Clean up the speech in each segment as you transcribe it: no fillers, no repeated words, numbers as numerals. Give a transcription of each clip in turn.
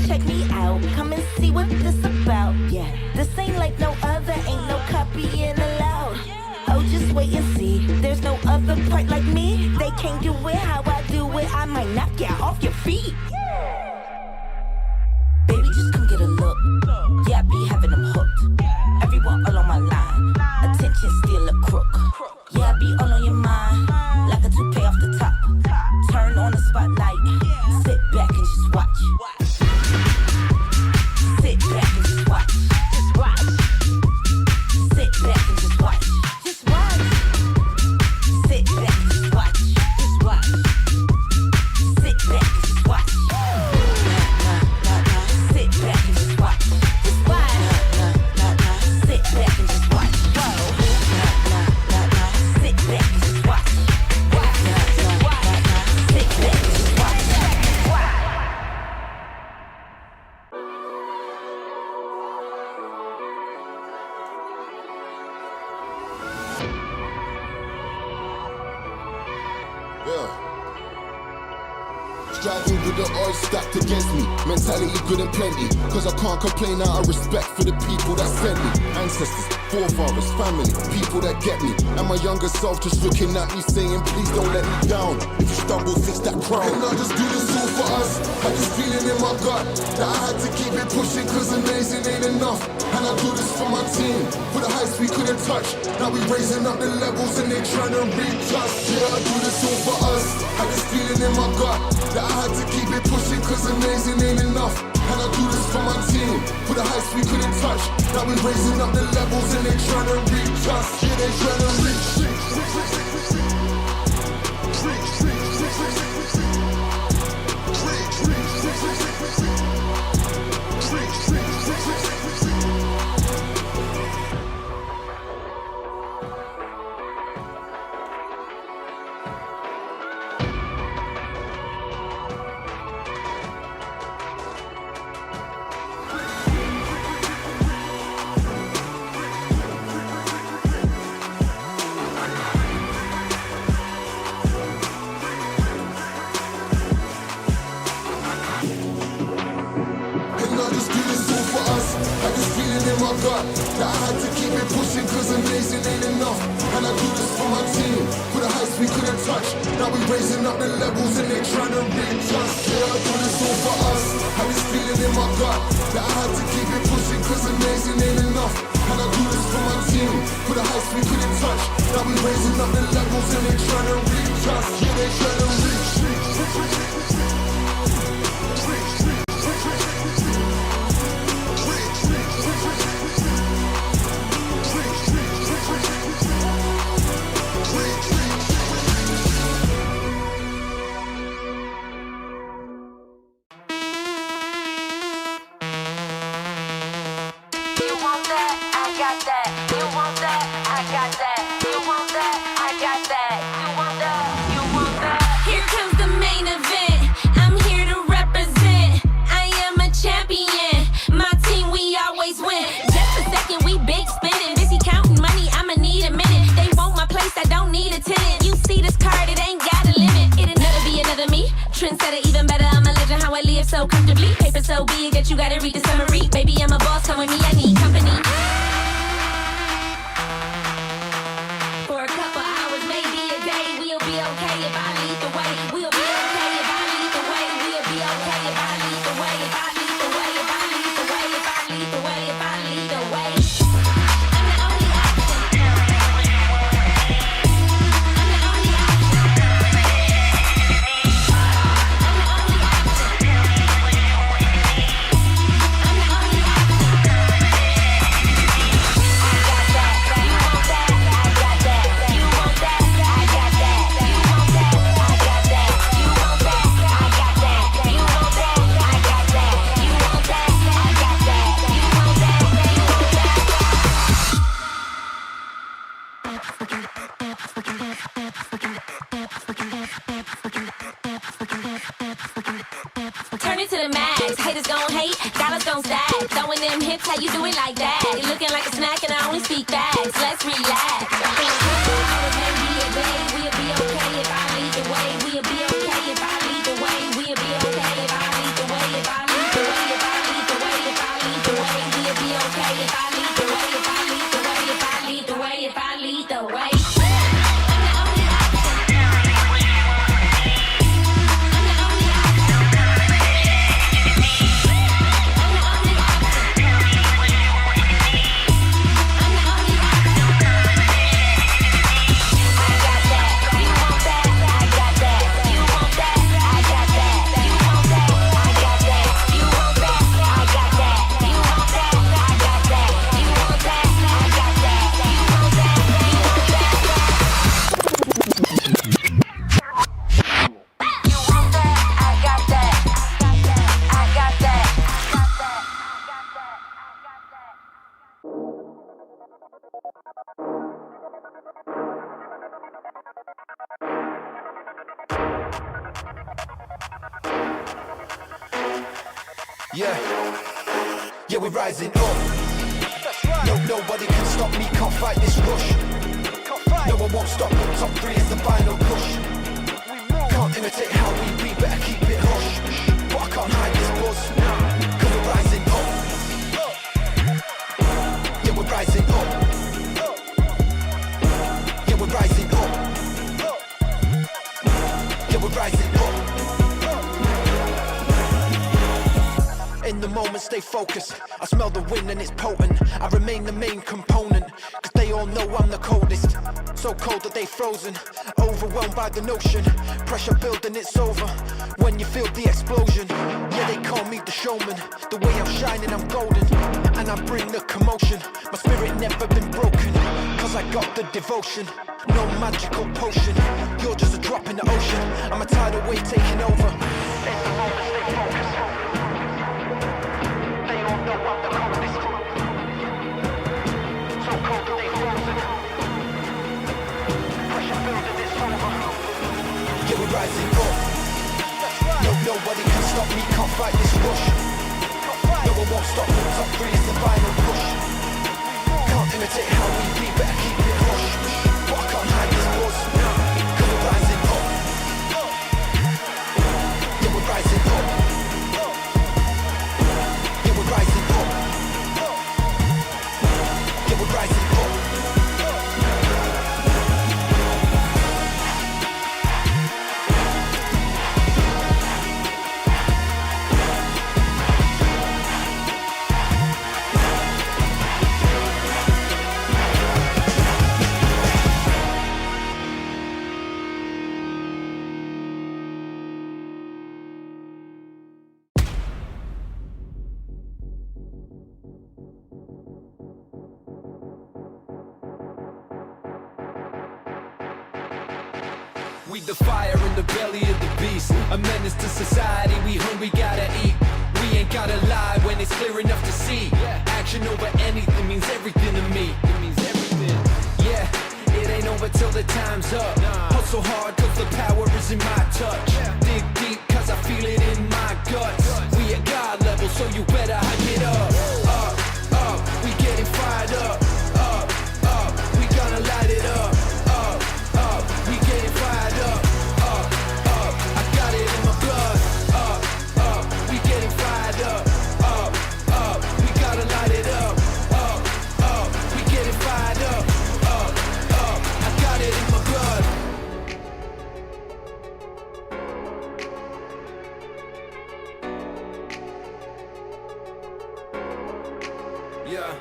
check me out. Come and see what this about. Yeah, this ain't like no other, ain't no copying allowed. Oh, just wait and see. There's no other part like me. They can't do it how I do it. I might knock you off your feet. Baby, just come get a look. Yeah, I be having them hooked. Everyone all on my line. Attention, steal a crook. Yeah, I be all on your mind. Like a toupee off the top. Turn on the spotlight. Sit back and just watch. Sit back and just watch. Just watch. Sit back and just watch. Just watch. Sit back and just watch. Just watch. Sit back and just watch. Sit back and just watch. Just watch. Sit back and just watch. Whoa. Sit back and just watch. Sit back and just watch. Striving with the odds stacked against me. Mentality good and plenty. Cause I can't complain out of respect for the people that sent me. Ancestors, forefathers, family, people that get me. And my younger self just looking at me saying, please don't let me down. If you stumble, fix that crown. And I just do this all for us. Had this feeling in my gut that I had to keep it pushing cause amazing ain't enough. And I do this for my team, for the heights we couldn't touch. Now we raising up the levels and they trying to reach us. Yeah, I do this all for us. Had this feeling in my gut that I had to keep it pushing cause amazing ain't enough. And I do this for my team, for the heights we couldn't touch. Now we raising up the levels and they trying to reach us. Yeah, they trying to reach. That I had to keep it pushing cause amazing ain't enough. And I do this for my team, for the heights we couldn't touch. Now we raising up the levels and they trying to reach us. Yeah, I do this all for us. Had this feeling in my gut that I had to keep it pushing cause amazing ain't enough. And I do this for my team, for the heights we couldn't touch. Now we raising up the levels and they trying to reach us. Yeah, they trying to reach. So comfortably, paper so big that you gotta read the summary. Baby, I'm a boss, come with me, I need company. For a couple hours, maybe a day, we'll be okay if I lead the way. We'll be okay if I lead the way. We'll be okay if I lead the way. If I lead the way, if I lead the way, if I lead the way, if I lead the way. I'm the only option. I'm the only option. Turn it to the max, haters gon' hate, dollars gon' stack. Throwing them hips, how you do it like that? You looking like a snack and I only speak facts. Let's relax. Maybe a day, we'll be okay if I lead the way. We'll be okay if I lead the way. We'll be okay if I lead the way. If I lead the way. Yeah, we're rising up. Nobody can stop me, can't fight this rush. No, I won't stop, top 3 is the final push. Can't imitate how we be, better keep it hush. But I can't hide this buzz, cause we're rising up. Yeah, we're rising up. Yeah, we're rising up. Yeah, we're rising up. In the moment, stay focused. I smell the wind and it's potent. I remain the main component, cause they all know I'm the coldest. So cold that they frozen, overwhelmed by the notion. Pressure building, it's over when you feel the explosion. Yeah, they call me the showman. The way I'm shining, I'm golden, and I bring the commotion. My spirit never been broken, cause I got the devotion. No magical potion, you're just a drop in the ocean. I'm a tidal wave taking over. In the moment, stay focused. They all know I'm the coldest. So cold that they frozen. Pressure building, it's over. Yeah, we're rising up. Nobody can stop me, can't fight this rush. No, I won't stop, top 3 is the final push. Can't imitate how we be, better keep it hush. But I can't hide this buzz, cause we're rising up. Yeah, we're rising up. Yeah, we're rising up. Yeah, we're rising up. We the fire in the belly of the beast, a menace to society. We hungry, gotta eat. We ain't gotta lie when it's clear enough to see. Action over anything means everything to me. It means everything. Yeah, it ain't over till the time's up. Hustle hard cause the power is in my touch. Dig deep cause I feel it in my guts. We at God level, so you better hype it up. Up, we getting fired up. Up, we gonna light it up. We getting fired up. I got it in my blood. We getting fired up. We gotta light it up. We getting fired up. I got it in my blood. Yeah.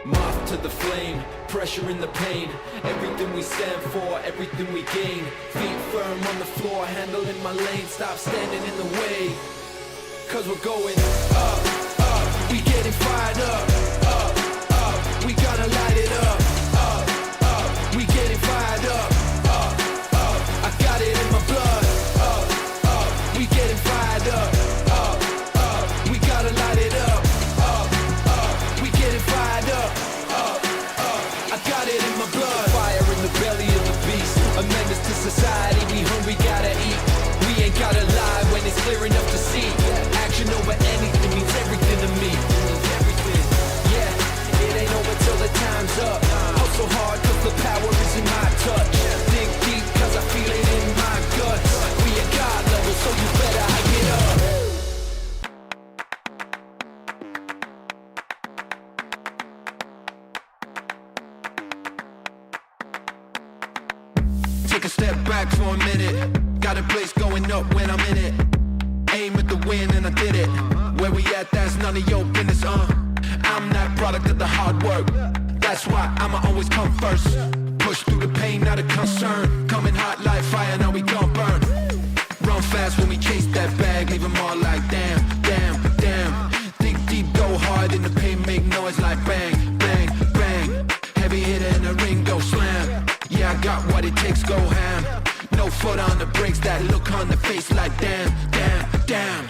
Moth to the flame, pressure in the pain. Everything we stand for, everything we gain. Feet firm on the floor, handling my lane. Stop standing in the way, cause we're going up. We getting fired up. We gotta light it up. We getting fired up. I got it in my blood. We getting fired up. We gotta light it up. We getting fired up. I got it in my blood. Fire in the belly of the beast, a menace to society. We hungry, gotta eat. We ain't gotta lie when it's clear enough to see. Action over anything means everything to me. Yeah, it ain't over till the time's up. Hustle hard cause the power is in my touch. Dig deep cause I feel it in my guts. We at God level, so you better hype it up. Take a step back for a minute. Got a place going up when I'm in it. Aim at the win and I did it. Where we at, that's none of your business, I'm that product of the hard work. That's why I'ma always come first. Push through the pain, not a concern. Coming hot like fire, now we gon' burn. Run fast when we chase that bag. Leave them all like damn, damn, damn. Think deep, go hard in the pain. Make noise like bang, bang, bang. Heavy hitter in the ring, go slam. Yeah, I got what it takes, go ham. No foot on the brakes, that look on the face like damn, damn, damn.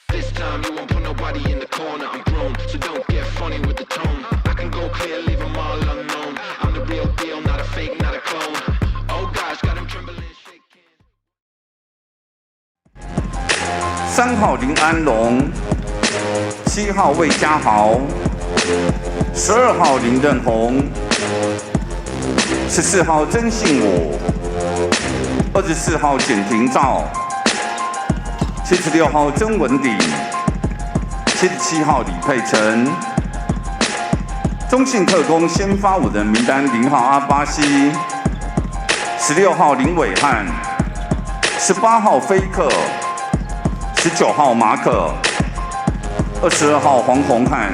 This time you won't put nobody in the corner. I'm grown, so don't get funny with the tone. I can go clear, leave them all unknown. I'm the real deal, not a fake, not a clone. Oh gosh, got him trembling, shaking. 3号林安龙，7号魏家豪，12号林任宏，14号曾信我，24号简廷照，76号曾文鼎，77号李佩晨。中信特攻先发5人名单：0号阿巴西，16号林伟汉，18号菲克，19号马可，22号黄宏汉。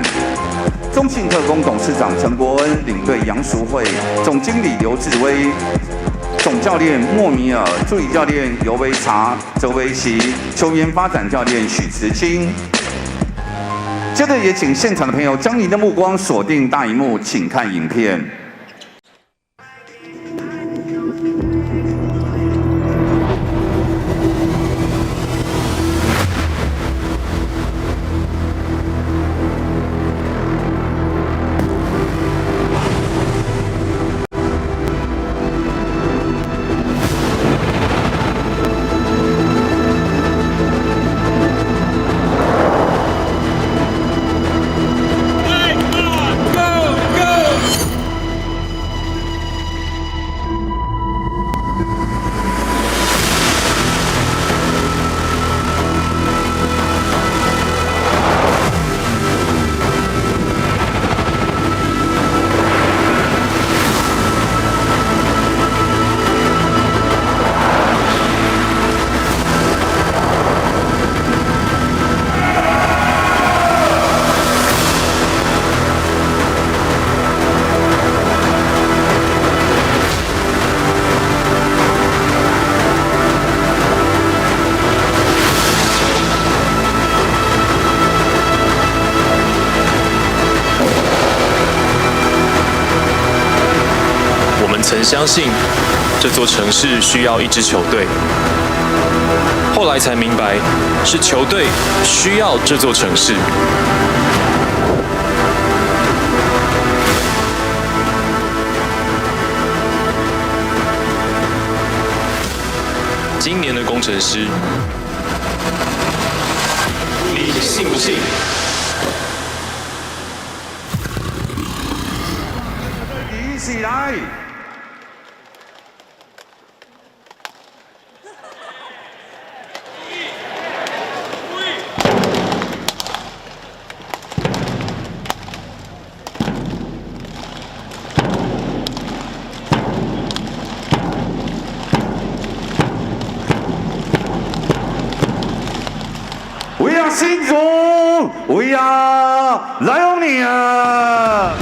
中信特攻董事长陈国恩，领队杨淑慧，总经理刘志威，总教练莫米尔，助理教练尤维查、周维奇，球员发展教练许慈清。接着也请现场的朋友将您的目光锁定大荧幕，请看影片。曾相信这座城市需要一支球队，后来才明白是球队需要这座城市。今年的工程师，你信不信？一起来！We are Hsinchu, we are Lioneers.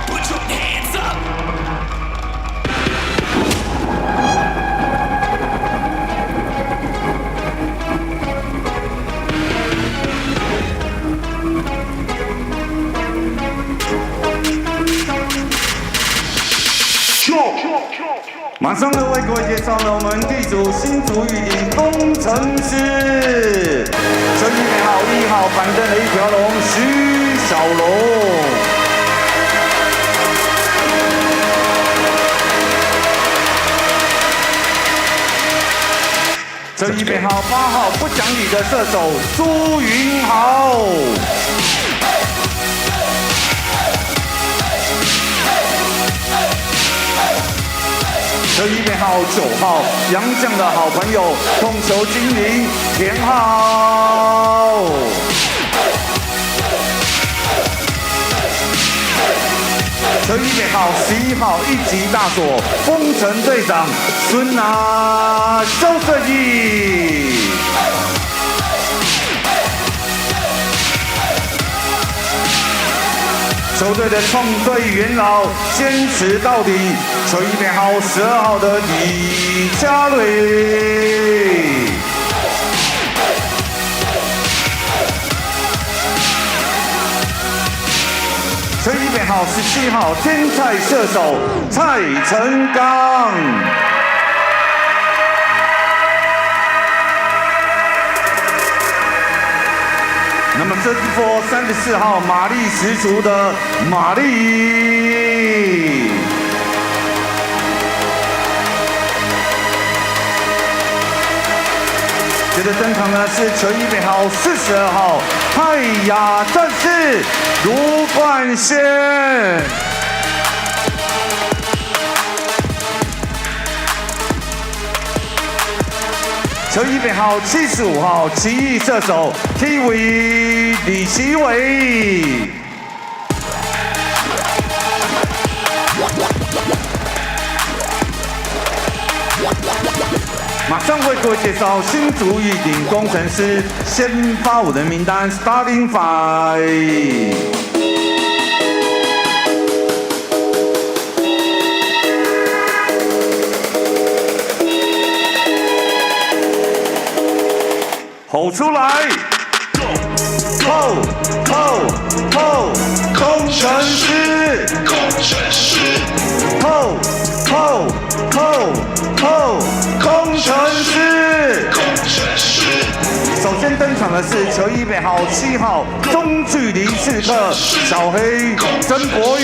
Put your hands up. 马上呢，为各位介绍了我们地主新竹玉林工程师，这1号1号板凳的一条龙徐小龙。这1号8号不讲理的射手朱云豪。这1号9号洋将的好朋友控球精灵田浩。这1号11号1级大锁风城队长孙拿肖设计。球队的创队元老坚持到底，球1号12号的李佳蕊。球1号17号天才射手蔡成刚。那么这波34号马力十足的马力，接着登场的是球衣背号42号泰雅战士卢冠宪。球衣背号75号奇异射手 TV 李奇伟。马上为各位介绍新竹预警工程师先发舞的名单 Starting Five。吼出来！吼！工程师！吼！工程师！首先登场的是球衣背号7号中距离刺客小黑曾博宇。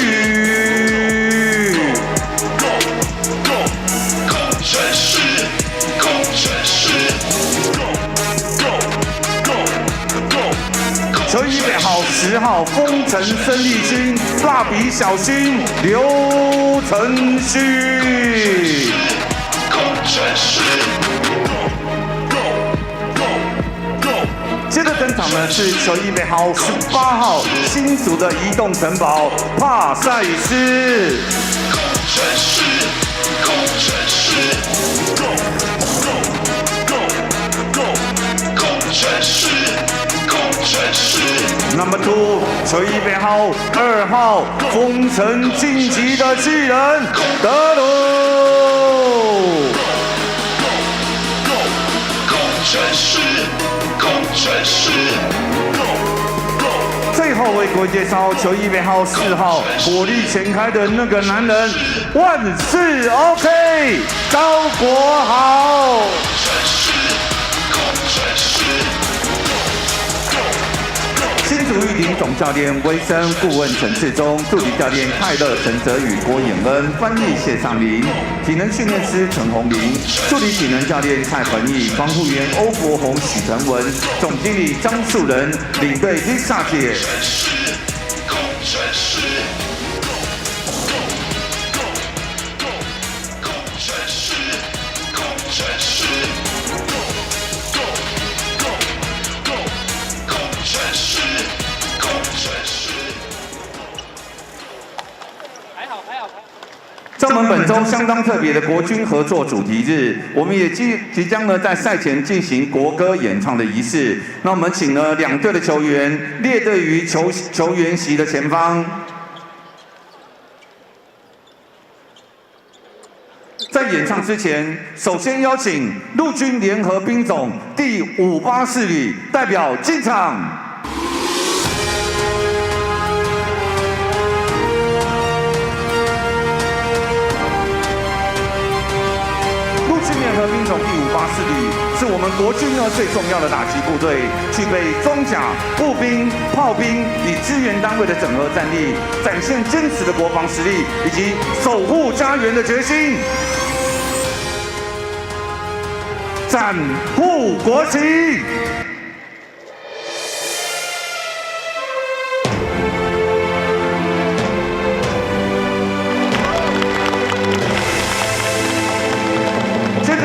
球衣背号10号丰城生力军蜡笔小新刘承旭。接着登场的是球衣背号18号新竹的移动城堡帕塞斯。Number 2， 球衣背号2号，丰城晋级的巨人德鲁。最后为各位介绍球衣背号4号，火力全开的那个男人，万事 OK， 高国豪。新竹玉林总教练威森，顾问陈志忠，助理教练泰勒、陈泽宇、郭衍恩，翻译谢尚林，体能训练师陈宏林，助理体能教练蔡恒毅，防护员欧国宏、许成文，总经理张树仁，领队 Lisa 姐。在我们本周相当特别的国军合作主题日，我们也即将呢在赛前进行国歌演唱的仪式。那我们请了2队的球员列队于球员席的前方。在演唱之前，首先邀请陆军联合兵种第584旅代表进场。联合兵种第584旅是我们国军呢最重要的打击部队，具备装甲、步兵、炮兵以支援单位的整合战力，展现坚实的国防实力以及守护家园的决心。展护国旗。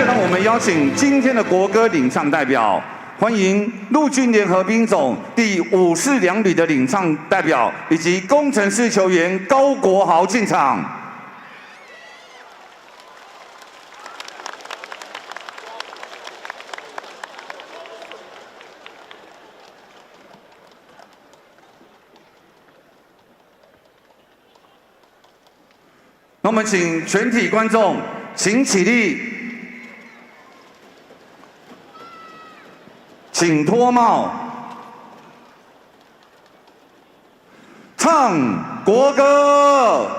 让我们邀请今天的国歌领唱代表，欢迎陆军联合兵种第542旅的领唱代表以及工程师球员高国豪进场。那我们请全体观众请起立。请脱帽，唱国歌。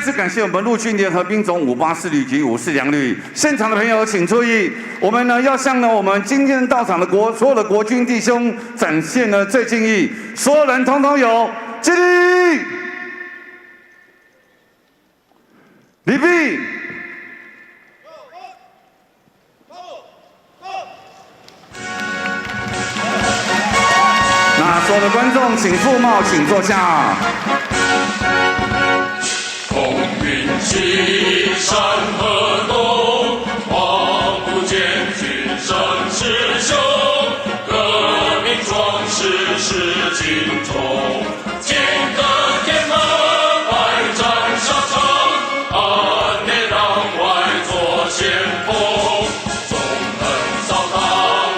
次感谢我们陆军联合兵种584旅级5式两旅，现场的朋友请注意，我们呢要向我们今天到场的所有的国军弟兄展现最敬意，所有人通通有敬礼，礼毕。那所有的观众请覆帽，请坐下。风云起，山河动，望不见军声师兄，革命壮士是精忠，剑戈天门，百战沙场，暗内攘外作先锋，纵横扫荡，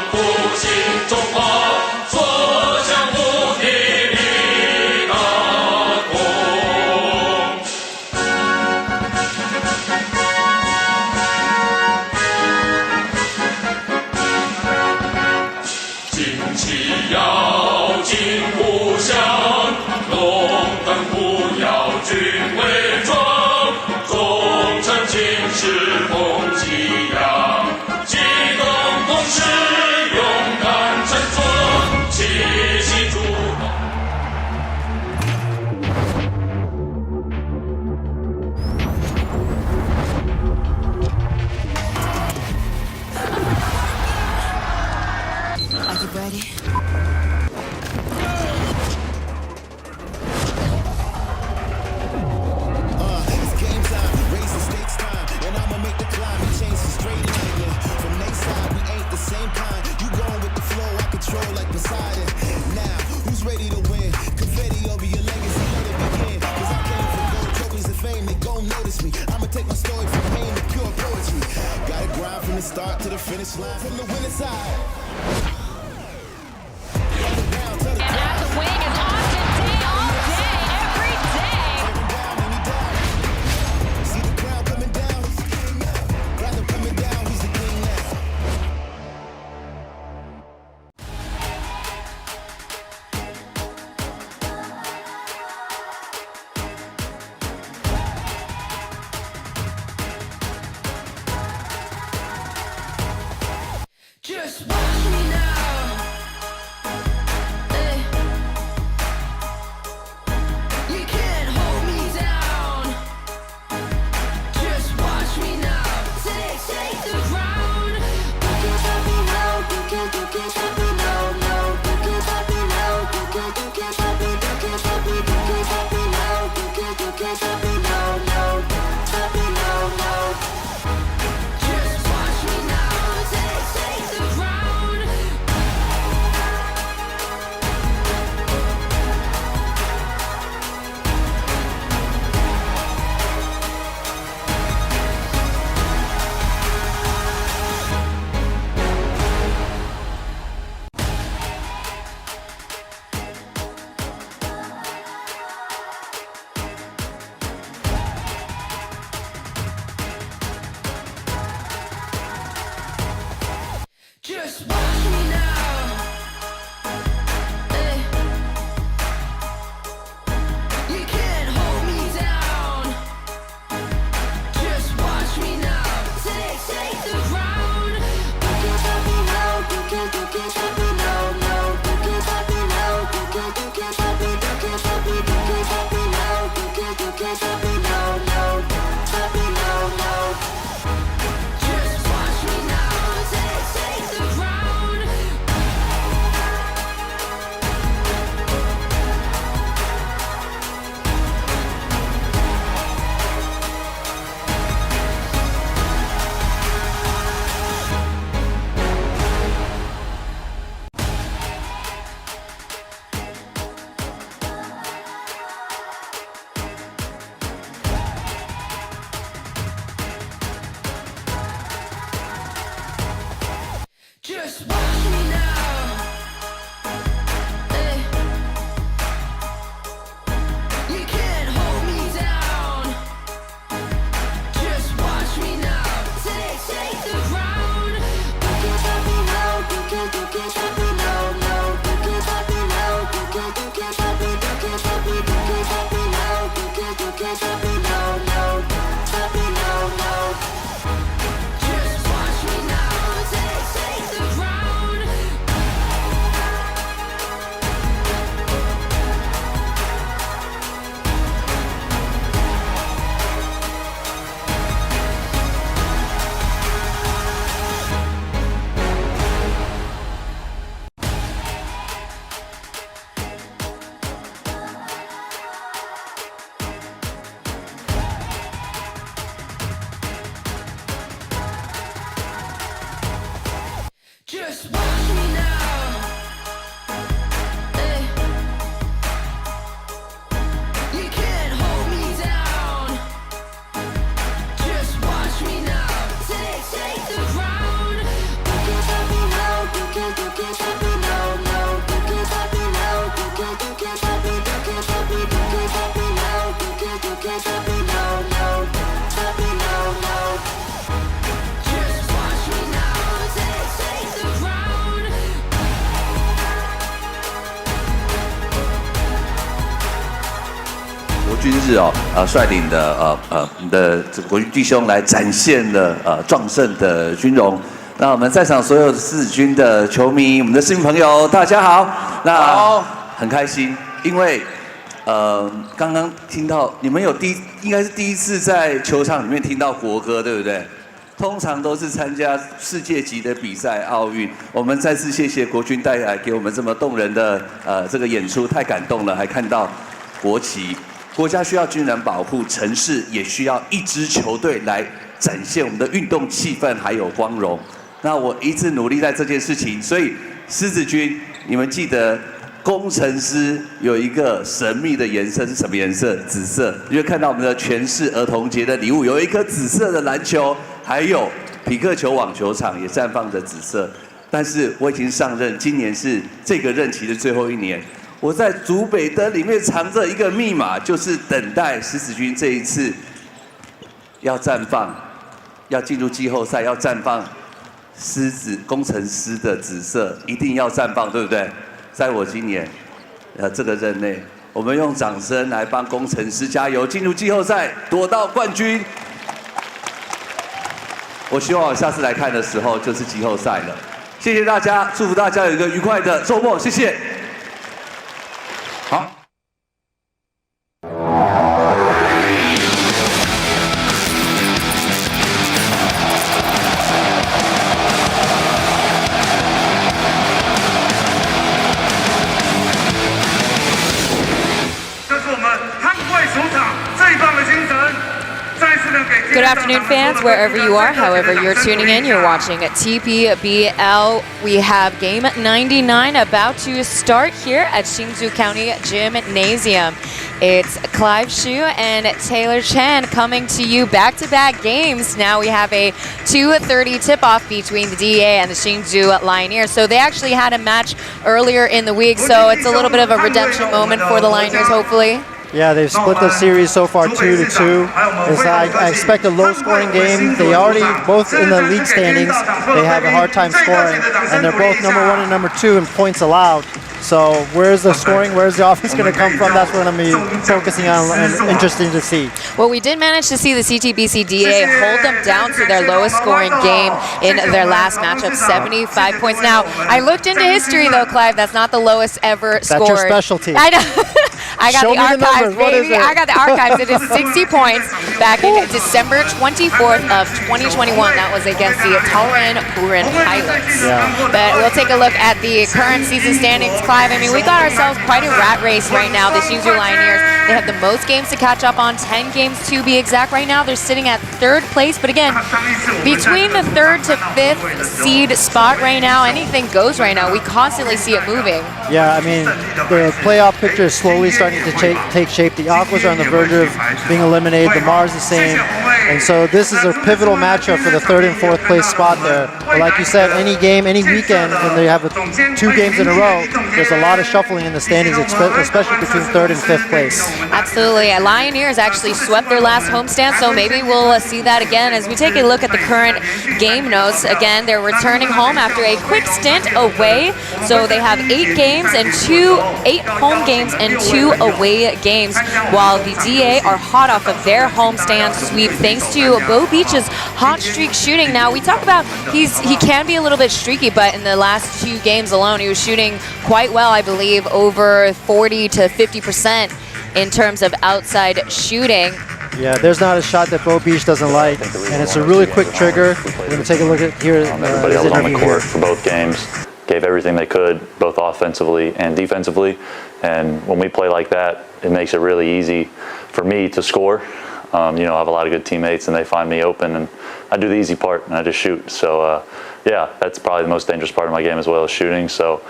复兴中华。是风激扬，激动同时勇敢振作，气息主动。Are you ready? Like Poseidon. Now, who's ready to win? Confetti over your legacy, let it begin. Cause I came for gold trophies and fame, they gon' notice me. I'ma take my story from pain to pure poetry. Gotta grind from the start to the finish line, from the winning side. And at the wing is Austin day all day, every day. See the crowd coming down, he's the king now. Got them coming down, he's the king now. Just watch me now. 军日哦，率领的我们的这个国军弟兄来展现了壮盛的军容。那我们在场所有狮子军的球迷，我们的市民朋友，大家好。那很开心，因为刚刚听到你们应该是第一次在球场里面听到国歌，对不对？通常都是参加世界级的比赛、奥运。我们再次谢谢国军带来给我们这么动人的这个演出，太感动了。还看到国旗，国家需要军人保护，城市也需要一支球队来展现我们的运动气氛还有光荣。那我一直努力在这件事情，所以狮子军，你们记得工程师有一个神秘的颜色是什么颜色？紫色。你会看到我们的全市儿童节的礼物有一颗紫色的篮球。还有匹克球网球场也绽放着紫色，但是我已经上任，今年是这个任期的最后一年。我在竹北灯里面藏着一个密码，就是等待狮子军这一次要绽放，要进入季后赛，要绽放狮子工程师的紫色，一定要绽放，对不对？在我今年这个任内，我们用掌声来帮工程师加油，进入季后赛，夺到冠军。我希望我下次来看的时候就是季后赛了。谢谢大家，祝福大家有一个愉快的周末，谢谢。好。这是我们捍卫球场最棒的精神。Good afternoon, fans, wherever you are, however you're tuning in. You're watching TPBL. We have game 99 about to start here at Hsinchu County Gymnasium. It's Clive Hsu and Taylor Chen coming to you back-to-back games. Now we have a 2:30 tip-off between the DEA and the Hsinchu Lioneers. So they actually had a match earlier in the week, so it's a little bit of a redemption moment for the Lioneers, hopefully. Yeah, they've split the series so far 2-2. I expect a low-scoring game. They already, both in the league standings, they have a hard time scoring, and they're both number 1 and number 2 in points allowed. So where's the scoring, where's the offense going to come from? That's what I'm going to be focusing on and interesting to see. Well, we did manage to see the CTBC DA hold them down to their lowest scoring game in their last matchup, 75 points. Now, I looked into history though, Clive, that's not the lowest ever scored. That's your specialty. I know. I got the archives, baby. I got the archives. It is 60 points back in December 24th of 2021. That was against the Taoren Buren Pilots. Yeah. But we'll take a look at the current season standings, Clive. I mean, we got ourselves quite a rat race right now. The Hsinchu Lioneers, they have the most games to catch up on, 10 games to be exact. Right now, they're sitting at 3rd place. But again, between the 3rd to 5th seed spot right now, anything goes right now. We constantly see it moving. Yeah, I mean, the playoff picture is slowly starting to take shape. The Aquas are on the verge of being eliminated. The Mars the same. And so this is a pivotal matchup for the 3rd and 4th place spot there. But like you said, any game, any weekend, when they have 2 games in a row, there's a lot of shuffling in the standings, especially between 3rd and 5th place. Absolutely. Lioneers actually swept their last homestand, so maybe we'll see that again as we take a look at the current game notes. Again, they're returning home after a quick stint away. So they have 8 games and 8 home games and 2 away games, while the DA are hot off of their homestand sweep thanks to Bo Beach's hot streak shooting. Now, we talk about he can be a little bit streaky, but in the last 2 games alone, he was shooting quite well, I believe, over 40 to 50% in terms of outside shooting. Yeah, there's not a shot that Bo Beach doesn't like, and it's a really quick trigger. We're going to take a look at here. Everybody else on the court for both games gave everything they could, both offensively and defensively. And when we play like that, it makes it really easy for me to score. You know, I have a lot of good teammates, and they find me open, and I do the easy part, and I just shoot. So, yeah, that's probably the most dangerous part of my game as well as shooting. So,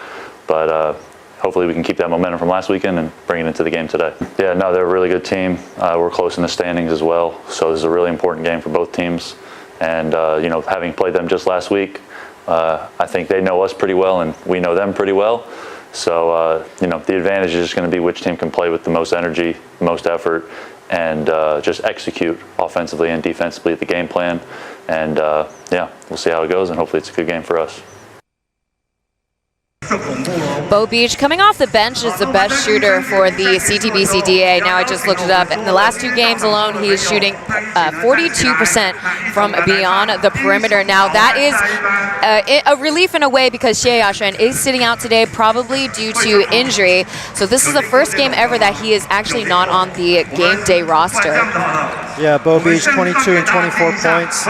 but hopefully we can keep that momentum from last weekend and bring it into the game today. Yeah, no, they're a really good team. We're close in the standings as well. So this is a really important game for both teams. And, you know, having played them just last week, I think they know us pretty well, and we know them pretty well. So, you know, the advantage is just going to be which team can play with the most energy, most effort, and just execute offensively and defensively the game plan. And, yeah, we'll see how it goes, and hopefully it's a good game for us. Bo Beach, coming off the bench, is the best shooter for the CTBC DEA. Now I just looked it up. In the last 2 games alone, he is shooting 42% from beyond the perimeter. Now that is a relief in a way because Xie Yaxuan is sitting out today, probably due to injury. So this is the first game ever that he is actually not on the game day roster. Yeah, Bo Beach 22 and 24 points.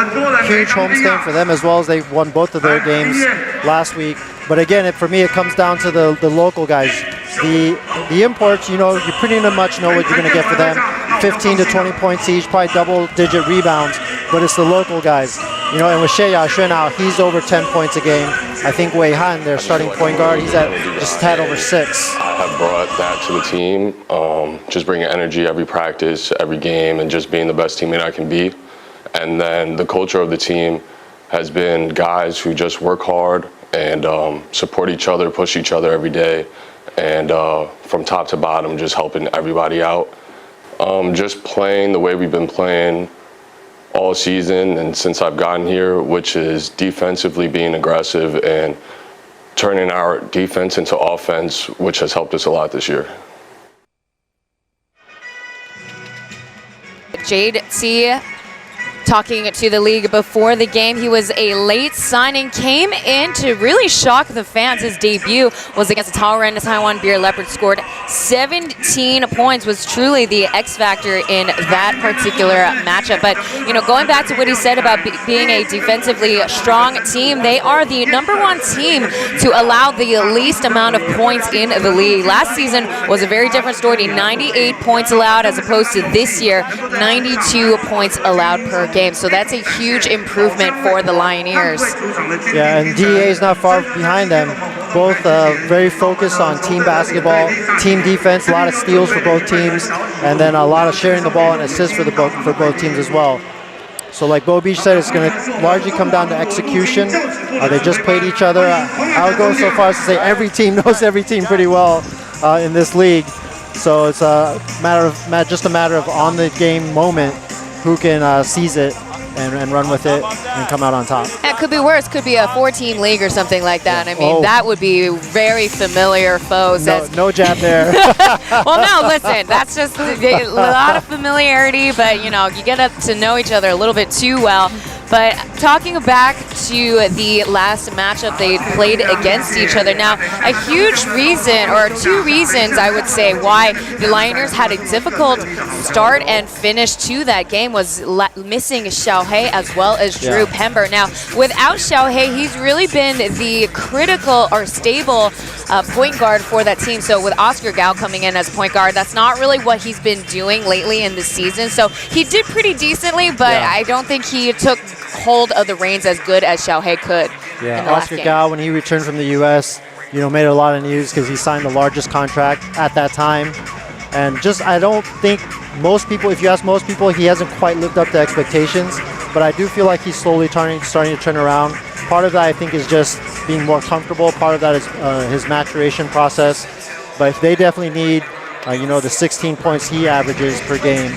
Huge homestand for them as well as they won both of their games last week. But again, for me, it comes down to the local guys. The imports, you pretty much know what you're going to get for them. 15 to 20 points each, probably double-digit rebounds. But it's the local guys. And with Xie Yaxuan out, he's over 10 points a game. I think Wei Han, their starting point guard, he's just had over 6. I have brought that to the team, just bringing energy every practice, every game, and just being the best teammate I can be. And then the culture of the team has been guys who just work hard and support each other, push each other every day, and from top to bottom, just helping everybody out. Just playing the way we've been playing all season and since I've gotten here, which is defensively being aggressive and turning our defense into offense, which has helped us a lot this year. Jade T talking to the league before the game. He was a late signing, came in to really shock the fans. His debut was against the Taoren Taiwan Beer Leopards, scored 17 points, was truly the X factor in that particular matchup. But, going back to what he said about being a defensively strong team, they are the #1 team to allow the least amount of points in the league. Last season was a very different story, 98 points allowed as opposed to this year, 92 points allowed per game. So that's a huge improvement for the Lioneers. Yeah, and DEA is not far behind them. Both very focused on team basketball, team defense, a lot of steals for both teams, and then a lot of sharing the ball and assists for both teams as well. So like Bo Beach said, it's going to largely come down to execution. They just played each other. I would go so far as to say every team knows every team pretty well in this league. So it's just a matter of on the game moment who can seize it and run with it and come out on top. It could be worse. Could be a 4-team league or something like that. I mean, that would be very familiar foes. No jab there. Well, no, listen, that's just a lot of familiarity, but, you get to know each other a little bit too well. But talking back to the last matchup they played against each other. Now, a huge reason, or 2 reasons, I would say, why the Lioneers had a difficult start and finish to that game was missing Xiaohei as well as Drew Pember. Now, without Xiaohei, he's really been the critical or stable point guard for that team. So with Oscar Gao coming in as point guard, that's not really what he's been doing lately in the season. So he did pretty decently, but I don't think he took hold of the reins as good as Xiaohei could. Yeah, in the Oscar Gao, when he returned from the U.S., made a lot of news because he signed the largest contract at that time. And I don't think most people, if you ask most people, he hasn't quite lived up to expectations. But I do feel like he's slowly starting to turn around. Part of that, I think, is just being more comfortable. Part of that is his maturation process. But they definitely need, the 16 points he averages per game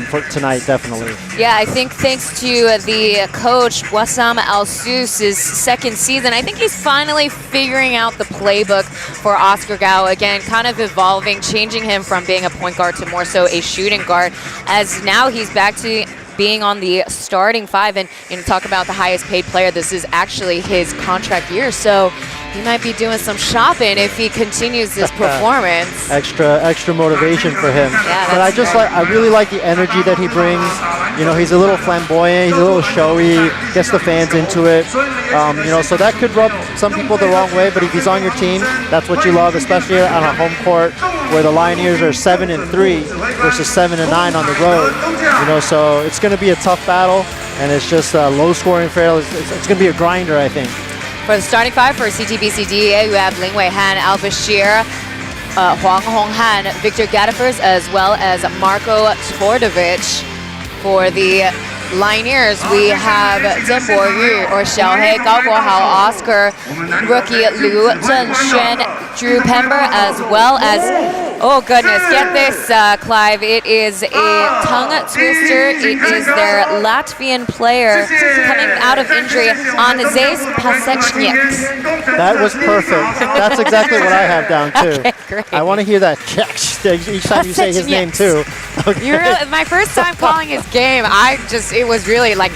for tonight, definitely. Yeah, I think thanks to the coach, Wassam Al-Sous's second season, I think he's finally figuring out the playbook for Oscar Gao. Again, kind of evolving, changing him from being a point guard to more so a shooting guard, as now he's back to being on the starting 5. And talk about the highest paid player, this is actually his contract year. So he might be doing some shopping if he continues this performance. Extra motivation for him. Yeah, but I really like the energy that he brings. He's a little flamboyant, he's a little showy, gets the fans into it. So that could rub some people the wrong way, but if he's on your team, that's what you love, especially on a home court where the Lioneers are 7-3 versus 7-9 on the road. So it's going to be a tough battle, and it's just a low-scoring affair. It's going to be a grinder, I think. For the starting 5 for CTBC DEA, we have Lin Wei Han, Al-Bashir, Huang Honghan, Victor Gaddefers, as well as Marko Tordovich. For the Lioneers, we have Zhen Boyu, or Xiaohei, Gao Guohao, Oscar, rookie Liu Zhenxuan, Drew Pember, as well as Oh goodness, get this, Clive. It is a tongue twister. It is their Latvian player coming out of injury, Andrzejs Pasechniks. That was perfect. That's exactly what I have down too. Okay, great. I want to hear that each time you say his name too. Okay. My first time calling his game, it was really like,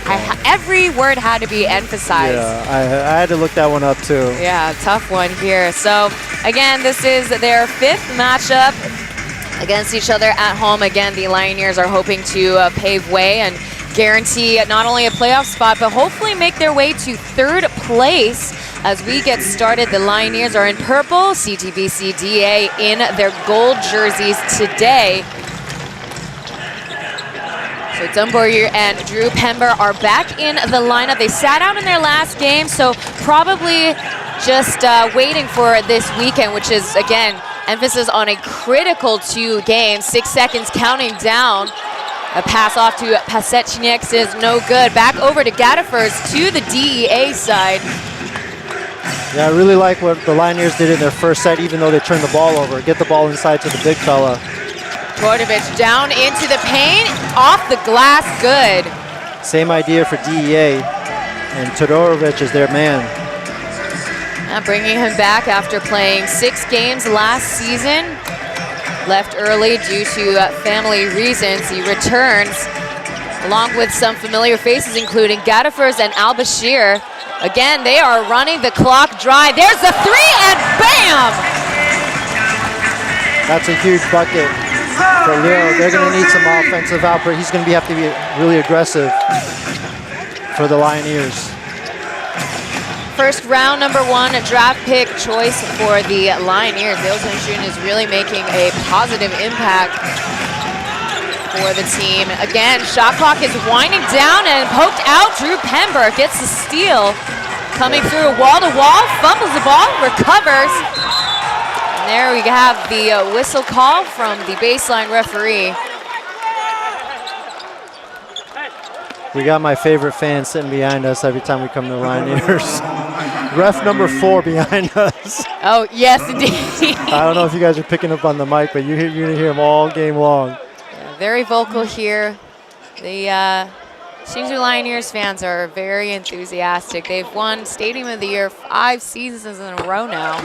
every word had to be emphasized. Yeah, I had to look that one up too. Yeah, tough one here. So again, this is their 5th matchup against each other at home. Again, the Lioneers are hoping to pave way and guarantee not only a playoff spot, but hopefully make their way to 3rd place. As we get started, the Lioneers are in purple, CTBC DEA in their gold jerseys today. So Dumborier and Drew Pember are back in the lineup. They sat out in their last game, so probably just waiting for this weekend, which is, again, emphasis on a critical 2 games. 6 seconds counting down. A pass off to Pasechniks is no good. Back over to Gaddefers to the DEA side. Yeah, I really like what the Lioneers did in their first set, even though they turned the ball over. Get the ball inside to the big fella. Tordovich down into the paint, off the glass, good. Same idea for DEA, and Todorovic is their man. Bringing him back after playing 6 games last season. Left early due to family reasons. He returns along with some familiar faces, including Gaddefers and Al-Bashir. Again, they are running the clock dry. There's a 3 and bam! That's a huge bucket for Leo. They're going to need some offensive output. He's going to have to be really aggressive for the Lioneers. First round, number 1 draft pick choice for the Lioneers. Hsinchu is really making a positive impact for the team. Again, shot clock is winding down and poked out. Drew Pember gets the steal. Coming through wall to wall, fumbles the ball, recovers. And there we have the whistle call from the baseline referee. We got my favorite fan sitting behind us every time we come to the Lioneers. Ref number 4 behind us. Oh, yes, indeed. I don't know if you guys are picking up on the mic, but you're going to hear him all game long. Yeah, very vocal here. The Hsinchu Lioneers fans are very enthusiastic. They've won Stadium of the Year 5 seasons in a row now.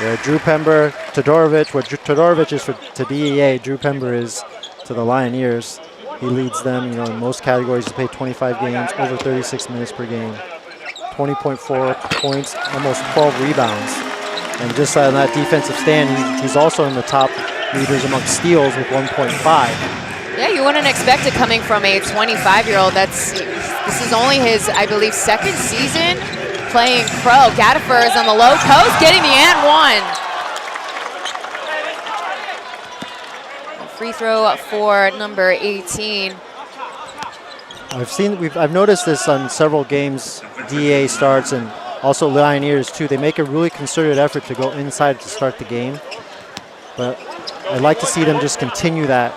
Yeah, Drew Pember, Todorovic. What Todorovic is to DEA, Drew Pember is to the Lioneers. He leads them, in most categories. He's played 25 games, over 36 minutes per game, 20.4 points, almost 12 rebounds. And just on that defensive stand, he's also in the top leaders among steals with 1.5. Yeah, you wouldn't expect it coming from a 25-year-old. This is only his, I believe, 2nd season playing pro. Gaddefers on the low post, getting the and 1. Free throw for number 18. I've noticed this on several games. DEA starts and also Lioneers too. They make a really concerted effort to go inside to start the game, but I'd like to see them just continue that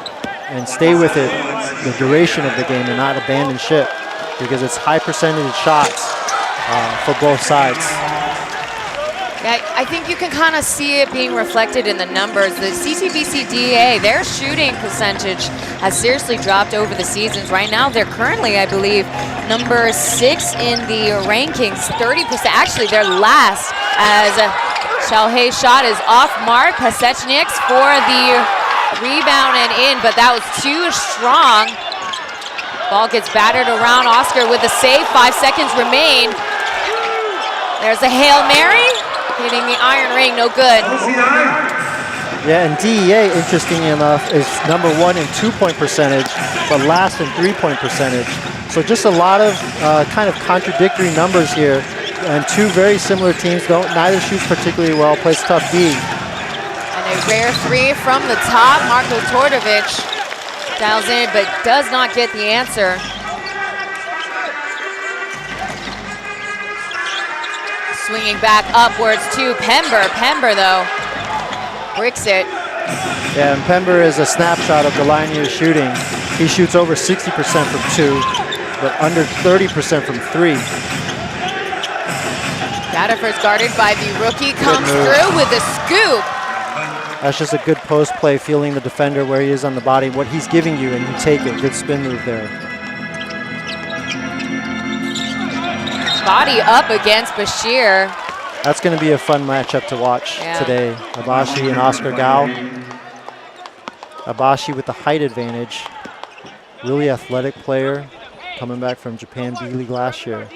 and stay with it the duration of the game and not abandon ship, because it's high percentage shots for both sides. Yeah, I think you can kind of see it being reflected in the numbers. The CTBC DEA, their shooting percentage has seriously dropped over the seasons. Right now, they're currently, I believe, number 6 in the rankings, 30%. Actually, they're last, as Xiaohei's shot is off mark. Pasechniks for the rebound and in, but that was too strong. Ball gets battered around. Oscar with the save. 5 seconds remain. There's a Hail Mary. Hitting the iron ring, no good. Yeah, and DEA, interestingly enough, is number 1 in 2-point percentage, but last in 3-point percentage. So just a lot of kind of contradictory numbers here, and 2 very similar teams. Neither shoots particularly well, plays tough D. And a rare 3 from the top. Marko Tordovich dials in, but does not get the answer. Swinging back upwards to Pember. Pember, though, bricks it. Yeah, and Pember is a snapshot of the Lioneers shooting. He shoots over 60% from 2, but under 30% from 3. Gaddefers guarded by the rookie, comes through with a scoop. That's just a good post play, feeling the defender where he is on the body, what he's giving you, and you take it. Good spin move there. Body up against Bashir. That's going to be a fun matchup to watch today. Abashi and Oscar Gao. Abashi with the height advantage. Really athletic player, coming back from Japan B-League last year.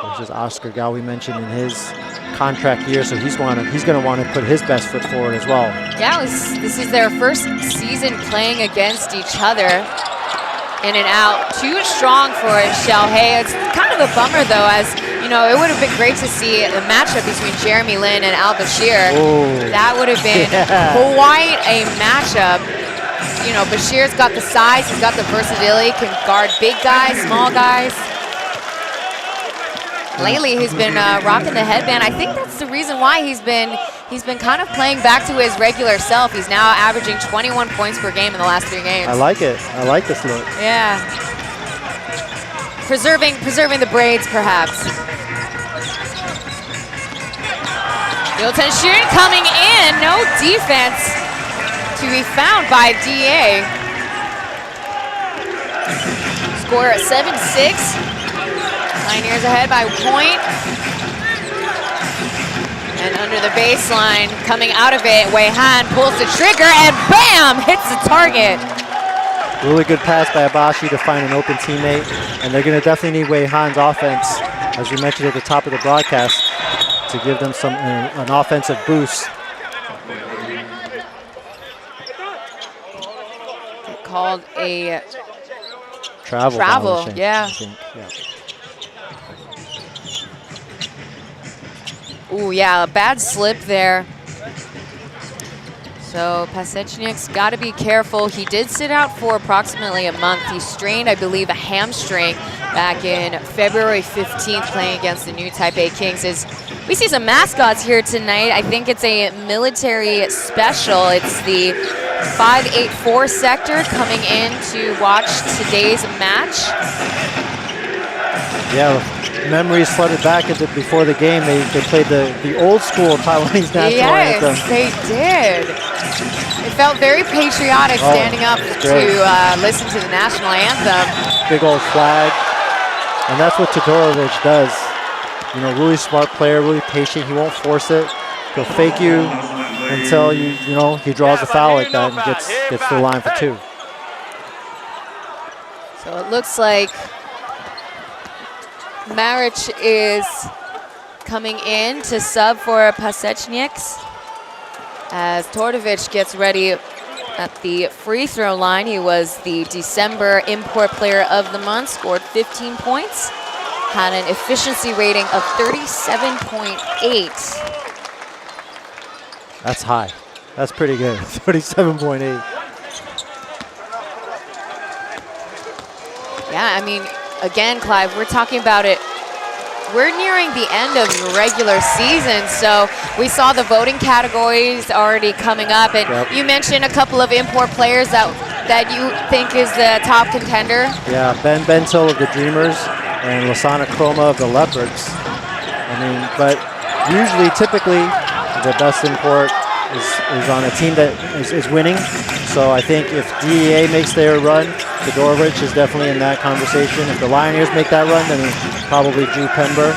Versus Oscar Gao, we mentioned in his contract year, so he's going to want to put his best foot forward as well. Yeah, this is their first season playing against each other. In and out, too strong for Xiaohei. It's kind of a bummer though, as you know, it would have been great to see a matchup between Jeremy Lin and Al Bashir. Ooh. That would have been quite a matchup. You know, Bashir's got the size, he's got the versatility, can guard big guys, small guys. Lately, he's been rocking the headband. I think that's the reason why he's been kind of playing back to his regular self. He's now averaging 21 points per game in the last 3 games. I like it. I like this look. Yeah. Preserving the braids, perhaps. Yilton Shun coming in. No defense to be found by DEA. Score 7-6. Lioneers ahead by 1 point. And under the baseline, coming out of it, Wei Han pulls the trigger and bam, hits the target. Really good pass by Abashi to find an open teammate. And they're going to definitely need Wei Han's offense, as we mentioned at the top of the broadcast, to give them an offensive boost. Called a travel, yeah. Ooh, yeah, a bad slip there. So Pasechnik's got to be careful. He did sit out for approximately a month. He strained, I believe, a hamstring back in February 15th playing against the new Taipei Kings. As we see some mascots here tonight. I think it's a military special. It's the 584 sector coming in to watch today's match. Yeah, memories flooded back before the game. They played the old school Taiwanese national anthem. Yes, they did. It felt very patriotic standing up to listen to the national anthem. Big old flag. And that's what Todorovic does. You know, really smart player, really patient. He won't force it. He'll fake you until he draws a foul like that and gets to the line for 2. So it looks like Maric is coming in to sub for Pasechniks as Todorovic gets ready at the free throw line. He was the December import player of the month, scored 15 points, had an efficiency rating of 37.8. That's high. That's pretty good. 37.8. Yeah, I mean, again, Clive, we're talking about it. We're nearing the end of the regular season, so we saw the voting categories already coming up, and you mentioned a couple of import players that you think is the top contender. Yeah, Ben Bentil of the Dreamers and Lasana Chroma of the Leopards. I mean, but typically, the best import is on a team that is winning. So I think if DEA makes their run, Todorovic is definitely in that conversation. If the Lioneers make that run, then probably Drew Pember.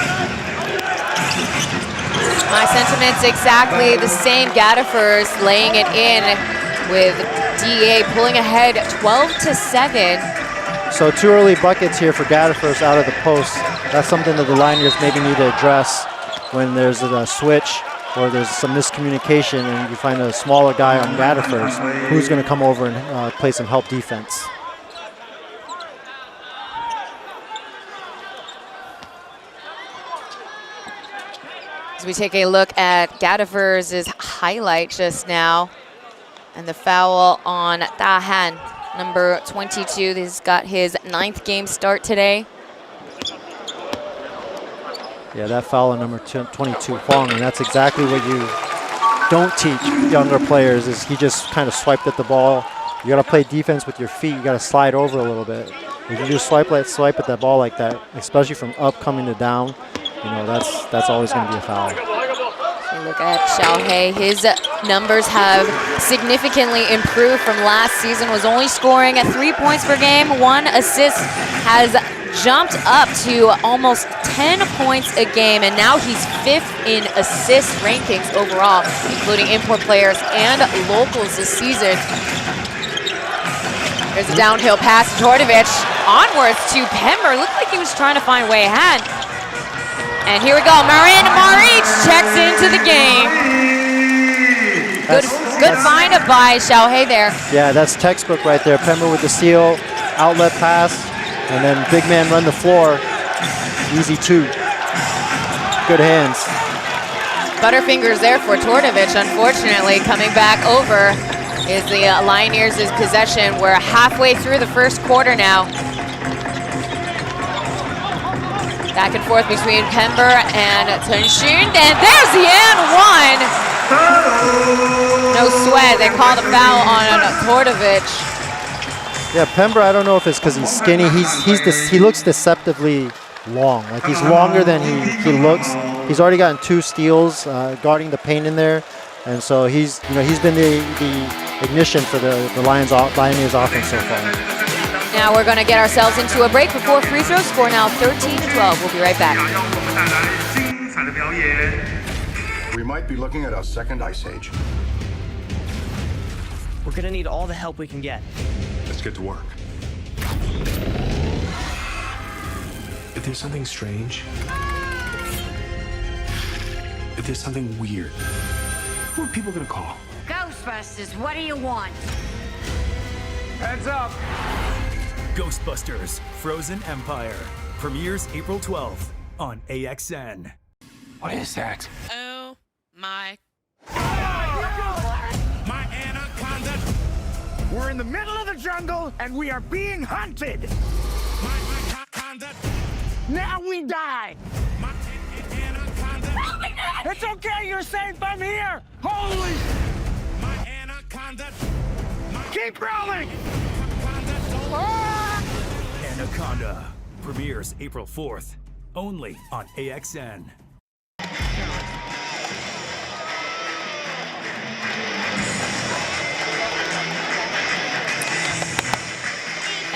My sentiment's exactly the same. Gaddafers laying it in with DEA pulling ahead 12-7. So 2 early buckets here for Gaddafers out of the post. That's something that the Lioneers maybe need to address when there's a switch or there's some miscommunication and you find a smaller guy on Gaddafers who's going to come over and play some help defense. As we take a look at Gaddafers' highlight just now, and the foul on Da Han, number 22. He's got his 9th game start today. Yeah, that foul on number 22, Huang, and that's exactly what you don't teach younger players, is he just kind of swiped at the ball. You got to play defense with your feet. You got to slide over a little bit. If you just swipe at that ball like that, especially from up coming to down, you know, that's always going to be a foul. So Look at Xiaohei. His numbers have significantly improved from last season. Was only scoring at 3 points per game. 1 assist, has jumped up to almost 10 points a game, and now he's 5th in assist rankings overall, including import players and locals this season. There's a downhill pass to Tordovich. Onwards to Pember. Looked like he was trying to find way ahead. And here we go. Maric checks into the game. Good find by Xiaohei there. Yeah, that's textbook right there. Pember with the steal, outlet pass, and then big man run the floor. Easy 2. Good hands. Butterfingers there for Tordovich. Unfortunately, coming back over is the Lioneers' possession. We're halfway through the first quarter now. Back and forth between Pember and Hsinchu, and there's the and 1. No sweat. They call the foul on Tordovich. Yeah, Pember, I don't know if it's because he's skinny. He looks deceptively long. Like he's longer than he looks. He's already gotten 2 steals guarding the paint in there, and so he's been the ignition for the Lioneers offense so far. Now we're going to get ourselves into a break before free throws. Score now 13-12. We'll be right back. We might be looking at our second ice age. We're going to need all the help we can get. Let's get to work. If there's something strange, if there's something weird, who are people gonna call? Ghostbusters, what do you want? Heads up! Ghostbusters Frozen Empire premieres April 12th on AXN. What is that? Oh my. My anaconda! We're in the middle of the jungle and we are being hunted! My anaconda! Now we die! My anaconda! It's okay, you're safe, I'm here! Holy! My anaconda! Keep rolling! Anaconda premieres April 4th, only on AXN.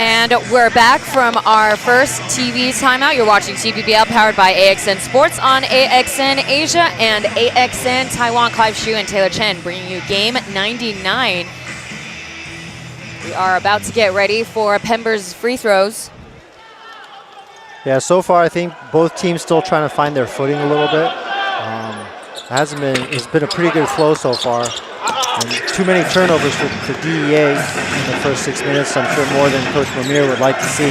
And we're back from our first TV timeout. You're watching TPBL powered by AXN Sports on AXN Asia and AXN Taiwan. Clive Xu and Taylor Chen bringing you game 99. We are about to get ready for Pember's free throws. Yeah, so far I think both teams still trying to find their footing a little bit. It's been a pretty good flow so far. And too many turnovers for DEA in the first 6 minutes. I'm sure more than Coach Ramir would like to see.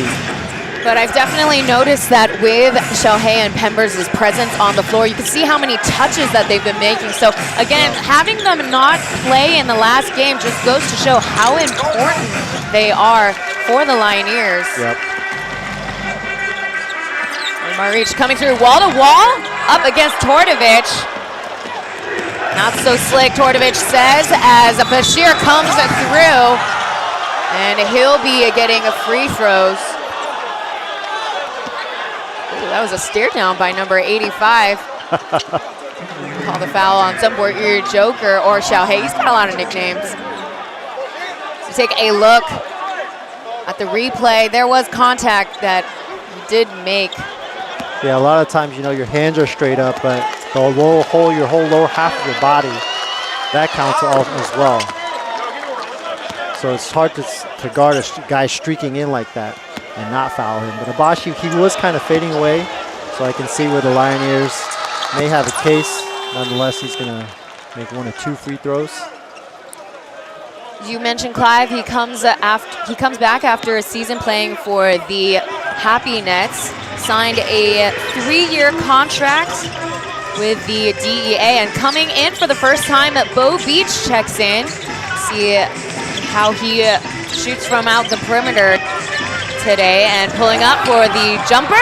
But I've definitely noticed that with Xiaohei and Pember's presence on the floor, you can see how many touches that they've been making. So again, having them not play in the last game just goes to show how important they are for the Lioneers. Yep. Maric coming through wall to wall, up against Tordovich. Not so slick, Tordovich says, as Bashir comes through, and he'll be getting a free throws. Ooh, that was a stare down by number 85. Call the foul on somewhere ear Joker or Xiaohei. He's got a lot of nicknames. So take a look at the replay. There was contact that he did make. Yeah, a lot of times, your hands are straight up, but the your whole lower half of your body, that counts as well. So it's hard to guard a guy streaking in like that and not foul him. But Abashi, he was kind of fading away, so I can see where the Lioneers may have a case. Nonetheless, he's going to make 1 or 2 free throws. You mentioned Clive. He comes back after a season playing for the Happy Nets. Signed a 3-year contract with the DEA, and coming in for the first time, Bo Beach checks in. See how he shoots from out the perimeter today, and pulling up for the jumper.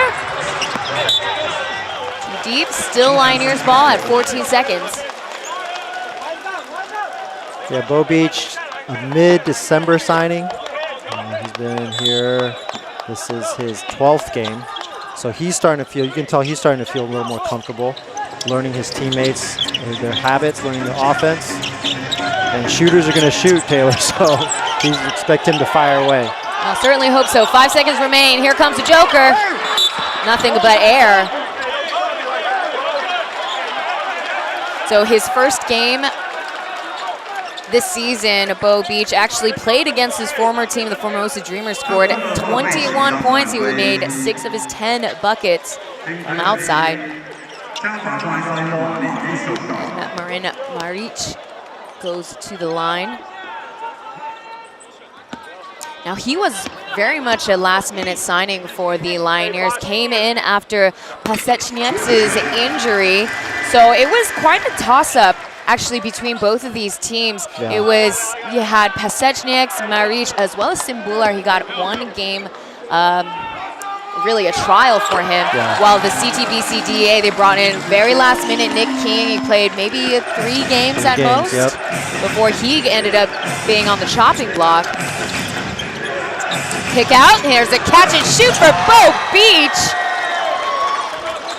Deep, still Lioneers ball at 14 seconds. Yeah, Bo Beach, a mid-December signing. He's been here, this is his 12th game. So he's starting to feel, you can tell he's starting to feel a little more comfortable, learning his teammates their habits, learning their offense. And shooters are going to shoot, Taylor, so you expect him to fire away. I certainly hope so. 5 seconds remain. Here comes the Joker. Nothing but air. So his first game this season, Bo Beach actually played against his former team, the Formosa Dreamers, scored 21 points. He made 6 of his 10 buckets from outside. And Marin Maric goes to the line. Now he was very much a last-minute signing for the Lioneers. Came in after Pasechniak's injury. So it was quite a toss-up actually between both of these teams. Yeah. It was, you had Pasechniak, Maric, as well as Simbular. He got 1 game, really a trial for him. Yeah. While the CTBC DEA, they brought in very last-minute Nick King. He played maybe 3 games at most before he ended up being on the chopping block. Kick out, here's a catch and shoot for Bo Beach.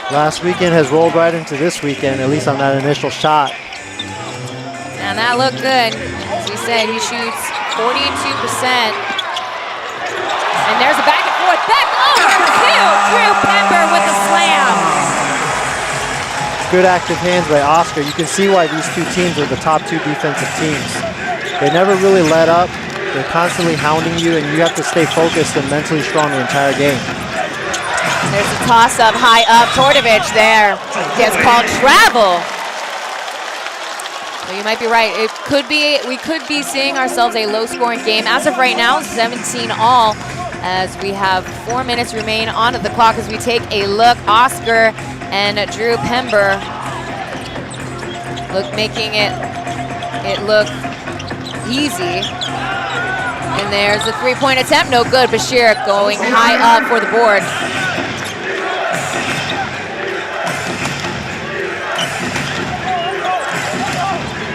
Last weekend has rolled right into this weekend, at least on that initial shot. And that looked good. As we said, he shoots 42%. And there's a back and forth, back over to Drew Pember with the slam. Good active hands by Oscar. You can see why these two teams are the top 2 defensive teams. They never really let up. They're constantly hounding you, and you have to stay focused and mentally strong the entire game. There's a toss-up high up. Tordovich there gets called travel. Well, you might be right. It could be, we could be seeing ourselves a low-scoring game. As of right now, 17-all, as we have 4 minutes remain on the clock as we take a look. Oscar and Drew Pember making it look easy. And there's a 3-point attempt, no good. Bashir going high up for the board.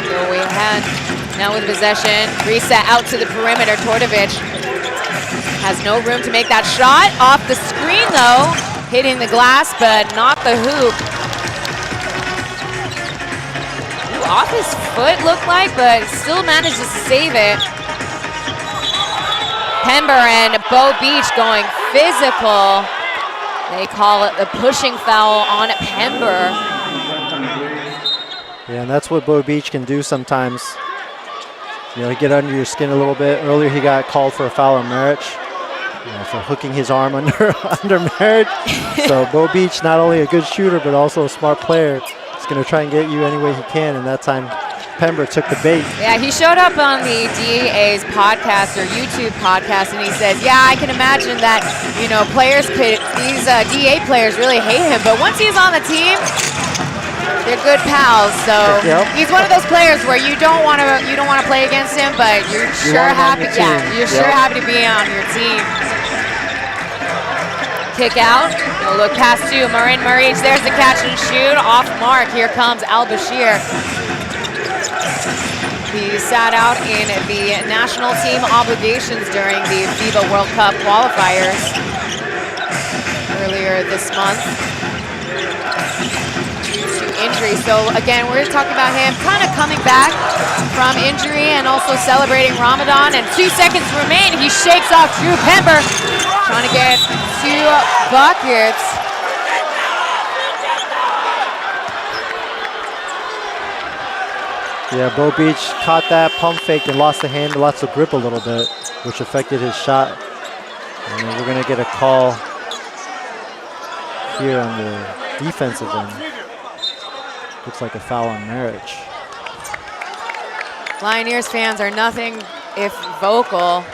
So we had, now with possession, reset out to the perimeter. Tordovich has no room to make that shot. Off the screen though, hitting the glass, but not the hoop. Ooh, off his foot looked like, but still manages to save it. Pember and Bo Beach going physical. They call it a pushing foul on Pember. Yeah, and that's what Bo Beach can do sometimes. You know, get under your skin a little bit. Earlier he got called for a foul on Maric, for hooking his arm under Maric. So Bo Beach, not only a good shooter, but also a smart player. He's going to try and get you any way he can, and that time Pember took the bait. Yeah, he showed up on the DEA's podcast or YouTube podcast, and he said, yeah, I can imagine that, you know, these DEA players really hate him, but once he's on the team, they're good pals. So he's one of those players where you don't want to play against him, but you're sure happy. Yeah, you're sure happy to be on your team. Kick out, no look pass to Marin Maric. There's the catch and shoot off mark. Here comes Al Bashir. He sat out in the national team obligations during the FIBA World Cup qualifiers earlier this month due to injury. So again, we're talking about him kind of coming back from injury and also celebrating Ramadan. And 2 seconds remain. He shakes off Drew Pember, trying to get 2 buckets. Yeah, Bo Beach caught that, pump faked, and lost the hand, lost the grip a little bit, which affected his shot. And we're going to get a call here on the defensive end. Looks like a foul on Maric. Lioneers fans are nothing if vocal.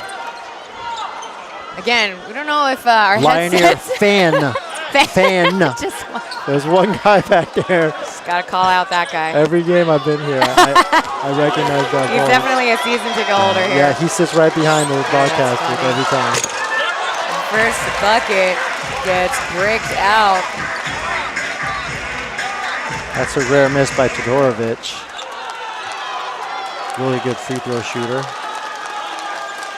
Again, we don't know if our Lioneer fan. There's one guy back there. Just gotta call out that guy. Every game I've been here, I recognize that. He's definitely a season ticket holder here. Yeah, he sits right behind the broadcast every time. First bucket gets bricked out. That's a rare miss by Todorovic. Really good free throw shooter.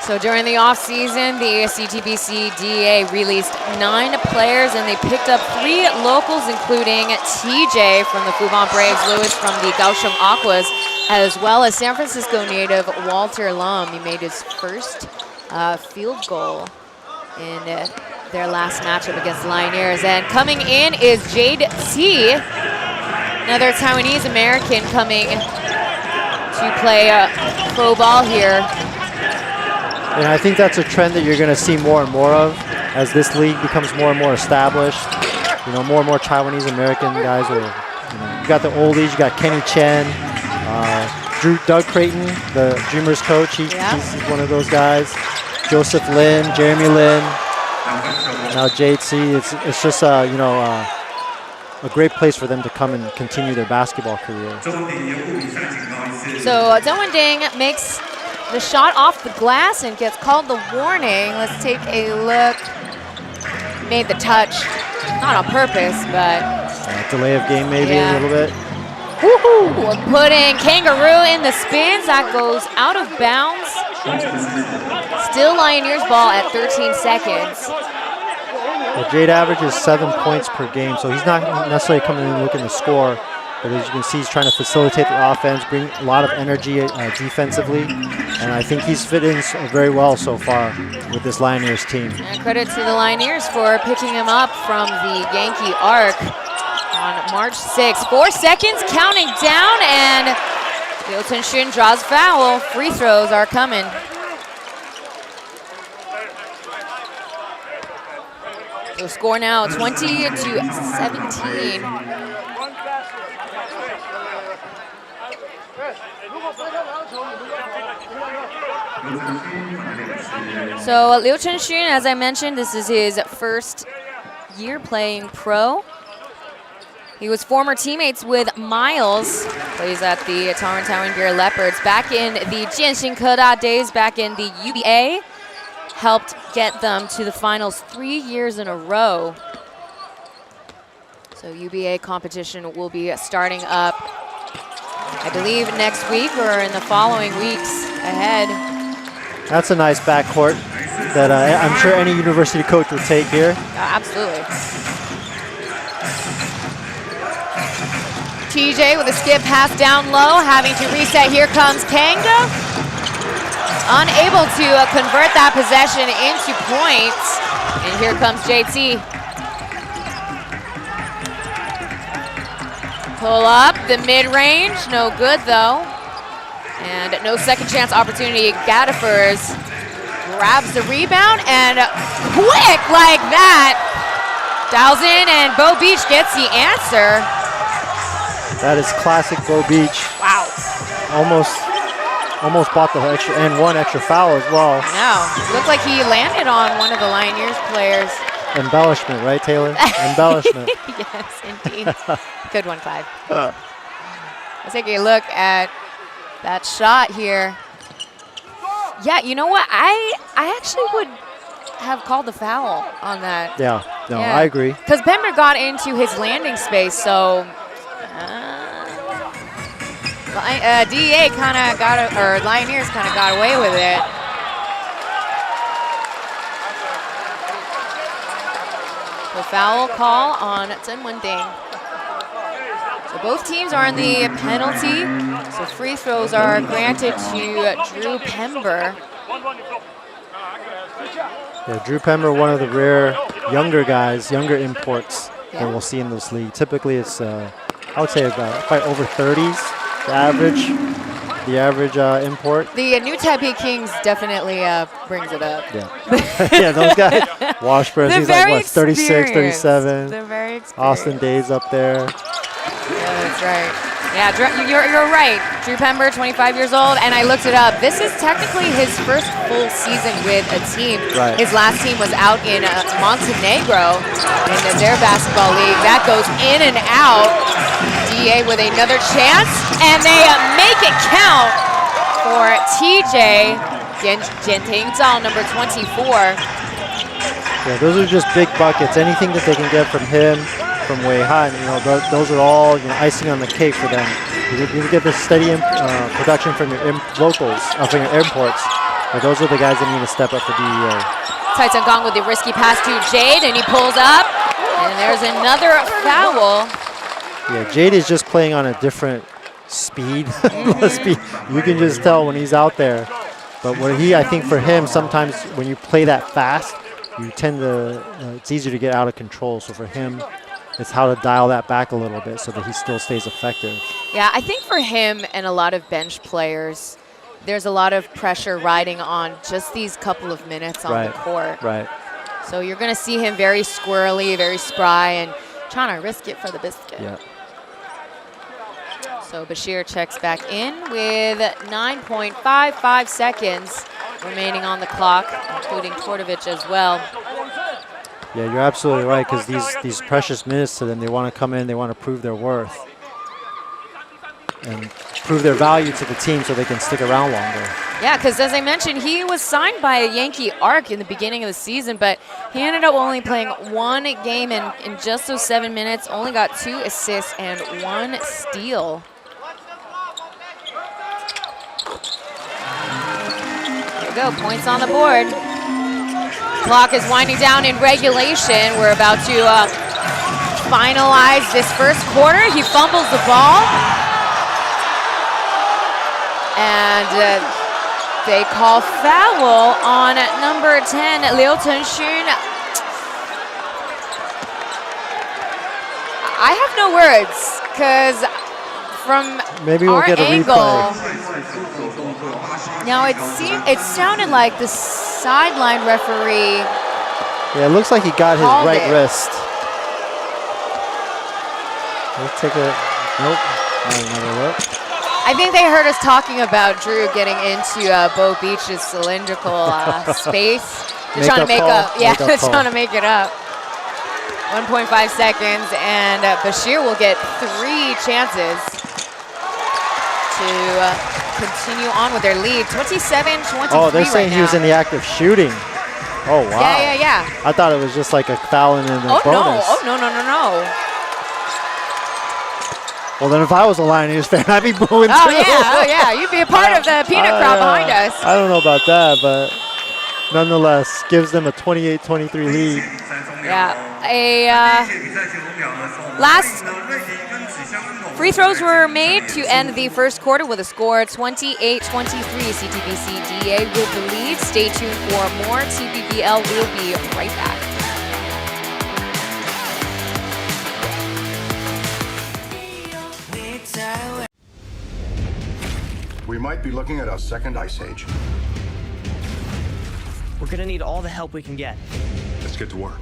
So during the offseason, the CTBC DEA released 9 players, and they picked up 3 locals, including TJ from the Fubon Braves, Lewis from the Kaohsiung Aquas, as well as San Francisco native Walter Lum. He made his first field goal in their last matchup against the Lioneers. And coming in is Jade T, another Taiwanese American coming to play pro ball here. And I think that's a trend that you're going to see more and more of as this league becomes more and more established. You know, more and more Taiwanese American guys. You got the oldies, you got Kenny Chen, Doug Creighton, the Dreamers coach. He's one of those guys. Joseph Lin, Jeremy Lin, now JC. It's just a great place for them to come and continue their basketball career. So Zhong Ding makes the shot off the glass and gets called the warning. Let's take a look. Made the touch, not on purpose, but delay of game maybe a little bit. Woohoo! Putting Kangaroo in the spins. That goes out of bounds. Still Lioneers ball at 13 seconds. Well, Jade averages 7 points per game, so he's not necessarily coming in looking to score. But as you can see, he's trying to facilitate the offense, bring a lot of energy defensively. And I think he's fit in very well so far with this Lioneers team. And credit to the Lioneers for picking him up from the Yankee Arc on March 6th. 4 seconds counting down, and Liu Tenxun draws foul. Free throws are coming. So score now 20-17. So Liu Tenxun, as I mentioned, this is his first year playing pro. He was former teammates with Miles, plays at the Taiwan Beer Leopards. Back in the Jianxin Keda days, back in the UBA, helped get them to the finals 3 years in a row. So UBA competition will be starting up, I believe, next week or in the following weeks ahead. That's a nice backcourt that I'm sure any university coach would take here. Absolutely. TJ with a skip pass down low, having to reset. Here comes Kanga. Unable to convert that possession into points. And here comes JT. Pull up the mid-range, no good though. And no second chance opportunity. Gaddefers grabs the rebound and quick like that. Dials in and Bo Beach gets the answer. That is classic Bo Beach. Wow. Almost bought the extra and one extra foul as well. No, looked like he landed on one of the Lioneers players. Embellishment, right, Taylor? Embellishment. Yes, indeed. Good one, Clive. Let's take a look at that shot here. Yeah, you know what? I actually would have called the foul on that. Yeah, no, I agree. Because Pember got into his landing space, so DEA kind of got it, or Lioneers kind of got away with it. The foul call on Zhen Wending. So both teams are in the penalty. So free throws are granted to Drew Pember. Yeah, Drew Pember, one of the rare younger guys, younger imports that we'll see in this league. Typically it's, I would say about quite over 30s, the average import. The new Taipei Kings definitely brings it up. Yeah, yeah, those guys. Washburn, he's like, what, 36, 37. They're very experienced. Austin Day's up there. Yeah, that's right. Yeah, you're right. Drew Pember, 25 years old, and I looked it up. This is technically his first full season with a team. Right. His last team was out in Montenegro in their basketball league. That goes in and out. DEA with another chance, and they make it count for TJ Jianting Zhao, number 24. Yeah, those are just big buckets. Anything that they can get from him, from Wei Han, those are all icing on the cake for them. You get the steady production from your locals, from your imports, But those are the guys that need to step up for DEA. Tai Gong with the risky pass to Jade, and he pulls up. And there's another foul. Yeah, Jade is just playing on a different speed. You can just tell when he's out there. But what I think for him, sometimes when you play that fast, you tend to, it's easier to get out of control. So for him, it's how to dial that back a little bit so that he still stays effective. Yeah, I think for him and a lot of bench players, there's a lot of pressure riding on just these couple of minutes on the court. Right. So you're going to see him very squirrely, very spry, and trying to risk it for the biscuit. Yeah. So Bashir checks back in with 9.55 seconds remaining on the clock, including Tortovich as well. Yeah, you're absolutely right, because these precious minutes to them, they want to come in, they want to prove their worth and prove their value to the team so they can stick around longer. Yeah, because as I mentioned, he was signed by a Yankee Arc in the beginning of the season, but he ended up only playing one game in just those 7 minutes, only got 2 assists and 1 steal. There we go, points on the board. Clock is winding down in regulation. We're about to finalize this first quarter. He fumbles the ball. And they call foul on number 10, Liu Tenxun. I have no words, because from maybe we'll our get a angle, replay. now it sounded like the sideline referee. Yeah, it looks like he got his right wrist. Let's take a nope. Another look. I think they heard us talking about Drew getting into Bo Beach's cylindrical space. They're trying to make up. Yeah, they're trying to make it up. 1.5 seconds, and Bashir will get 3 chances to continue on with their lead. 27-23 Oh, they're saying right he was in the act of shooting. Oh, wow. Yeah. I thought it was just like a foul and then a bonus. No. Well, then if I was a Lioneers fan, I'd be booing too. Oh, yeah. You'd be a part of the peanut crowd behind us. I don't know about that, but nonetheless, gives them a 28-23 lead. Yeah. Last free throws were made to end the first quarter with a score 28-23. CTBC DEA with the lead. Stay tuned for more. TPBL will be right back. We might be looking at our second ice age. We're gonna need all the help we can get. Let's get to work.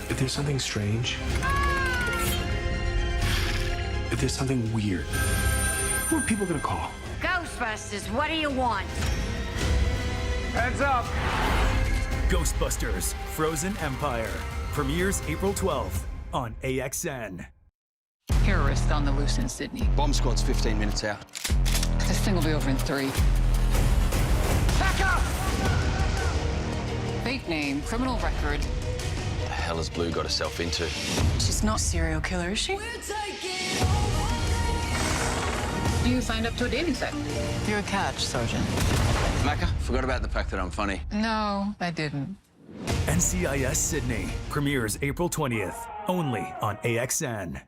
If there's something strange, if there's something weird, who are people gonna call? Ghostbusters, what do you want? Heads up! Ghostbusters Frozen Empire premieres April 12th on AXN. Terrorist on the loose in Sydney. Bomb squad's 15 minutes out. This thing will be over in 3. Back up! Fake name, criminal record. What the hell has Blue got herself into? She's not a serial killer, is she? You signed up to a dating site. You're a catch, Sergeant. Macca, forgot about the fact that I'm funny. No, I didn't. NCIS Sydney premieres April 20th, only on AXN.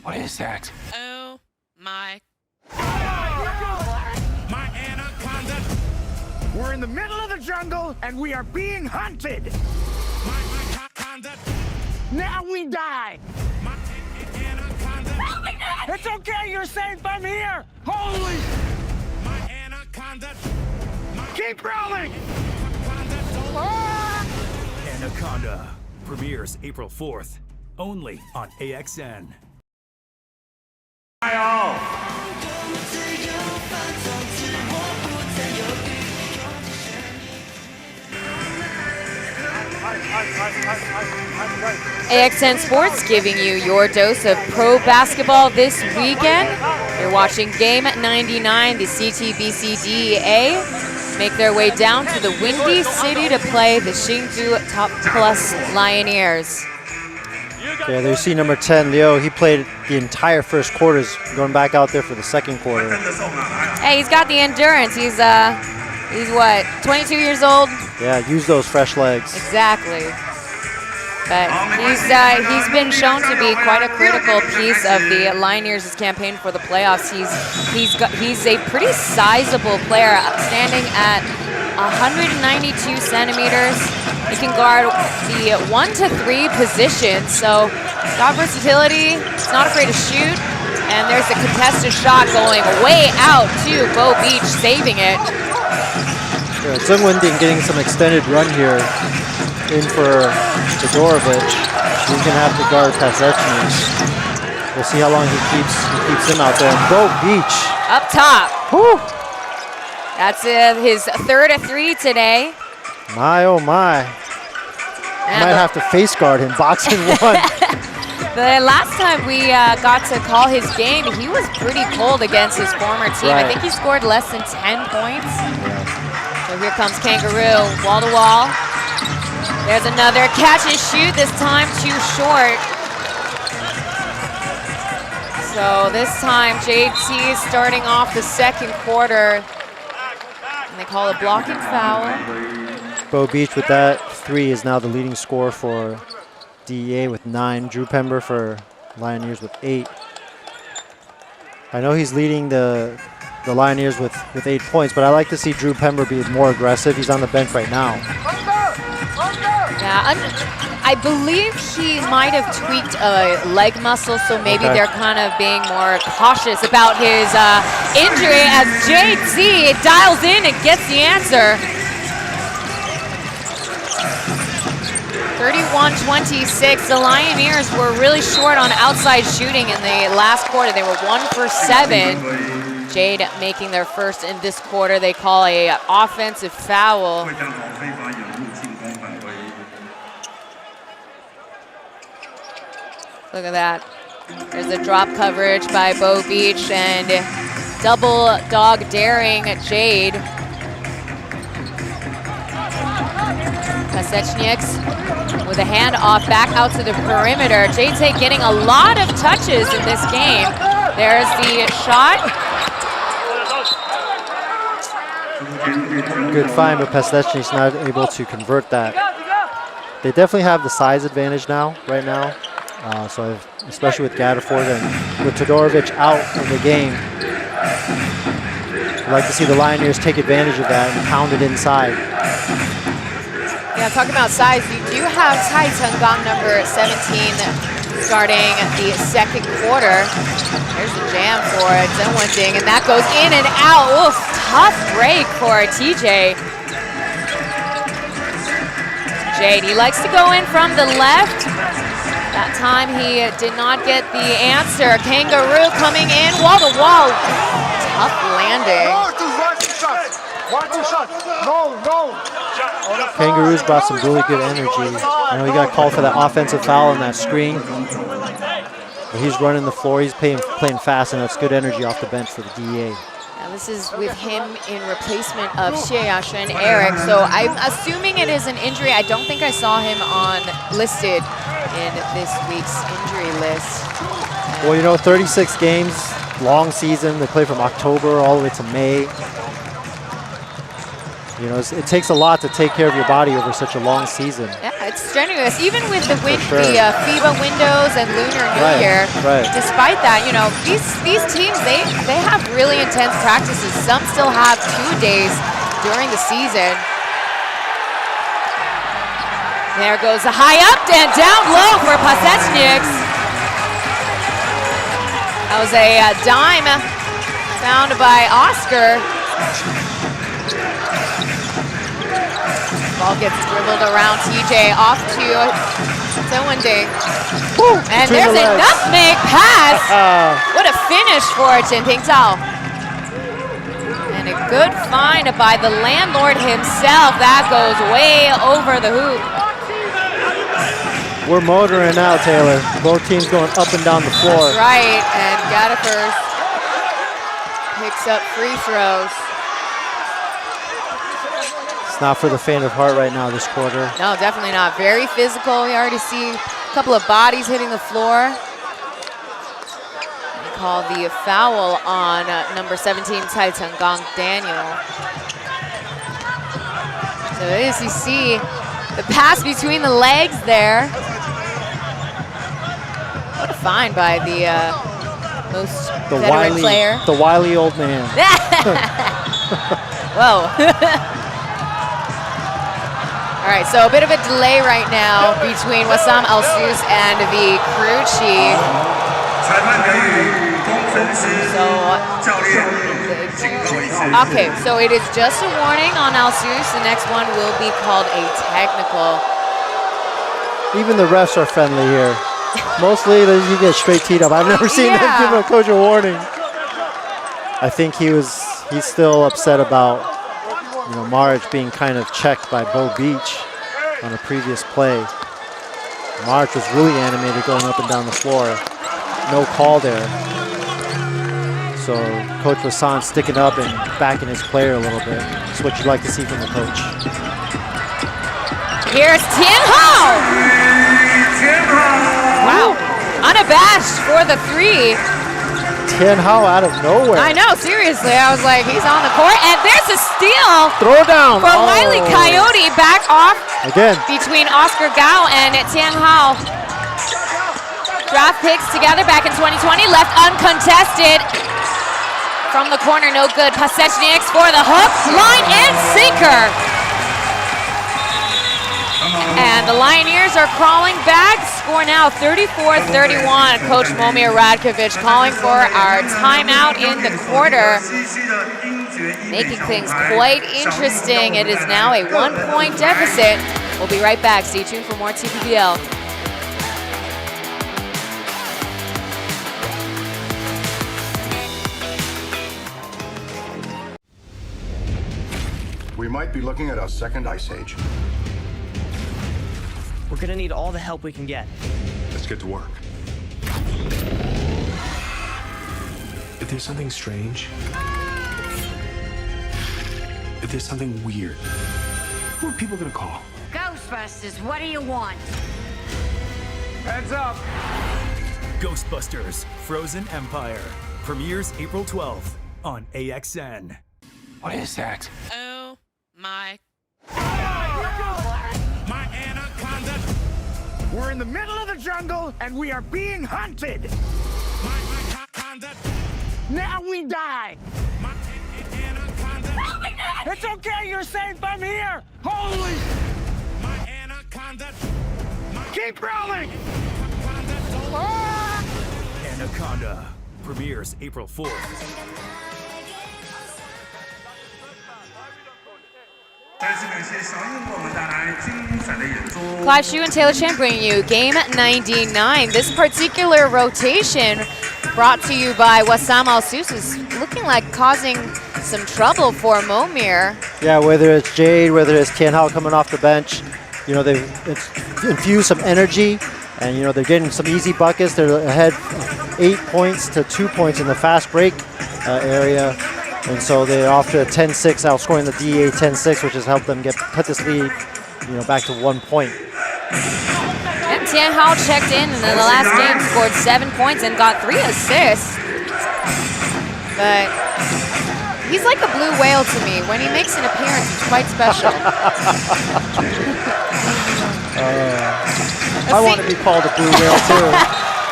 What is that? Oh my. My anaconda! We're in the middle of the jungle, and we are being hunted! My anaconda! Now we die! My anaconda! It's okay, you're safe, I'm here! Holy! My anaconda! Keep rolling! Anaconda premieres April 4th, only on AXN. AXN Sports giving you your dose of pro basketball this weekend. You're watching Game 99, the CTBC DEA make their way down to the Windy City to play the Hsinchu Toplus Lioneers. Okay, there you see number 10, Leo. He played the entire first quarters, going back out there for the second quarter. Hey, he's got the endurance. He's what, 22 years old? Yeah, use those fresh legs. Exactly. But he's been shown to be quite a critical piece of the Lioneers' campaign for the playoffs. He's a pretty sizable player, standing at 192 centimeters. He can guard the 1 to 3 position, so he's got versatility. He's not afraid to shoot, and there's a contested shot going way out to Bo Beach, saving it. Yeah, Zheng Wending getting some extended run here in for Todorovic. He's gonna have to guard Pasechny. We'll see how long he keeps him out there. And Bo Beach up top. Whew. That's his third 3 today. My oh my. Might have to face guard him, boxing one. The last time we got to call his game, he was pretty cold against his former team. Right. I think he scored less than 10 points. So here comes Kangaroo, wall to wall. There's another catch and shoot, this time too short. So this time JT starting off the second quarter. And they call it blocking foul. Bo Beach with that 3 is now the leading scorer for DEA with 9. Drew Pember for Lioneers with 8. I know he's leading the Lioneers with 8 points, but I like to see Drew Pember be more aggressive. He's on the bench right now. Yeah, I believe he might have tweaked a leg muscle, so maybe they're kind of being more cautious about his injury as JT dials in and gets the answer. 31-26, the Lioneers were really short on outside shooting in the last quarter. They were 1 for 7. Jade making their first in this quarter. They call a offensive foul. Look at that. There's a drop coverage by Bo Beach and double dog daring Jade. Pasechnyk with a handoff back out to the perimeter. JT getting a lot of touches in this game. There's the shot. Good find, but Pasechnyk's not able to convert that. They definitely have the size advantage now, right now. So especially with Gaddaford and with Todorovic out of the game. I'd like to see the Lioneers take advantage of that and pound it inside. Yeah, talking about size, you do have Tai Tenggang number 17 starting the second quarter. There's the jam for Zheng Wending, and that goes in and out. Oof, tough break for TJ. Jade, he likes to go in from the left. That time he did not get the answer. Kangaroo coming in, wall to wall. Tough landing. Kangaroos brought some really good energy. I know he got called for that offensive foul on that screen. But he's running the floor. He's playing fast, and that's good energy off the bench for the DEA. Now this is with him in replacement of Xie Yashen Eric. So I'm assuming it is an injury. I don't think I saw him listed in this week's injury list. Well, you know, 36 games, long season. They play from October all the way to May. You know, it takes a lot to take care of your body over such a long season. Yeah, it's strenuous. Even with the sure. the FIBA windows and Lunar New Year, despite that, you know, these teams, they have really intense practices. Some still have 2 days during the season. There goes the high up and down low for Pasechnyk. That was a dime found by Oscar. Ball gets dribbled around TJ off to Zheng Wending. And there's a nutmeg pass. What a finish for Jin Pingtao. And a good find by the landlord himself. That goes way over the hoop. We're motoring now, Taylor. Both teams going up and down the floor. That's right, and Gaddaford picks up free throws. Not for the faint of heart right now this quarter. No, definitely not. Very physical. We already see couple of bodies hitting the floor. They call the foul on number 17, Tai Tenggang Daniel. So as you see, the pass between the legs there. What a find by the most veteran player. The wily old man. Whoa. All right, so a bit of a delay right now between Wassam Al-Sus and the crew chief. Okay, so it is just a warning on Al-Sus. The next one will be called a technical. Even the refs are friendly here. Mostly you get straight teed up. I've never seen them give a coach a warning. I think he's still upset about Marge being kind of checked by Bo Beach on a previous play. Marge was really animated going up and down the floor. No call there. So Coach Wasan sticking up and backing his player a little bit. That's what you'd like to see from the coach. Here's Tian Hao. Wow, unabashed for the three. Tian Hao out of nowhere. I know, seriously. I was like, he's on the court, and there's a steal. Throw down. For Wile E. Coyote, back off. Again. Between Oscar Gao and Tian Hao. Draft picks together back in 2020, left uncontested. From the corner, no good. Pasechniks for the hook, line and sinker. And the Lioneers are crawling back. Score now 34-31. Coach Momir Radkovic calling for our timeout in the quarter. Making things quite interesting. It is now a 1-point deficit. We'll be right back. Stay tuned for more TPBL. We might be looking at our second ice age. We're gonna need all the help we can get. Let's get to work. If there's something strange, if there's something weird, who are people gonna call? Ghostbusters, what do you want? Heads up! Ghostbusters Frozen Empire premieres April 12th on AXN. What is that? Oh my. My anaconda. We're in the middle of the jungle and we are being hunted. My anaconda. Now we die. My anaconda. It's okay, you're safe. I'm here. Holy. My anaconda. Keep rolling. Anaconda premieres April 4th. Clive Xu and Taylor Chan bringing you game 99. This particular rotation brought to you by Wassam Al-Sus is looking like causing some trouble for Momir. Yeah, whether it's Jade, whether it's Tian Hao coming off the bench, they've infused some energy, and they're getting some easy buckets. They're ahead 8 points to 2 points in the fast break area. And so they're off to a 10-6, outscoring the DEA 10-6, which has helped them cut this lead, back to 1 point. And Tian Hao checked in the last game, scored 7 points and got 3 assists. But he's like a blue whale to me. When he makes an appearance, it's quite special. I want to be called a blue whale too.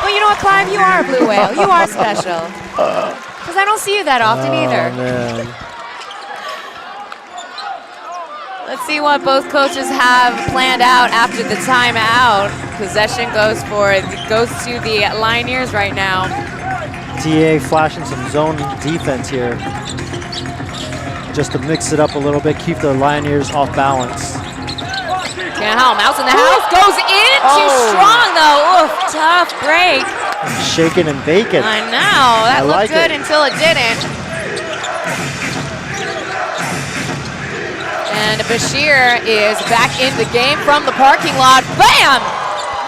Well, you know what, Clive? You are a blue whale. You are special. Because I don't see you that often either. Man. Let's see what both coaches have planned out after the timeout. Possession goes to the Lioneers right now. DEA flashing some zone defense here, just to mix it up a little bit, keep the Lioneers off balance. Tian Hao, mouse in the house, goes in, too strong though. Oof, tough break. Shaking and baking. I know, that looked good until it didn't. And Bashir is back in the game from the parking lot. Bam!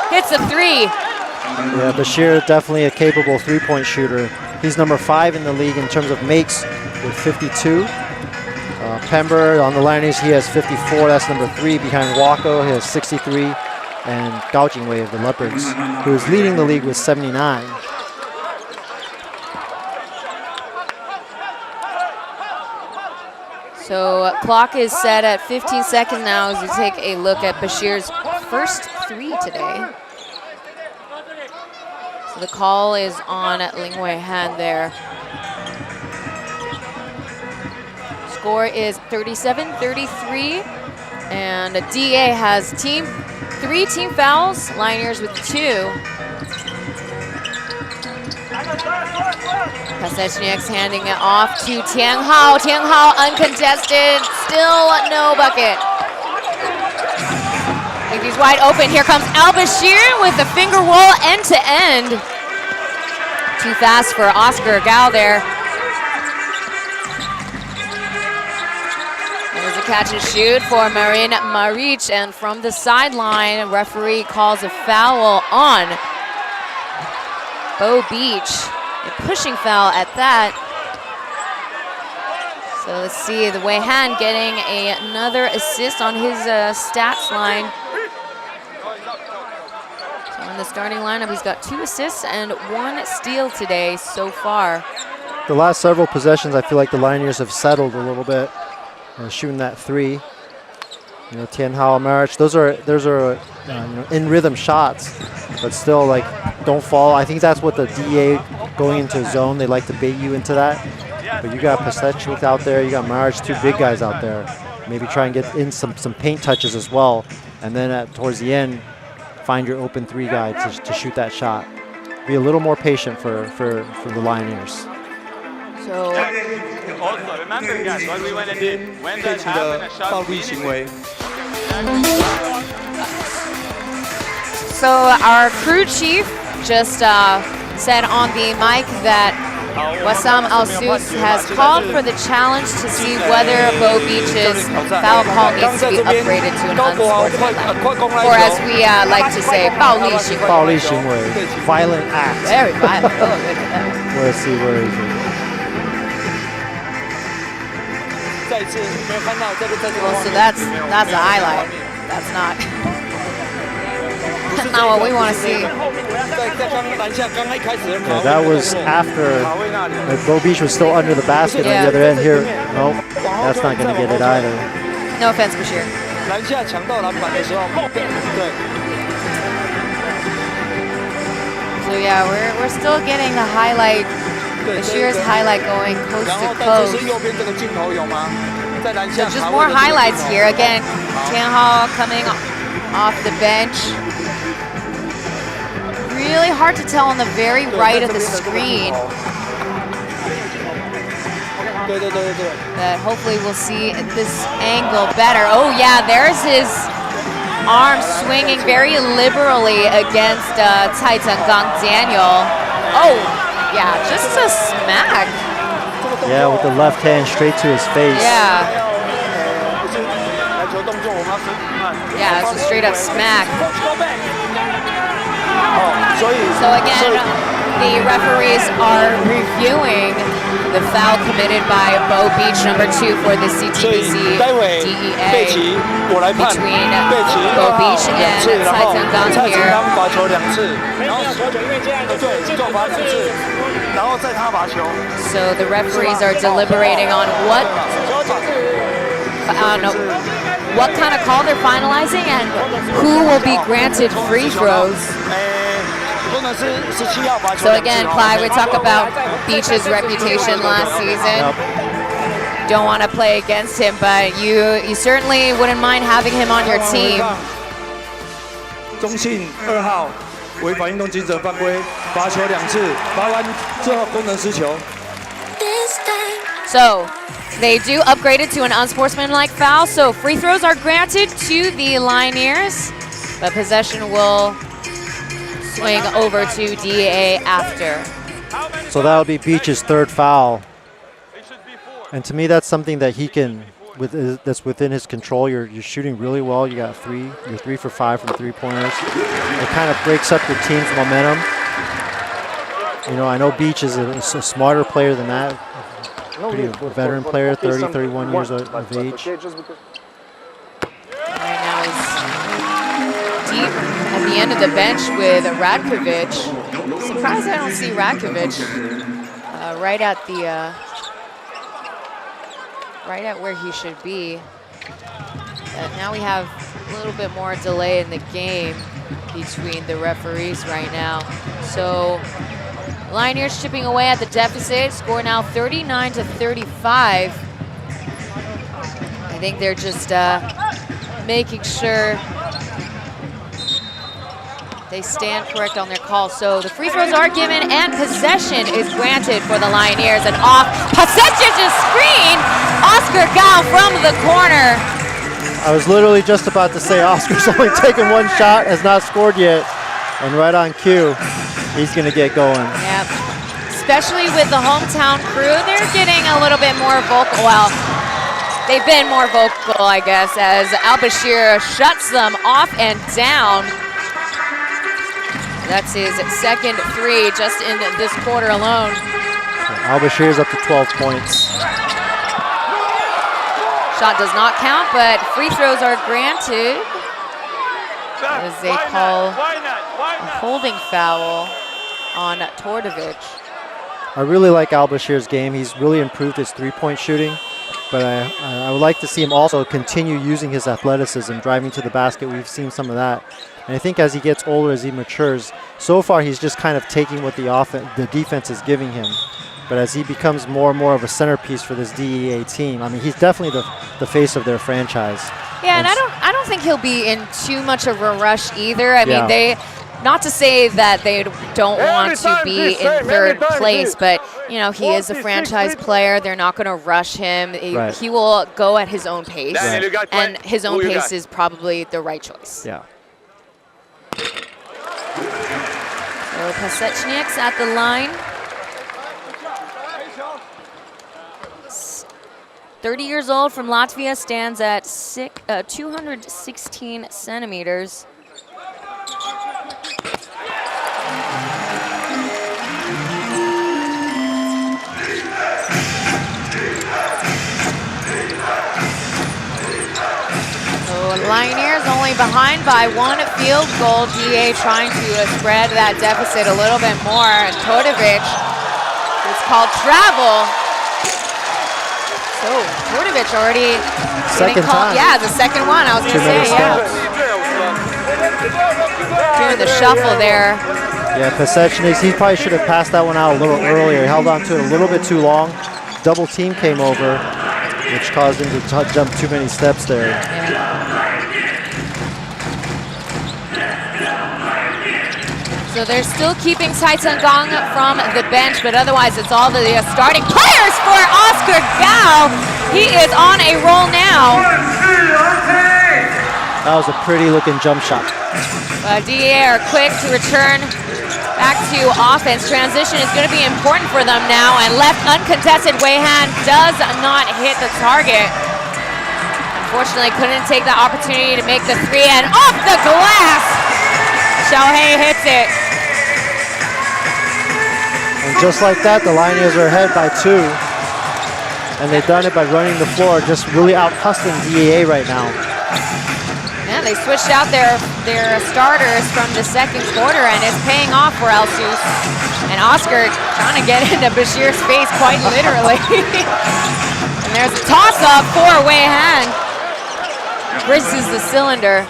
Hits a 3. Yeah, Bashir is definitely a capable three-point shooter. He's number 5 in the league in terms of makes with 52. Pember on the Lioneers, he has 54. That's number 3 behind Wako. He has 63. and Gao Jingwei of the Leopards, who is leading the league with 79. So clock is set at 15 seconds now as we take a look at Bashir's first 3 today. So the call is on Ling Wei Han there. Score is 37-33, and DEA has 3 team fouls, Lioneers with 2. Pasechniak's handing it off to Tian Hao. Tian Hao uncontested, still no bucket. I think he's wide open. Here comes Al-Bashir with the finger roll end to end. Too fast for Oscar Gao there. There's a catch and shoot for Marin Maric, and from the sideline, referee calls a foul on Bo Beach. A pushing foul at that. So let's see, the Wei Han getting another assist on his stats line. So in the starting lineup, he's got 2 assists and 1 steal today so far. The last several possessions, I feel like the Lioneers have settled a little bit, shooting that 3. You know, Tian Hao, Maric, those are you know, in rhythm shots, but still like don't fall. I think that's what the DEA going into zone, they like to bait you into that. But you got Pasechnik out there, you got Maric, 2 big guys out there. Maybe try and get in some paint touches as well, and then towards the end, find your open 3 guy to shoot that shot. Be a little more patient for the Lioneers. So also remember guys what we want to do when that happens, a shot. So our crew chief just said on the mic that Wassam Al-Sus has called for the challenge to see whether Bo Beach's foul call needs to be upgraded to an unsportsmanlike, or as we like to say, 暴力行为. 暴力行为, violent act. Very violent. Oh, look at that. Let's see, where is it? Well, so that's a highlight. That's not what we want to see. Yeah, that was after Bo Beach was still under the basket on the other end here. Nope, that's not going to get it either. No offense, Bashir. So yeah, we're still getting the highlight, Bashir's highlight going coast to coast. So just more highlights here. Again, Tian Hao coming off the bench. Really hard to tell on the very right of the screen. But hopefully we'll see this angle better. Oh yeah, there's his arm swinging very liberally against Cai Zhenggang Daniel. Oh, yeah, just a smack. Yeah, with the left hand straight to his face. Yeah. Yeah, it's a straight up smack. So again, the referees are reviewing the foul committed by Bo Beach, number 2 for the CTBC DEA between Bo Beach and Cai Zhenggang here. So the referees are deliberating on what kind of call they're finalizing and who will be granted free throws. So again, Clyde, we talk about Beach's reputation last season. Don't want to play against him, but you certainly wouldn't mind having him on your team. 中信2号违反运动精神犯规，罚球2次，罚完之后功能失球。 So they do upgrade it to an unsportsmanlike foul, so free throws are granted to the Lioneers, but possession will swing over to DEA after. So that'll be Beach's 3rd foul. And to me, that's something that he can, that's within his control. You're shooting really well. You got you're 3 for 5 from 3-pointers. It kind of breaks up your team's momentum. You know, I know Beach is a smarter player than that. Pretty veteran player, 30, 31 years of age. Right now he's deep the end of the bench with Ratkovic. Surprised I don't see Ratkovic right at the right at where he should be. Now we have a little bit more delay in the game between the referees right now. So Lioneers chipping away at the deficit. Score now 39-35. I think they're just making sure they stand correct on their call. So the free throws are given and possession is granted for the Lioneers. And off Pasechic's screen, Oscar Gao from the corner. I was literally just about to say Oscar's only taken one shot, has not scored yet. And right on cue, he's gonna get going. Yep, especially with the hometown crew, they're getting a little bit more vocal. Well, they've been more vocal, I guess, as Al-Bashir shuts them off and down. That's his second three just in this quarter alone. Al-Bashir's up to 12 points. Shot does not count, but free throws are granted as they call a holding foul on Tordovic. I really like Al-Bashir's game. He's really improved his three-point shooting, but I would like to see him also continue using his athleticism, driving to the basket. We've seen some of that. And I think as he gets older, as he matures, so far he's just kind of taking what the defense is giving him. But as he becomes more and more of a centerpiece for this DEA team, I mean, he's definitely the face of their franchise. Yeah, and I don't think he'll be in too much of a rush either. I mean, they, not to say that they don't want to be in third place, but you know, he is a franchise player. They're not going to rush him. He will go at his own pace, and his own pace is probably the right choice. Yeah. So Pasechniks at the line. 30 years old from Latvia, stands at 216 centimeters. Lioneers only behind by one field goal. DEA trying to spread that deficit a little bit more. And Tordovic, it's called travel. So Tordovic already second time. Yeah, the second one. I was going to say, yeah. Doing the shuffle there. Yeah, Pasechniks, he probably should have passed that one out a little earlier. He held on to it a little bit too long. Double team came over, which caused him to jump too many steps there. Yeah. So they're still keeping Taitengong from the bench, but otherwise it's all the starting players for Oscar Gao. He is on a roll now. That was a pretty looking jump shot. DEA are quick to return back to offense. Transition is going to be important for them now, and left uncontested Weihan does not hit the target. Unfortunately, couldn't take the opportunity to make the three, and off the glass, Xiaohei hits it. And just like that, the Lioneers are ahead by 2. And they've done it by running the floor, just really out-hustling DEA right now. Yeah, they switched out their starters from the second quarter, and it's paying off for Alsus. And Oscar trying to get into Bashir's face quite literally. And there's a toss-up for Weihan. Bridges the cylinder.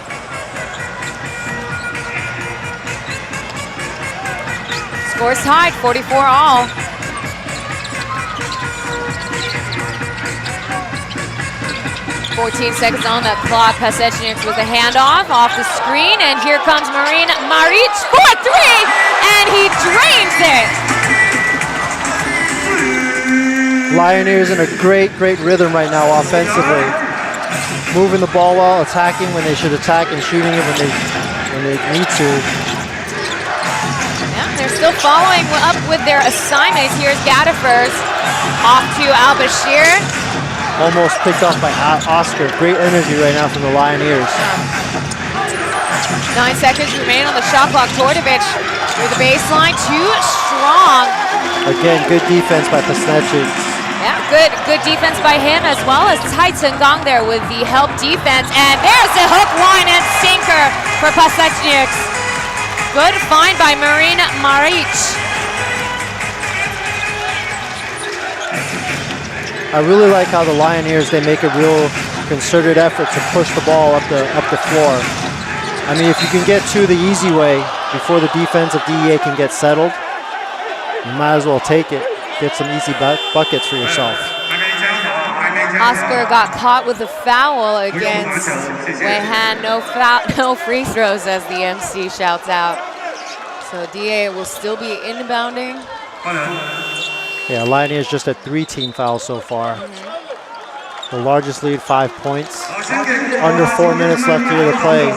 Scores tied, 44-all. .14 seconds on the clock. Pasechniks with a handoff off the screen, and here comes Marin Maric for 3, and he drains it. Lioneers in a great rhythm right now offensively. Moving the ball well, attacking when they should attack, and shooting it when they need to. They're still following up with their assignments. Here's Gadifers off to Al-Bashir. Almost picked off by Oscar. Great energy right now from the Lioneers. 9 seconds remain on the shot clock. Tordovic through the baseline, too strong. Again, good defense by Pasechniks. Yeah, good defense by him, as well as Taitengong there with the help defense. And there's the hook, line, and sinker for Pasechniks. Good find by Marina Maric. I really like how the Lioneers, they make a real concerted effort to push the ball up the floor. I mean, if you can get to the easy way before the defense of DEA can get settled, you might as well take it. Get some easy buckets for yourself. Oscar got caught with a foul against Weihan. No free throws, as the MC shouts out. So DEA will still be inbounding. Yeah, Lioneers just at 3 team fouls so far. The largest lead, 5 points. Under 4 minutes left here to play.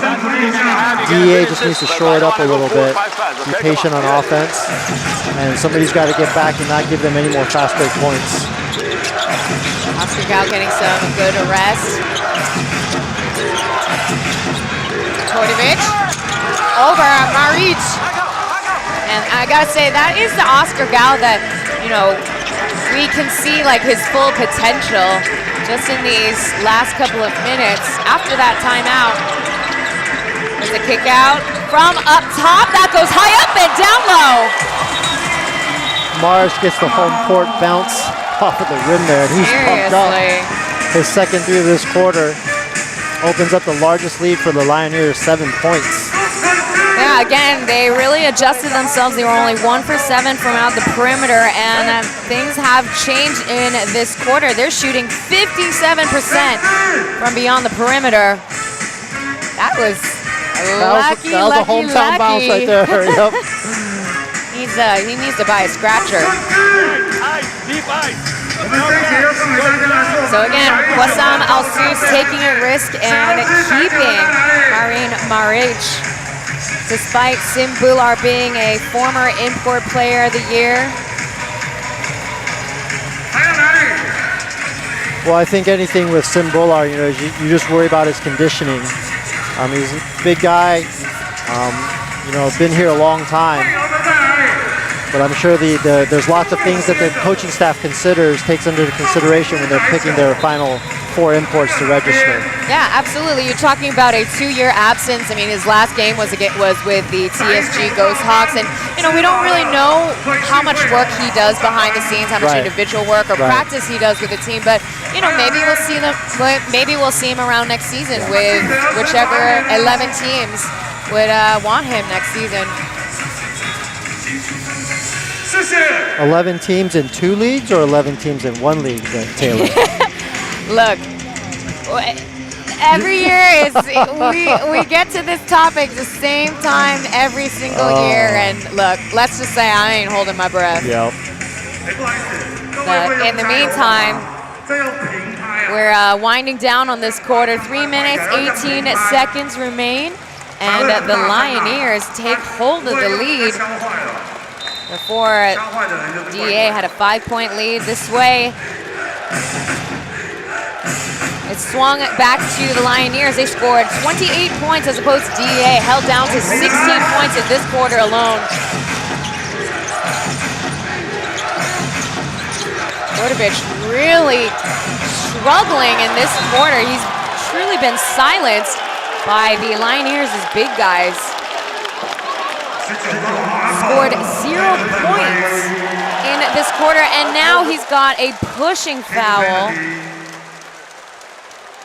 DEA just needs to shore it up a little bit. Be patient on offense. And somebody's got to get back and not give them any more fast break points. Oscar Gao getting some good arrest. Kotovic over Maric. And I gotta say, that is the Oscar Gao that, you know, we can see like his full potential just in these last couple of minutes. After that timeout, there's a kick out from up top. That goes high up and down low. Maric gets the home court bounce off of the rim there, and he's pumped up. His second three of this quarter opens up the largest lead for the Lioneers, 7 points. Yeah, again, they really adjusted themselves. They were only 1 for 7 from out the perimeter, and things have changed in this quarter. They're shooting 57% from beyond the perimeter. That was lucky. That was a hometown bounce right there. Yep. He needs to buy a scratcher. So again, Wassam Al-Sus taking a risk and keeping Marine Maric, despite Sim Bular being a former import player of the year. Well, I think anything with Sim Bular, you know, you just worry about his conditioning. He's a big guy, you know, been here a long time. But I'm sure there's lots of things that the coaching staff takes under consideration when they're picking their final 4 imports to register. Yeah, absolutely. You're talking about a 2-year absence. I mean, his last game was with the TSG Ghost Hawks, and you know, we don't really know how much work he does behind the scenes, how much individual work or practice he does with the team. But you know, maybe we'll see them. Maybe we'll see him around next season with whichever 11 teams would want him next season. 11 teams in 2 leagues or 11 teams in 1 league, Taylor? Look, every year we get to this topic the same time every single year, and look, let's just say I ain't holding my breath. Yep. But in the meantime, we're winding down on this quarter. 3 minutes, 18 seconds remain, and the Lioneers take hold of the lead. Before DEA had a 5-point lead this way. It swung back to the Lioneers. They scored 28 points as opposed to DEA, held down to 16 points in this quarter alone. Kotovic really struggling in this quarter. He's truly been silenced by the Lioneers' big guys. Scored 0 points in this quarter, and now he's got a pushing foul.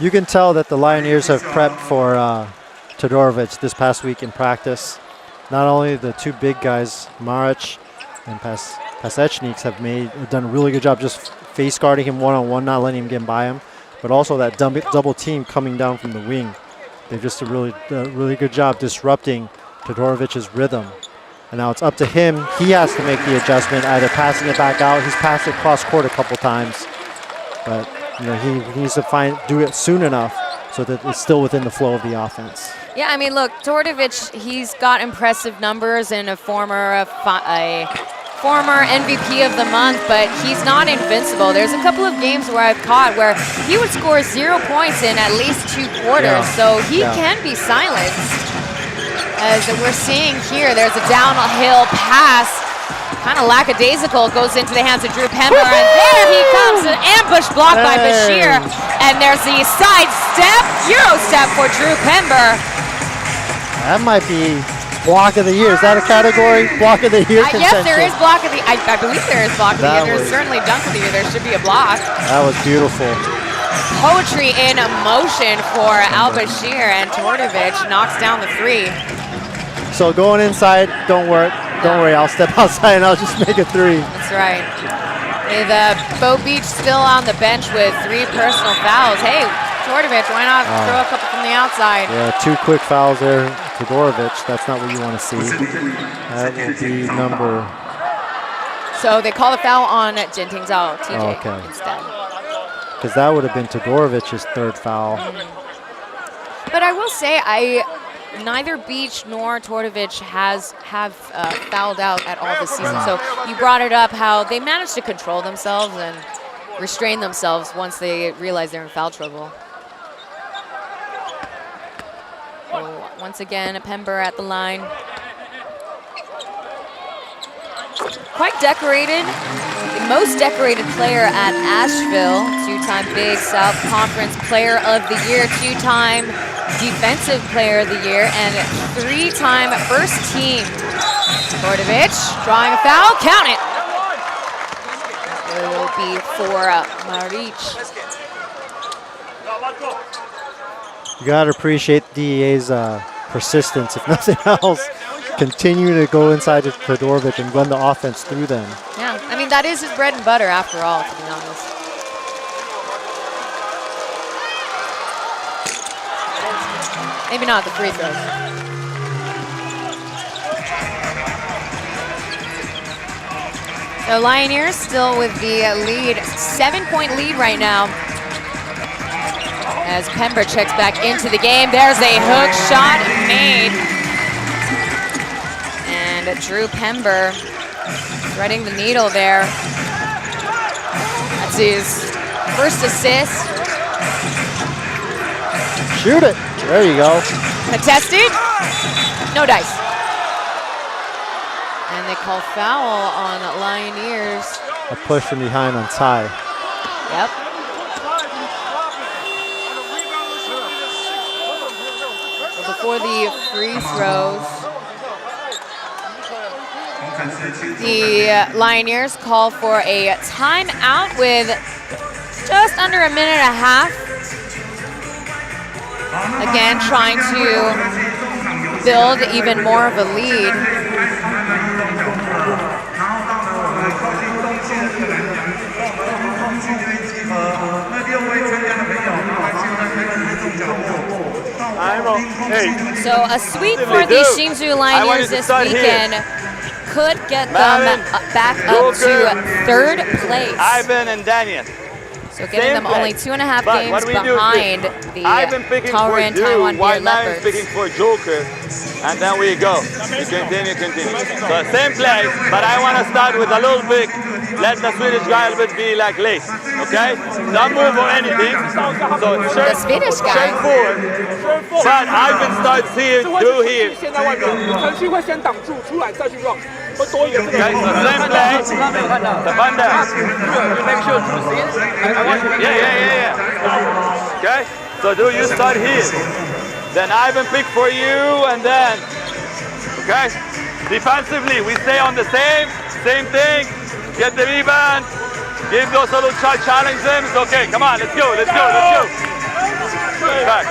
You can tell that the Lioneers have prepped for Todorovic this past week in practice. Not only the 2 big guys, Maric and Pasechniks, have done a really good job just face guarding him one-on-one, not letting him get by him, but also that double team coming down from the wing. They've just done a really good job disrupting Todorovic's rhythm. And now it's up to him. He has to make the adjustment, either passing it back out. He's passed it cross court a couple times, but you know, he needs to do it soon enough so that it's still within the flow of the offense. Yeah, I mean, look, Todorovic, he's got impressive numbers and a former MVP of the month, but he's not invincible. There's a couple of games where I've caught where he would score 0 points in at least 2 quarters, so he can be silenced. As we're seeing here, there's a downhill pass, kind of lackadaisical, goes into the hands of Drew Pember, and there he comes, an ambush block by Bashir, and there's the side step, Euro step for Drew Pember. That might be Block of the year. Is that a category? Block of the year contention. Yes, there is block of the. I believe there is block of the That year. There's was- certainly dunk of the year. There should be a block. That was beautiful. Poetry in motion for Al-Bashir, and Tortovich knocks down the 3. So going inside, don't worry. Don't worry, I'll step outside and I'll just make a 3. That's right. With Bo Beach still on the bench with 3 personal fouls. Hey, Tortovich, why not throw a couple from the outside? Yeah, 2 quick fouls there to Dorovich. That's not what you want to see. That will be number... So they call the foul on Jinting Zhao, TJ, Okay. instead. Because that would have been Todorovich's 3rd foul. But I will say, neither Beach nor Tortovich have fouled out at all this season. So you brought it up how they managed to control themselves and restrain themselves once they realize they're in foul trouble. So once again, Pember at the line. Quite decorated. The most decorated player at Asheville. 2-time Big South Conference Player of the Year, 2-time Defensive Player of the Year, and 3-time First Team. Tortovich drawing a foul. Count it. It will be for Maric. You got to appreciate DEA's persistence, if nothing else. Continue to go inside of Todorovic and run the offense through them. Yeah, I mean, that is his bread and butter after all, to be honest. Maybe not the free throws. So Lioneers still with the lead, 7-point lead right now. As Pember checks back into the game, there's a hook shot made. And Drew Pember threading the needle there. That's his first assist. Shoot it. There you go. Contested. No dice. And they call foul on Lioneers. A push from behind on Ty. Yep. So before the free throws, the Lioneers call for a timeout with just under a minute and a half. Again, trying to build even more of a lead. So a sweep for the Hsinchu Lioneers this weekend could get them back up to 3rd place. Ivan and Daniel. So getting them only 2.5 games behind the Taoren Taiwan Beer White Man Leopards. picking for Joker, and then we go. We continue. So same play, but I want to start with a little bit, let the Swedish guy a little bit be like late, okay? Don't move or anything. So The Swedish guy. straight forward. But Ivan starts here, do here. Okay, so same play. The banda. Yeah. Okay, so do you start here? Then Ivan pick for you, and then, okay? Defensively, we stay on the same thing. Get the rebound. Give those little challenge them. It's okay, come on, let's go. Back.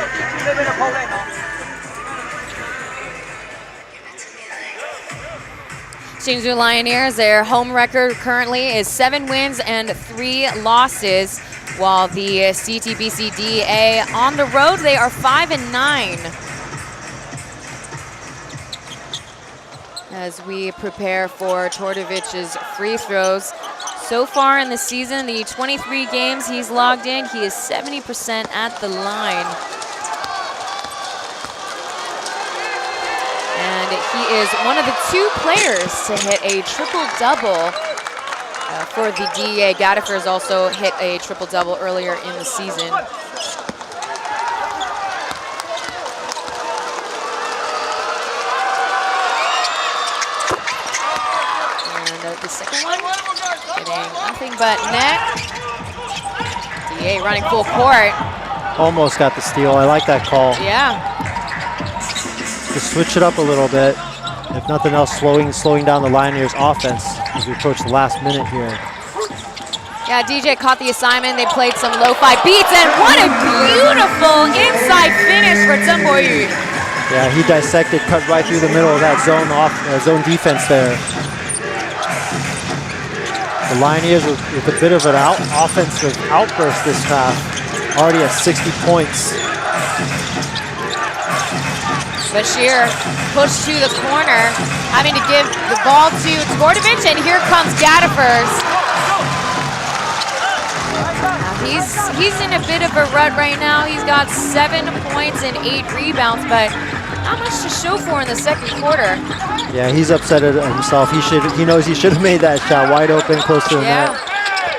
Hsinchu Lioneers, their home record currently is 7 wins and 3 losses, while the CTBC DEA on the road, they are 5-9. As we prepare for Tortovich's free throws. So far in the season, the 23 games he's logged in, he is 70% at the line. And he is one of the 2 players to hit a triple-double for the DEA. Gaddifer's also hit a triple-double earlier in the season. And the second one, getting nothing but net. DEA running full court. Almost got the steal. I like that call. Yeah. Just switch it up a little bit. if nothing else, slowing down the Lioneers offense as we approach the last minute here. Yeah, DJ caught the assignment. They played some lo-fi beats, and what a beautiful inside finish for Zheng. Yeah, he dissected, cut right through the middle of that zone defense there. The Lioneers with a bit of an offensive outburst this half, already at 60 points. Bashir pushed to the corner, having to give the ball to Tvrdovic, and here comes Gadifers. He's in a bit of a rut right now. He's got 7 points and 8 rebounds, but not much to show for in the second quarter. Yeah, he's upset at himself. He knows he should have made that shot wide open, close to the net.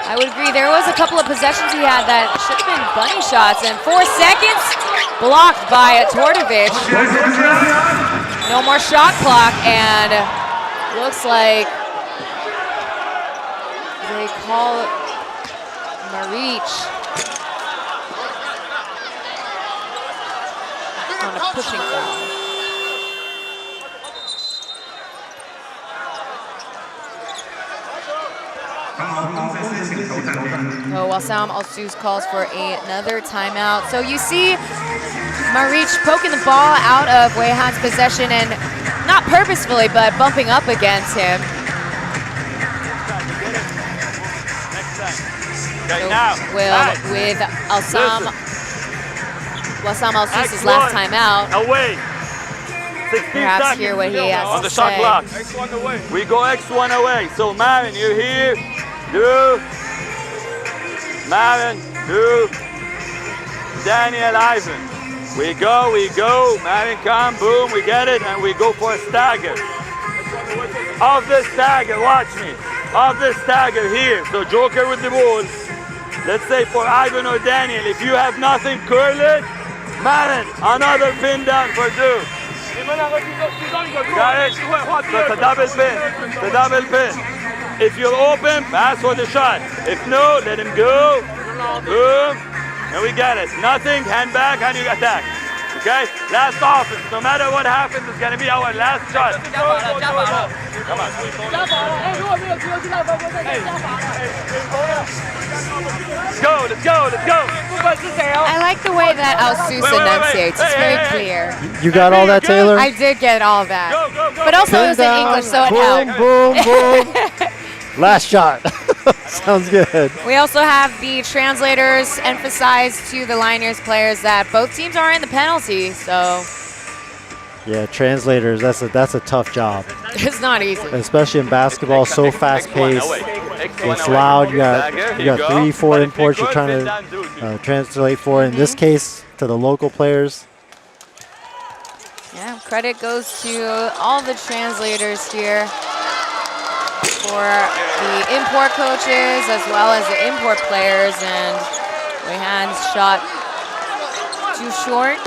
I would agree. There was a couple of possessions he had that should have been bunny shots, and 4 seconds blocked by Tvrdovic. No more shot clock, and looks like they call Maric on a pushing foul. Oh, Wassam Al-Sus calls for another timeout. So you see Maric poking the ball out of Weihan's possession, and not purposefully, but bumping up against him. Okay, now, with Wassam Al-Sus's last timeout. Away. 16 Perhaps seconds hear what he has on to the shot say. clock. We go X1 away. So Marin, you're here. Marin, Daniel, Ivan. We go. Marin, come, boom, we get it, and we go for a stagger. Of the stagger, watch me. Of the stagger here. So Joker with the ball. Let's say for Ivan or Daniel, if you have nothing, curl it. Marin, another pin down for Duke. Got it? So it's a double pin. It's a double pin. If you're open, pass for the shot. If no, let him go. Boom. And we get it. Nothing, hand back, and you attack. Okay? Last offense. No matter what happens, it's going to be our last shot. Come on. Let's go. I like the way that Al-Sus enunciates. It's very clear. You got all that, Taylor? I did get all that. But also it was in English, so it helped. Boom. Last shot. Sounds good. We also have the translators emphasize to the Lioneers players that both teams are in the penalty, so. Yeah, translators, that's a tough job. It's not easy. Especially in basketball, so fast-paced. It's loud. You got 3-4 imports you're trying to translate for. In this case, to the local players. Yeah, credit goes to all the translators here for the import coaches as well as the import players, and Weihan's shot too short.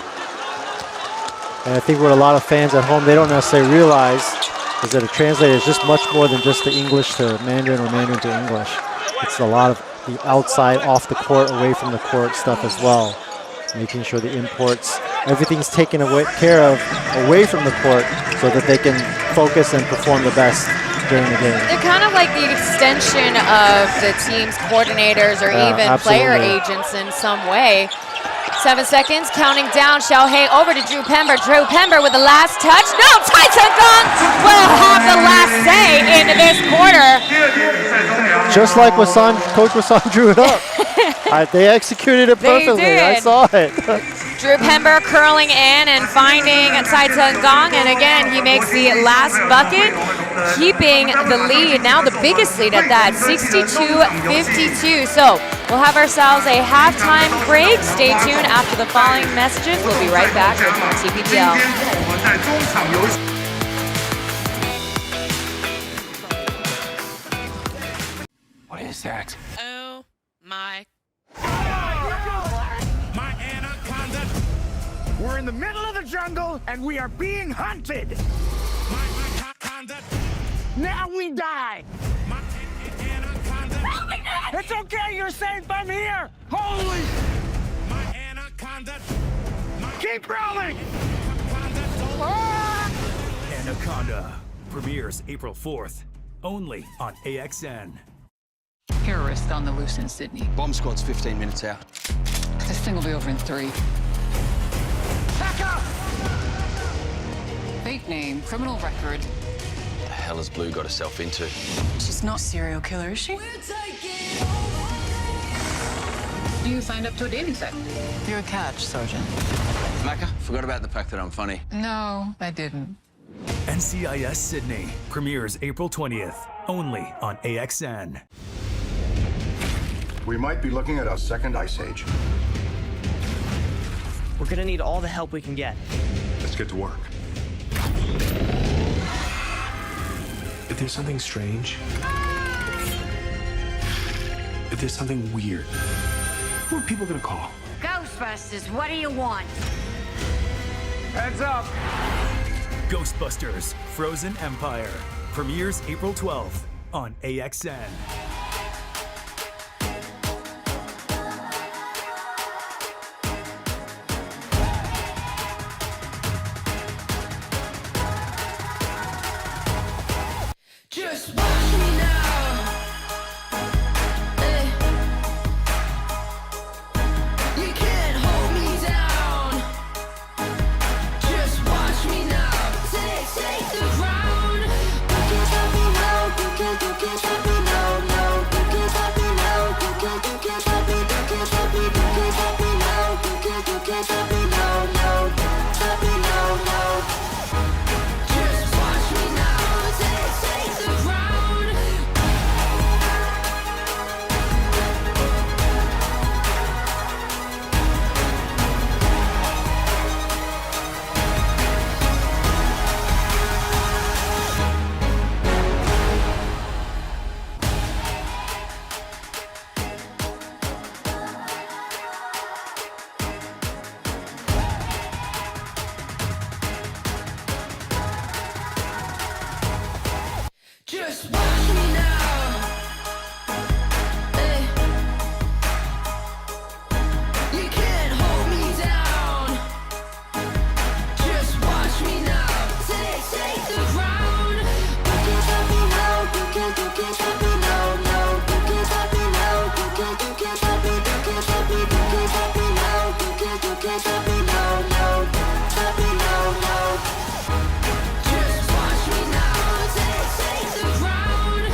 And I think what a lot of fans at home, they don't necessarily realize is that a translator is just much more than just the English to Mandarin or Mandarin to English. It's a lot of the outside, off the court, away from the court stuff as well. Making sure the imports, everything's taken care of away from the court so that they can focus and perform the best during the game. They're kind of like the extension of the team's coordinators or even player agents in some way. 7 seconds, counting down. Xiaohei over to Drew Pember. Drew Pember with the last touch. No, Tai Chengong will have the last say in this quarter. Just like Coach Wassan drew it up. They executed it perfectly. I saw it. Drew Pember curling in and finding Tai Chengong, and again, he makes the last bucket, keeping the lead, now the biggest lead at that, 62-52. So we'll have ourselves a halftime break. Stay tuned after the following messages. We'll be right back with more TPBL. What is that? Oh my. We're in the middle of the jungle and we are being hunted. Now we die. It's okay, you're safe, I'm here. Holy. Keep rolling. Anaconda premieres April 4th, only on AXN. Terrorist on the loose in Sydney. Bomb squad's 15 minutes out. This thing will be over in 3. Back up! Fake name, criminal record. The hell has Blue got herself into? She's not a serial killer, is she? You signed up to a dating site. You're a catch, Sergeant. Macca, forgot about the fact that I'm funny. No, I didn't. NCIS Sydney premieres April 20th, only on AXN. We might be looking at our second ice age. We're gonna need all the help we can get. Let's get to work. If there's something strange, if there's something weird, who are people gonna call? Ghostbusters, what do you want? Heads up! Ghostbusters Frozen Empire premieres April 12th on AXN. Just watch me now. Hey. You can't hold me down. Just watch me now. Take the ground. You can't stop me now. You can't stop me now. No, you can't stop me now. You can't stop me. You can't stop me. You can't stop me now. You can't stop me now. No, stop me now. No. Just watch me now. Take the ground. Just watch me now. Hey. You can't hold me down. Just watch me now. Take the ground. You can't stop me now. You can't stop me now. No, you can't stop me now. You can't stop me. You can't stop me. You can't stop me now. You can't stop me now. No, stop me now. No. Just watch me now. Take the ground.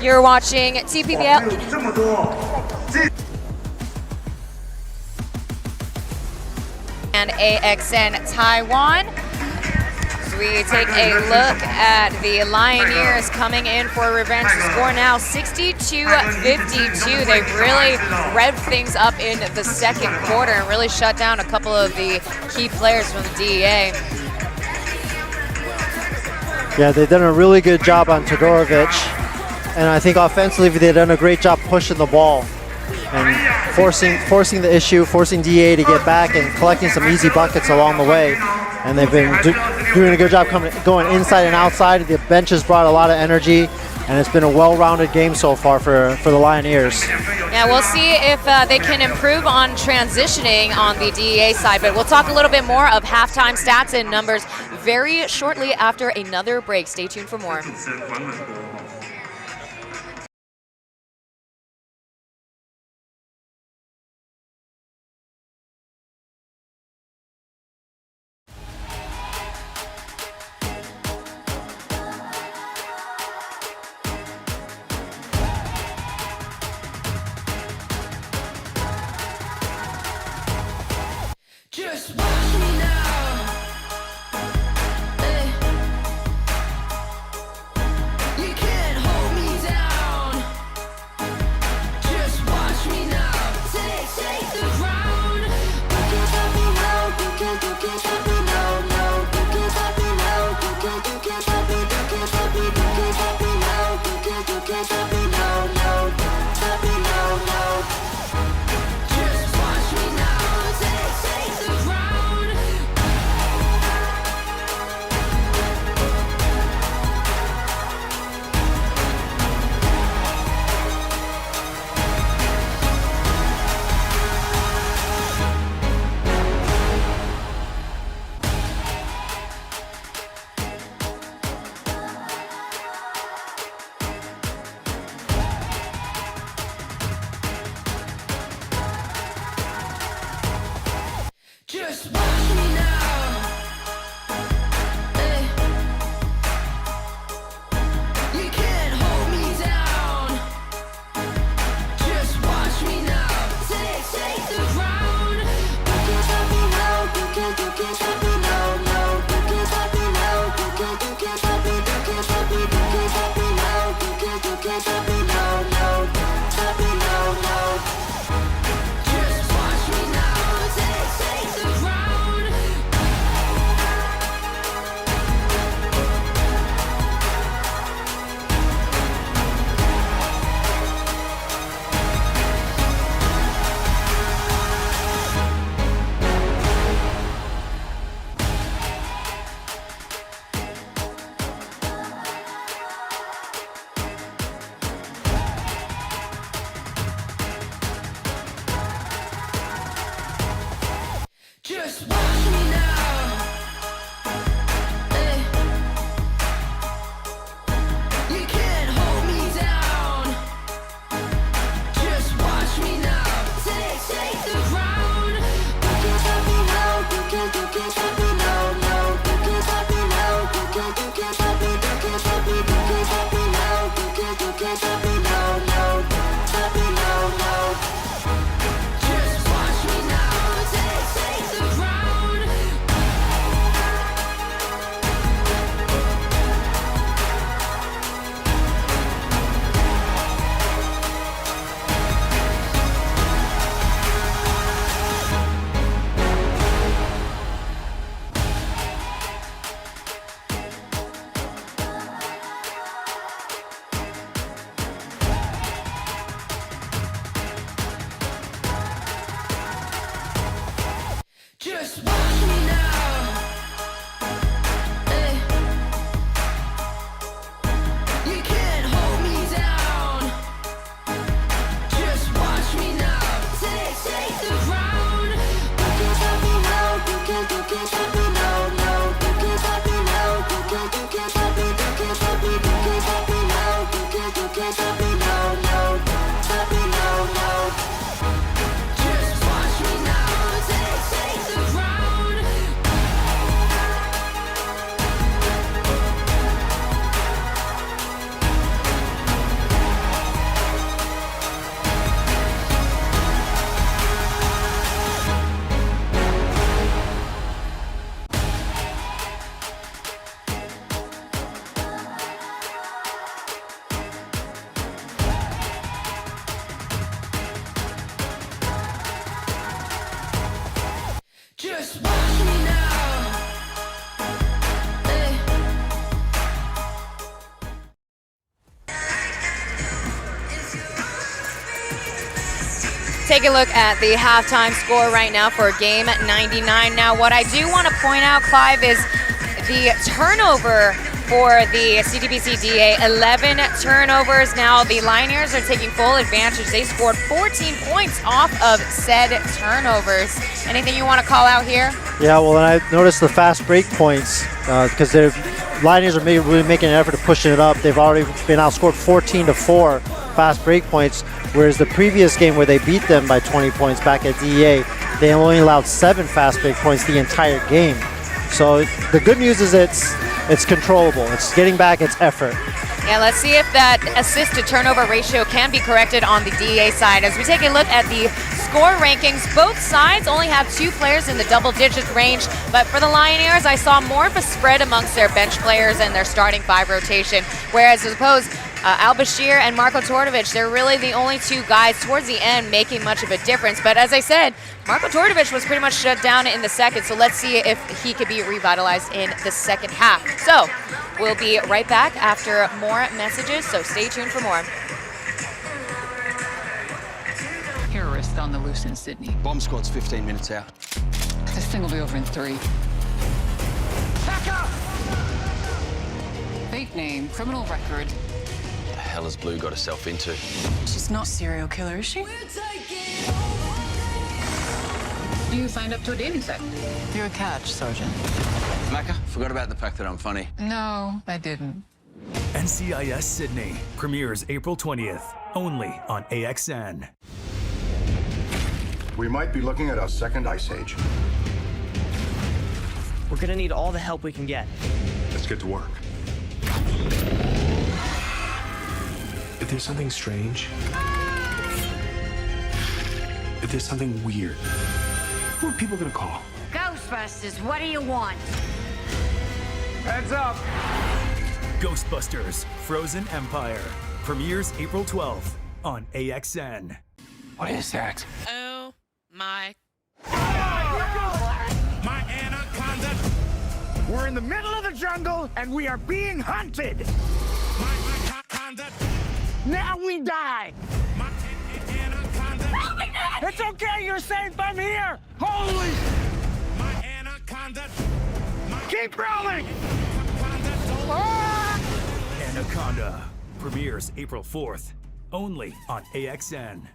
You're watching TPBL. And AXN Taiwan. So we take a look at the Lioneers coming in for revenge. The score now 62-52. They've really revved things up in the second quarter and really shut down a couple of the key players from the DEA. Yeah, they've done a really good job on Todorovic, and I think offensively they've done a great job pushing the ball and forcing the issue, forcing DEA to get back and collecting some easy buckets along the way. And they've been doing a good job going inside and outside. The bench has brought a lot of energy, and it's been a well-rounded game so far for the Lioneers. Yeah, we'll see if they can improve on transitioning on the DEA side, but we'll talk a little bit more of halftime stats and numbers very shortly after another break. Stay tuned for more. Just watch me now. Hey. You can't hold me down. Just watch me now. Take the ground. You can't stop me now. You can't stop me now. No, you can't stop me now. You can't stop me. You can't stop me. You can't stop me now. You can't take a look at the halftime score right now for game 99. Now, what I do want to point out, Clive, is the turnover for the CTBC DEA, 11 turnovers. Now the Lioneers are taking full advantage. They scored 14 points off of said turnovers. Anything you want to call out here? Yeah, well, and I noticed the fast break points because the Lioneers are really making an effort to push it up. They've already been outscored 14-4 fast break points, whereas the previous game where they beat them by 20 points back at DEA, they only allowed 7 fast break points the entire game. So the good news is it's controllable. It's getting back its effort. Yeah, let's see if that assist to turnover ratio can be corrected on the DEA side. As we take a look at the score rankings, both sides only have 2 players in the double-digit range, but for the Lioneers, I saw more of a spread amongst their bench players and their starting 5 rotation, whereas as opposed Al-Bashir and Marko Tordovic, they're really the only 2 guys towards the end making much of a difference. But as I said, Marko Tordovic was pretty much shut down in the second, so let's see if he could be revitalized in the second half. So we'll be right back after more messages, so stay tuned for more. Terrorists on the loose in Sydney. Bomb squad's 15 minutes out. This thing will be over in 3. Back up! Fake name, criminal record. The hell has Blue got herself into? She's not a serial killer, is she? You signed up to a dating site. You're a catch, Sergeant. Macca, forgot about the fact that I'm funny. No, I didn't. NCIS Sydney premieres April 20th, only on AXN. We might be looking at our second ice age. We're gonna need all the help we can get. Let's get to work. If there's something strange, if there's something weird, who are people gonna call? Ghostbusters, what do you want? Heads up. Ghostbusters Frozen Empire premieres April 12th on AXN. What is that? Oh my. My anaconda. We're in the middle of the jungle and we are being hunted. My anaconda. Now we die. My anaconda. It's okay, you're safe. I'm here. Holy. My anaconda. Keep rolling. Anaconda premieres April 4th, only on AXN.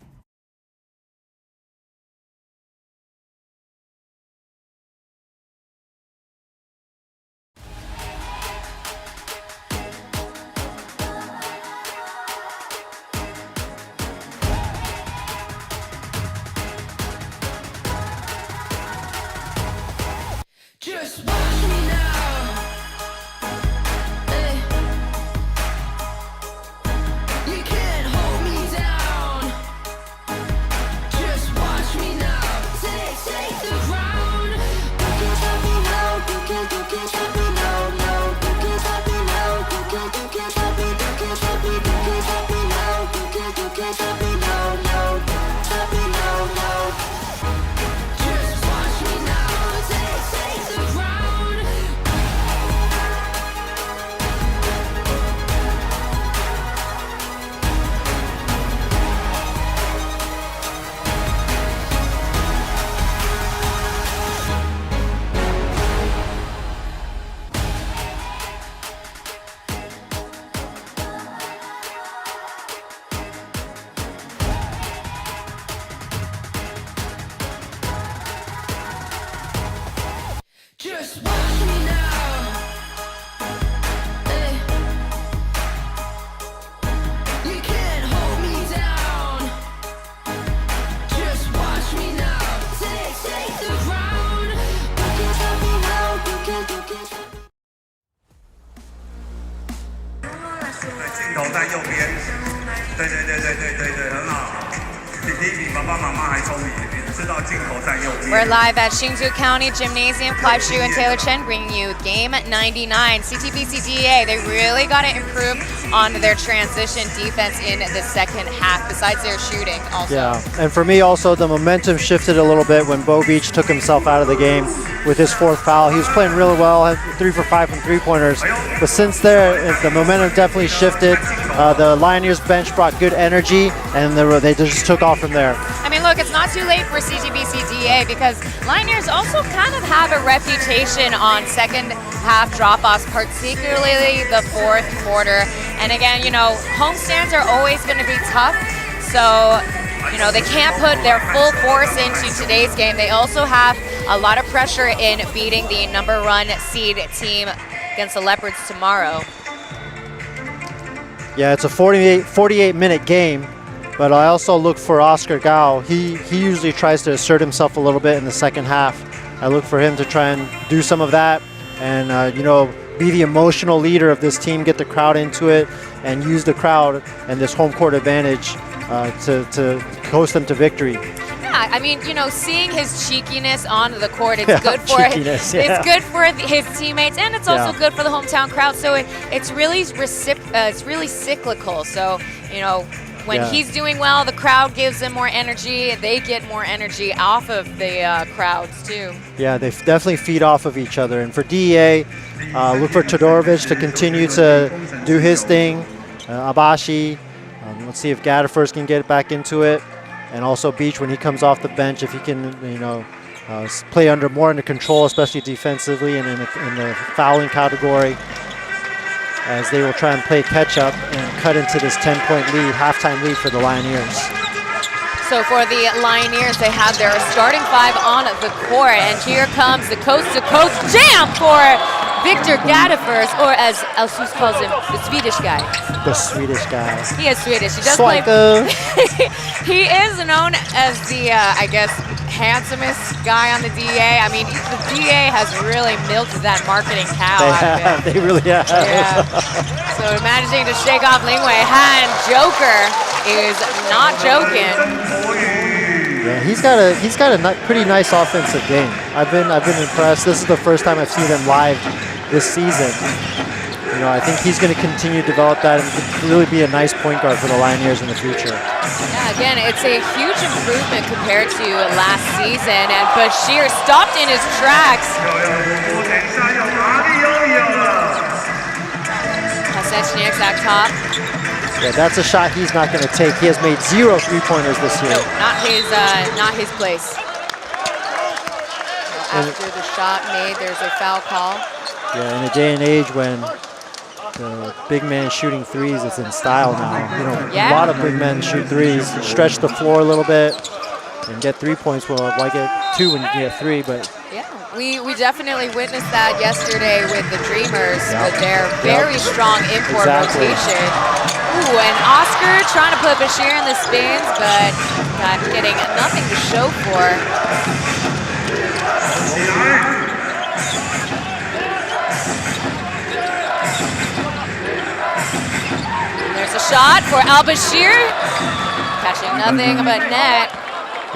Just watch me now. Hey. You can't hold me down. Just watch me now. Take the ground. You can't stop me now. You can't stop me now. No, you can't stop me now. You can't stop me. You can't stop me. You can't stop me now. You can't stop me now. No, stop me now. No. Just watch me now. Take the ground. Just watch me now. Hey. You can't hold me down. Just watch me now. Take the ground. You can't stop me now. You can't stop me. 镜头在右边，对，很好。弟弟比爸爸妈妈还聪明，知道镜头在右边。 We're live at Hsinchu County Gymnasium. Clive Hsu and Taylor Chen bringing you game 99. CTBC DEA, they really got to improve on their transition defense in the second half, besides their shooting also. Yeah, and for me also, the momentum shifted a little bit when Bo Beach took himself out of the game with his 4th foul. He was playing really well, had 3 for 5 from 3-pointers. But since there, the momentum definitely shifted. The Lioneers bench brought good energy, and they just took off from there. I mean, look, look, it's not too late for CTBC DEA because Lioneers also kind of have a reputation on second half drop-offs, particularly the fourth quarter. And again, you know, homestands are always going to be tough. So, you know, they can't put their full force into today's game. They also have a lot of pressure in beating the #1 seed team against the Leopards tomorrow. Yeah, it's a 48-minute game, but I also look for Oscar Gao. He usually tries to assert himself a little bit in the second half. I look for him to try and do some of that and, you know, be the emotional leader of this team, get the crowd into it, and use the crowd and this home court advantage to coast them to victory. Yeah, I mean, you know, seeing his cheekiness on the court, it's good for cheekiness, it's good for his teammates, and it's also good for the hometown crowd. So it's really cyclical. So, you know, when he's doing well, the crowd gives him more energy. They get more energy off of the crowds too. Yeah, they definitely feed off of each other. And for DEA, look for Todorovic to continue to do his thing. Abashi, let's see if Gaddefers can get back into it. And also Beach, when he comes off the bench, if he can, you know, play more under control, especially defensively and in the fouling category, as they will try and play catch up and cut into this 10-point lead, halftime lead for the Lioneers. So for the Lioneers, they have their starting 5 on the court, and here comes the coast-to-coast jam for Victor Gaddefers, or as Alsus calls him, the Swedish guy. The Swedish guy. He is Swedish. He does play. He is known as the, I guess, handsomest guy on the DEA. I mean, the DEA has really milked that marketing cow. They really have. Yeah. So managing to shake off Lingwei Han, Joker is not joking. Yeah, he's got a pretty nice offensive game. I've been impressed. This is the first time I've seen him live this season. You know, I think he's going to continue to develop that and really be a nice point guard for the Lioneers in the future. Yeah, again, it's a huge improvement compared to last season, and Bashir stopped in his tracks. Pasechnik's at top. Yeah, that's a shot he's not going to take. He has made 0 3-pointers this year. No, not his place. After the shot made, there's a foul call. Yeah, in a day and age when the big man shooting threes is in style now. You know, a lot of big men shoot threes, stretch the floor a little bit, and get 3 points. Well, I get 2 when you get 3, but yeah, we definitely witnessed that yesterday with the Dreamers with their very strong import rotation. Ooh, and Oscar trying to put Bashir in the spins, but getting nothing to show for. There's a shot for Al-Bashir, catching nothing but net.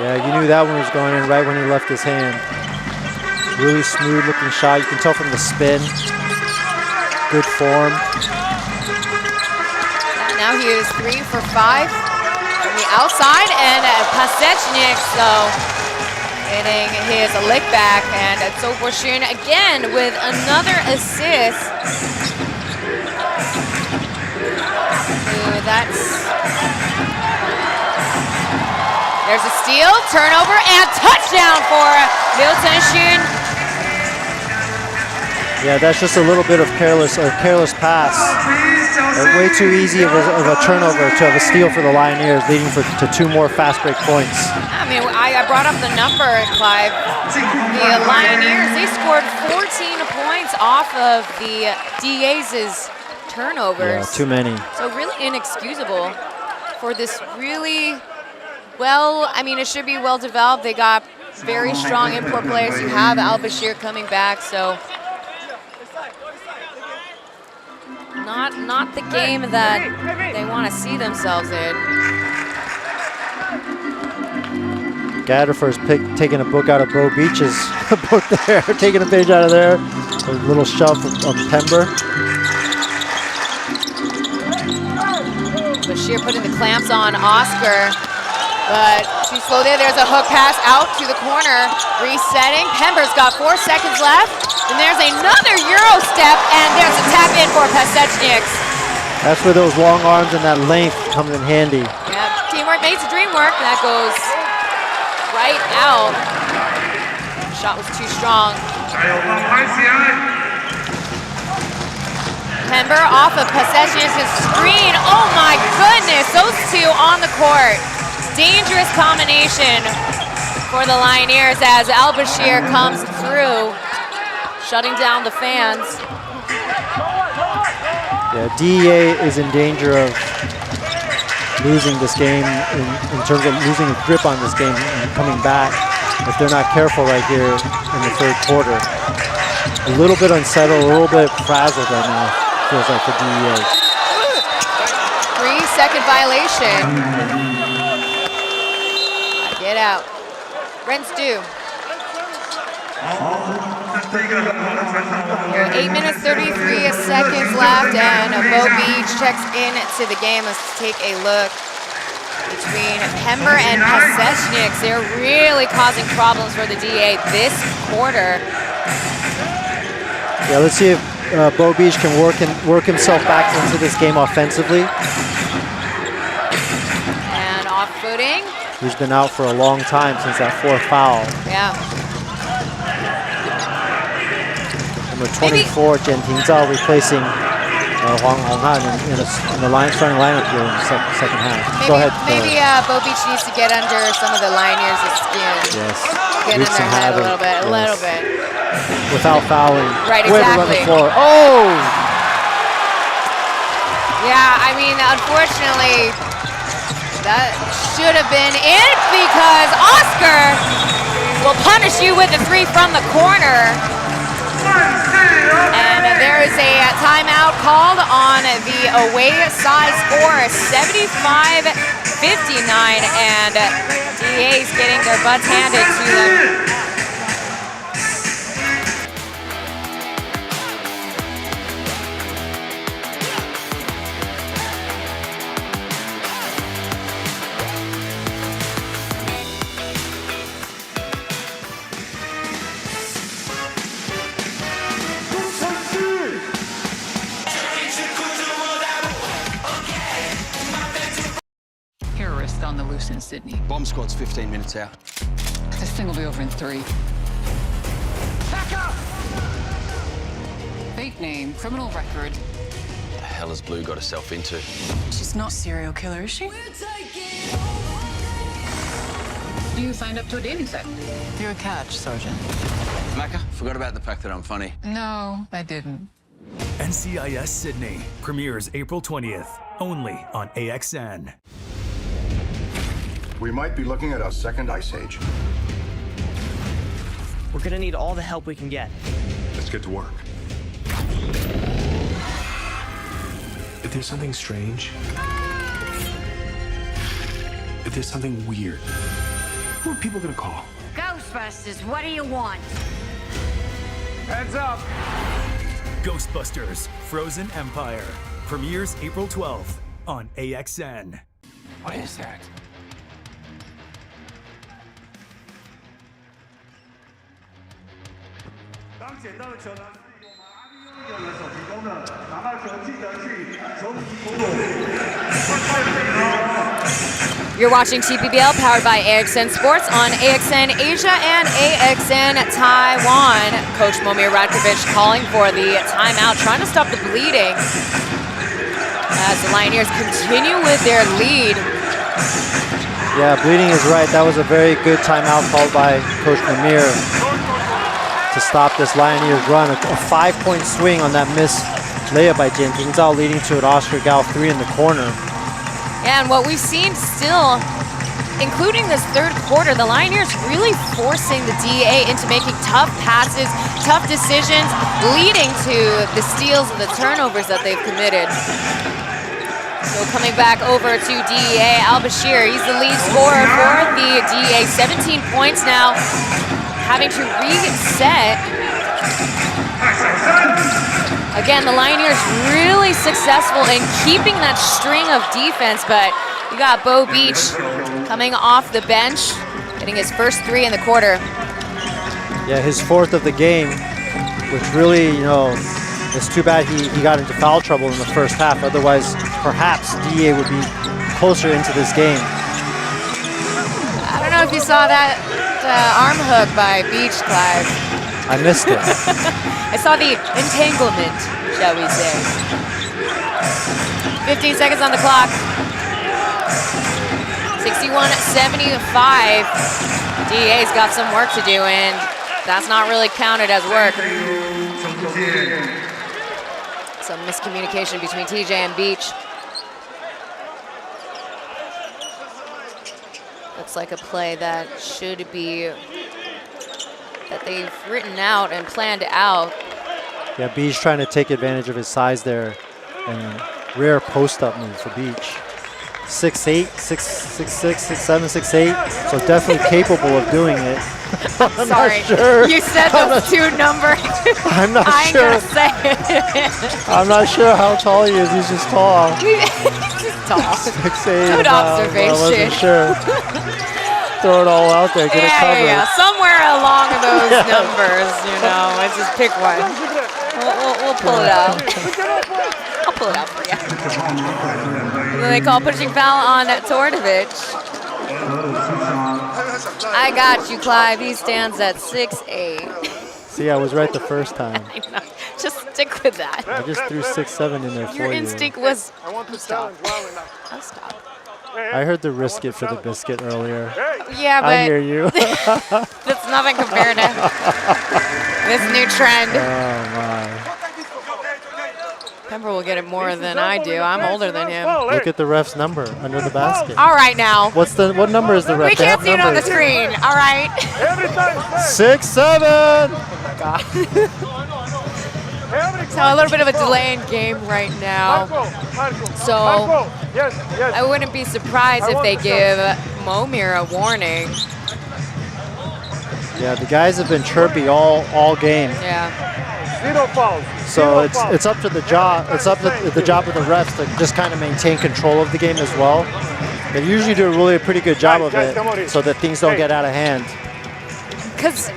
Yeah, you knew that one was going in right when he left his hand. Really smooth looking shot. You can tell from the spin. Good form. And now he is 3 for 5 from the outside, and Pasechnik, so getting his lick back, and Toplus again with another assist. There's a steal, turnover, and touchdown for Liu Tenxun. Yeah, that's just a little bit of careless pass. Way too easy of a turnover to have a steal for the Lioneers, leading to 2 more fast break points. I mean, I brought up the number, Clive. The Lioneers, they scored 14 points off of the DEA's turnovers. Yeah, too many. So really inexcusable for this really I mean, it should be well developed. They got very strong import players. You have Al-Bashir coming back, so not the game that they want to see themselves in. Gaddefers taking a book out of Bo Beach's book there, taking a page out of there. A little shove of Pember. Bashir putting the clamps on Oscar, but too slow there. There's a hook pass out to the corner. Resetting. Pember's got 4 seconds left. And there's another Euro step, and there's a tap in for Pasechnik. That's where those long arms and that length comes in handy. Yeah, teamwork makes the dream work. That goes right out. Shot was too strong. Pember off of Pasechniak's screen. Oh my goodness, those two on the court. Dangerous combination for the Lioneers as Al-Bashir comes through, shutting down the fans. Yeah, DEA is in danger of losing this game in terms of losing a grip on this game and coming back if they're not careful right here in the third quarter. A little bit unsettled, a little bit frazzled right now, feels like for DEA. 3-second violation. Get out. Rents due. 8 minutes, 33 seconds left, and Bo Beach checks into the game. Let's take a look between Pember and Pasechniak. They're really causing problems for the DEA this quarter. Yeah, let's see if Bo Beach can work himself back into this game offensively. And off footing. He's been out for a long time since that fourth foul. Yeah. Number 24, Jen Tingzhao replacing Huang Honghan in the starting lineup here in the second half. Maybe, Go ahead. Maybe Bo Beach needs to get under some of the Lioneers' skin. Yes. Get in their head a little bit, a little bit. Without fouling. Right, Way to run exactly. the floor. Oh! Yeah, I mean, unfortunately, that should have been it because Oscar will punish you with a 3 from the corner. And there is a timeout called on the away side score, 75-59, and DEA's getting their butts handed to them. Terrorists on the loose in Sydney. Bomb squad's 15 minutes out. This thing will be over in 3. Back up! Fake name, criminal record. The hell has Blue got herself into? She's not a serial killer, is she? You signed up to a dating site. You're a catch, Sergeant. Macca, forgot about the fact that I'm funny. No, I didn't. NCIS Sydney premieres April 20th, only on AXN. We might be looking at a second ice age. We're gonna need all the help we can get. Let's get to work. If there's something strange, if there's something weird, who are people gonna call? Ghostbusters, what do you want? Heads up. Ghostbusters Frozen Empire premieres April 12th on AXN. What is that? You're watching TPBL powered by AXN Sports on AXN Asia and AXN Taiwan. Coach Momir Radkovich calling for the timeout, trying to stop the bleeding as the Lioneers continue with their lead. Yeah, bleeding is right. That was a very good timeout called by Coach Momir to stop this Lioneers run. A 5-point swing on that missed layup by Jen Tingzhao, leading to an Oscar Gao 3 in the corner. Yeah, and what we've seen still, including this third quarter, the Lioneers really forcing the DEA into making tough passes, tough decisions, leading to the steals and the turnovers that they've committed. So coming back over to DEA, Al-Bashir, he's the lead scorer for the DEA, 17 points now, having to reset. Again, the Lioneers really successful in keeping that string of defense, but you got Bo Beach coming off the bench, getting his first 3 in the quarter. Yeah, his 4th of the game, which really, you know, it's too bad he got into foul trouble in the first half. Otherwise, perhaps DEA would be closer into this game. I don't know if if you saw that arm hook by Beach, Clive. I missed it. I saw the entanglement, shall we say. 15 seconds on the clock. 61-75. DEA's got some work to do, and that's not really counted as work. Some miscommunication between TJ and Beach. Looks like a play that should be, that they've written out and planned out. Yeah, Beach trying to take advantage of his size there, and rare post-up move for Beach. 6'8", 6'6", 6'7", 6'8", so definitely capable of doing it. I'm Sorry, not sure. you said those two numbers. I'm not I ain't sure. gonna say it. I'm not sure how tall he is. He's just tall. He's just tall. 6'8". Good observation. I wasn't sure. Throw it all out there. Get it covered. Yeah. Somewhere along those numbers, you know. Let's just pick one. We'll pull it up. I'll pull it out for you. And then they call pushing foul on Tordovich. I got you, Clive. He stands at 6'8". See, I was right the first time. I know. Just stick with that. I just threw 6'7" in there for you. Your instinct was, stop. I'll stop. I heard the risk it for the biscuit earlier. Yeah, but I hear you. that's nothing compared to this new trend. Oh, my. Pember will get it more than I do. I'm older than him. Look at the ref's number under the basket. All right, now. What number is the ref? We can't see it on the screen. All right. 6'7". God. So a little bit of a delay in game right now. So I wouldn't be surprised if they give Momir a warning. Yeah, the guys have been chirpy all game. Yeah. So it's up to the job. It's up to the job of the refs to just kind of maintain control of the game as well. They usually do a pretty good job of it, so that things don't get out of hand. Because,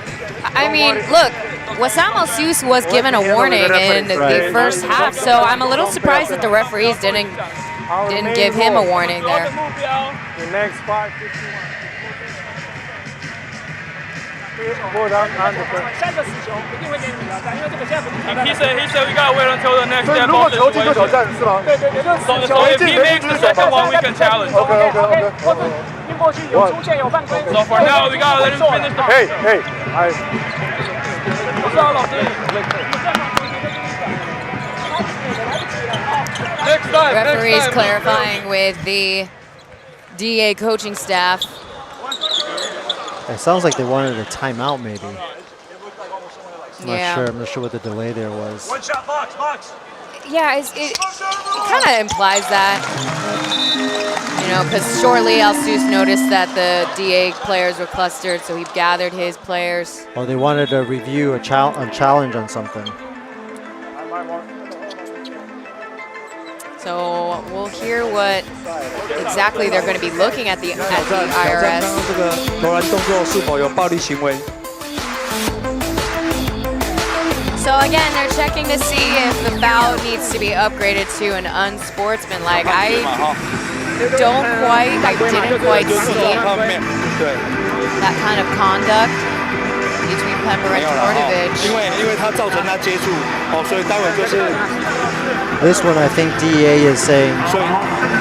I mean, look, Wissam Al-Sus was given a warning in the first half, so I'm a little surprised that the referees didn't give him a warning there. The next 5-51. He said we gotta wait until the next step off this situation. So if he makes the second one, we can challenge. Okay. So for now, we gotta let him finish the. Hey. Referees clarifying with the DEA coaching staff. It sounds like they wanted a timeout, maybe. I'm Yeah. not sure what the delay there was. One shot box. Yeah, it kind of implies that. You know, because shortly Al-Sus noticed that the DEA players were clustered, so he gathered his players. Oh, they wanted to review a challenge on something. So we'll hear what exactly they're going to be looking at the IRS. So again, they're checking to see if the foul needs to be upgraded to an unsportsmanlike. I didn't quite see that kind of conduct between Pember and Tordovich. This one, I think DEA is saying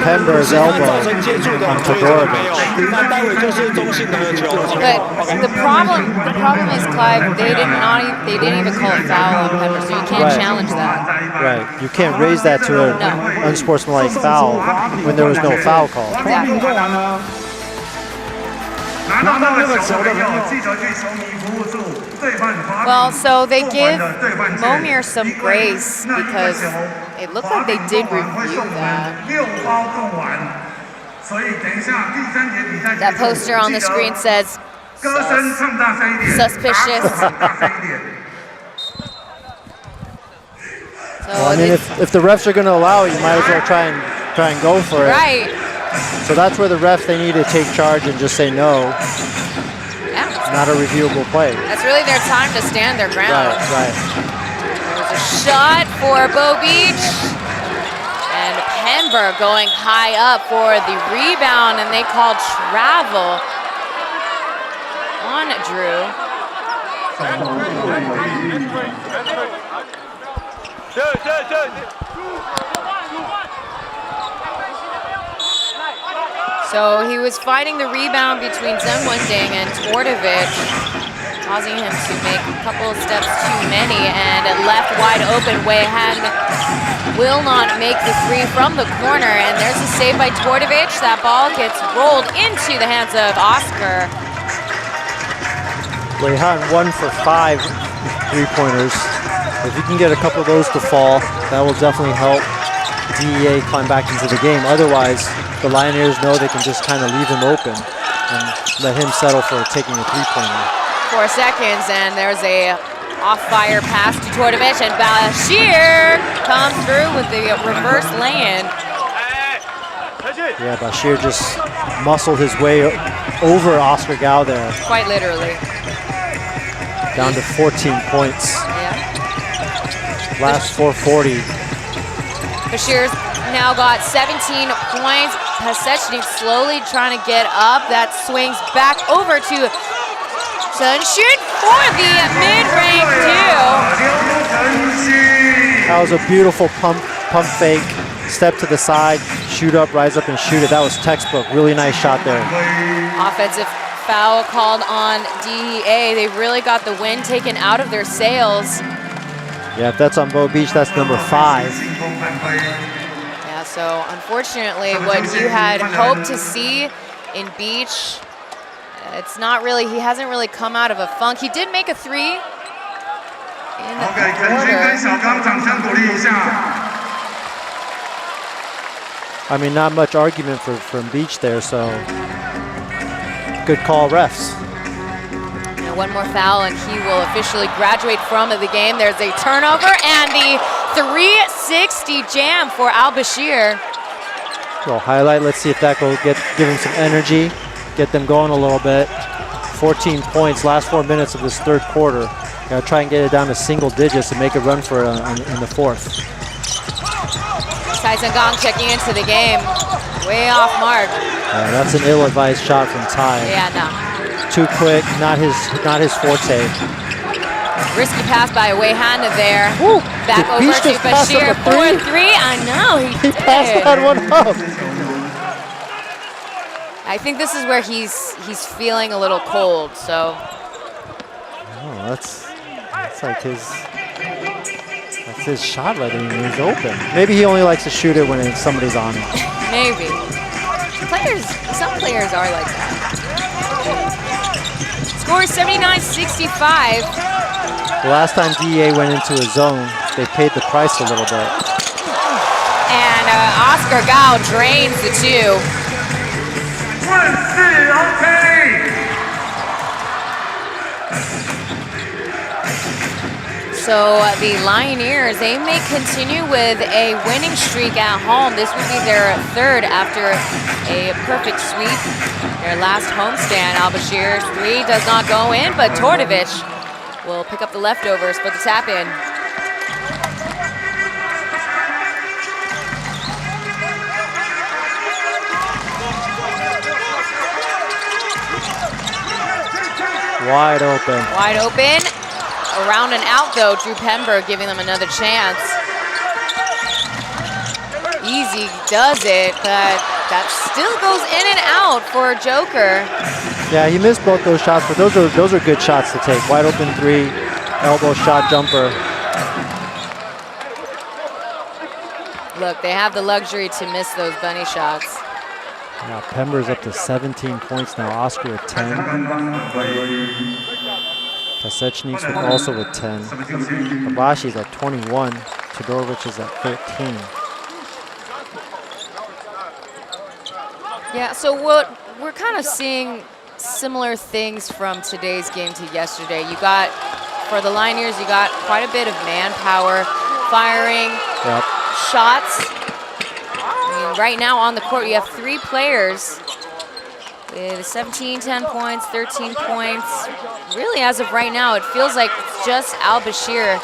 Pember's elbow on Todorovic. But the problem is, Clive, they didn't even call it foul on Pember, so you can't challenge that. Right, you can't raise that to an unsportsmanlike foul when there was no foul call. Exactly. Well, so they give Momir some grace because it looked like they did review that. That poster on the screen says suspicious. Well, I mean, if the refs are going to allow it, you might as well try and go for it. Right. So that's where the refs, they need to take charge and just say no. Yeah. It's not a reviewable play. That's really their time to stand their ground. Right. There's a shot for Bo Beach. And Pember going high up for the rebound, and they call travel. on Drew. So he was fighting the rebound between Zenwending and Twardovich, causing him to make a couple of steps too many, and left wide open. Wei Han will not make the three from the corner, and there's a save by Twardovich. That ball gets rolled into the hands of Oscar. Wei Han 1 for 5 3-pointers. If you can get a couple of those to fall, that will definitely help DEA climb back into the game. Otherwise, the Lioneers know they can just kind of leave him open and let him settle for taking a 3-pointer. 4 seconds, and there's a off-fire pass to Twardovich, and Bashir comes through with the reverse lay-in. Yeah, Bashir just muscled his way over Oscar Gao there. Quite literally. Down to 14 points. Yeah. Last 440. Bashir's now got 17 points. Pasechnik slowly trying to get up. That swings back over to Hsinchu for the mid-range two. That was a beautiful pump fake. Step to the side, shoot up, rise up and shoot it. That was textbook. Really nice shot there. Offensive foul called on DEA. They really got the wind taken out of their sails. Yeah, if that's on Bow Beach, that's number 5. Yeah, so unfortunately, what you had hoped to see in Beach, it's not really, he hasn't really come out of a funk. He did make a 3 in the quarter. I mean, not much argument from Beach there, so good call, refs. And one more foul, and he will officially graduate from the game. There's a turnover, and the 360 jam for Al-Bashir. Little highlight, let's see if that will give him some energy, get them going a little bit. 14 points, last 4 minutes of this third quarter. Gotta try and get it down to single digits and make a run for in the fourth. Tyson Gong checking into the game. Way off mark. That's an ill-advised shot from Ty. Yeah, no. Too quick, not his forte. Risky pass by Wei Han there. Woo. Back over to Bashir for 3. I know, he passed that one up. I think this is where he's feeling a little cold, so. Oh, that's like his shot right when he's open. Maybe he only likes to shoot it when somebody's on him. Maybe. Some players are like that. Score is 79-65. The last time DEA went into a zone, they paid the price a little bit. And Oscar Gao drains the 2. So the Lioneers, they may continue with a winning streak at home. This would be their 3rd after a perfect sweep. Their last homestand. Al-Bashir's 3 does not go in, but Twardovich will pick up the leftovers for the tap-in. Wide open. Wide open. Around and out, though, Drew Pember giving them another chance. Easy does it, but that still goes in and out for Joker. Yeah, he missed both those shots, but those are good shots to take. Wide open 3, elbow shot, jumper. Look, they have the luxury to miss those bunny shots. Yeah, Pember's up to 17 points now. Oscar with 10. Pasechnik's also with 10. Abashi's at 21. Todorovic is at 13. Yeah, so what we're kind of seeing similar things from today's game to yesterday. You got, for the Lioneers, you got quite a bit of manpower, firing, shots. I mean, right now on the court, you have 3 players with 17, 10 points, 13 points. Really, as of right now, it feels like it's just Al-Bashir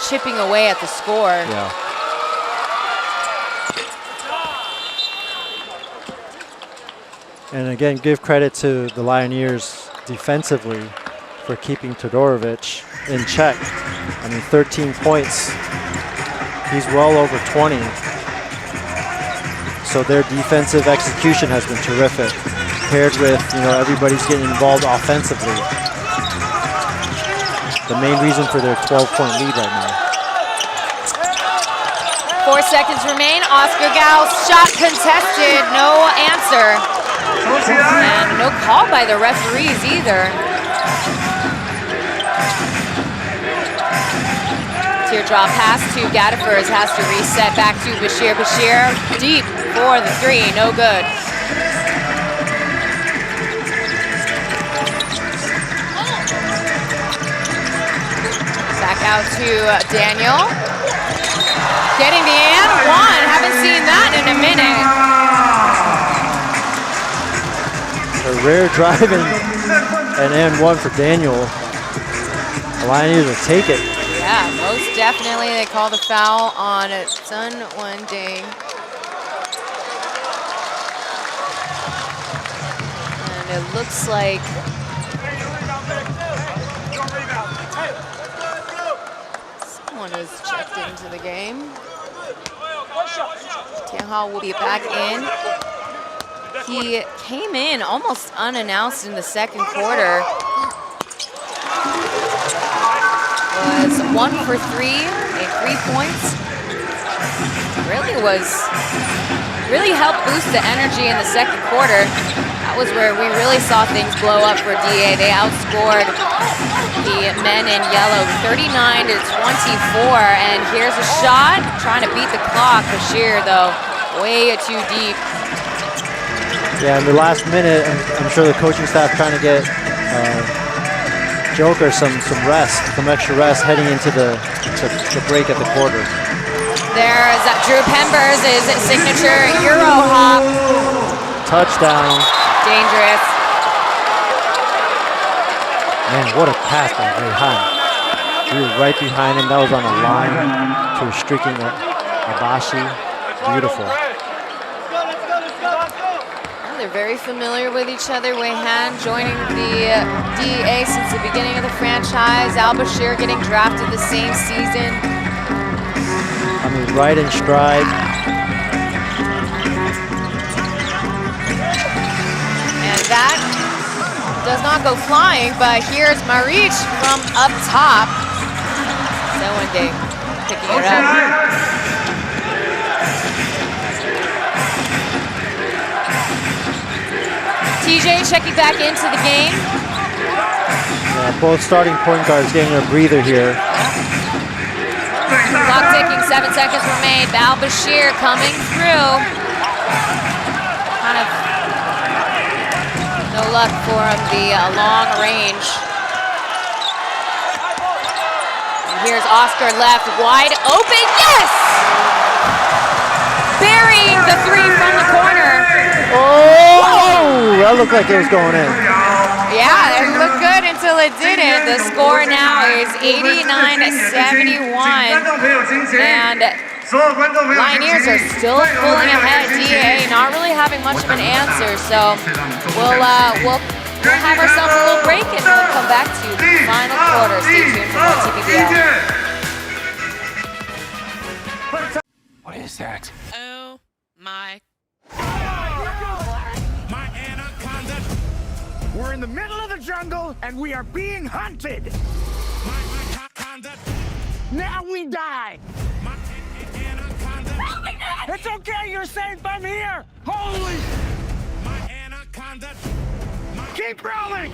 chipping away at the score. Yeah. And again, give credit to the Lioneers defensively for keeping Todorovic in check. I mean, 13 points. He's well over 20. So their defensive execution has been terrific, paired with, everybody's getting involved offensively. The main reason for their 12-point lead right now. 4 seconds remain. Oscar Gau's shot contested, no answer. And no call by the referees either. Teardrop pass to Gaddefers, has to reset back to Bashir. Bashir deep for the three, no good. Back out to Daniel. Getting the and one, haven't seen that in a minute. A rare driving and one for Daniel. The Lioneers will take it. Yeah, most definitely. They called a foul on Sun Wending. And it looks like someone has checked into the game. Tianhao will be back in. He came in almost unannounced in the second quarter. Was 1 for 3, made 3 points. Really helped boost the energy in the second quarter. That was where we really saw things blow up for DEA. They outscored the men in yellow 39 to 24. And here's a shot, trying to beat the clock. Bashir, though, way too deep. Yeah, in the last minute, I'm sure the coaching staff trying to get Joker some rest, some extra rest heading into the break at the quarter. There's Drew Pembers' signature Euro hop. Touchdown. Dangerous. Man, what a pass by Reihan. We were right behind him. That was on a line to streaking Abashi. Beautiful. They're very familiar with each other. Weihan joining the DEA since the beginning of the franchise. Al-Bashir getting drafted the same season. I mean, right in stride. And that does not go flying, but here's Marich from up top. Sewende picking it up. TJ checking back into the game. Yeah, both starting point guards getting a breather here. Clock ticking, 7 seconds remain. Al-Bashir coming through. Kind of no luck for him, the long range. And here's Oscar left, wide open, yes! Burying the three from the corner. Oh, that looked like it was going in. Yeah, it looked good until it didn't. The score now is 89-71. And Lioneers are still pulling ahead. DEA not really having much of an answer. So we'll have ourselves a little break and we'll come back to the final quarter. Stay tuned for more TPBL. What is that? Oh my. We're in the middle of the jungle and we are being hunted. Now we die. It's okay, you're safe. I'm here. Holy! Keep rolling.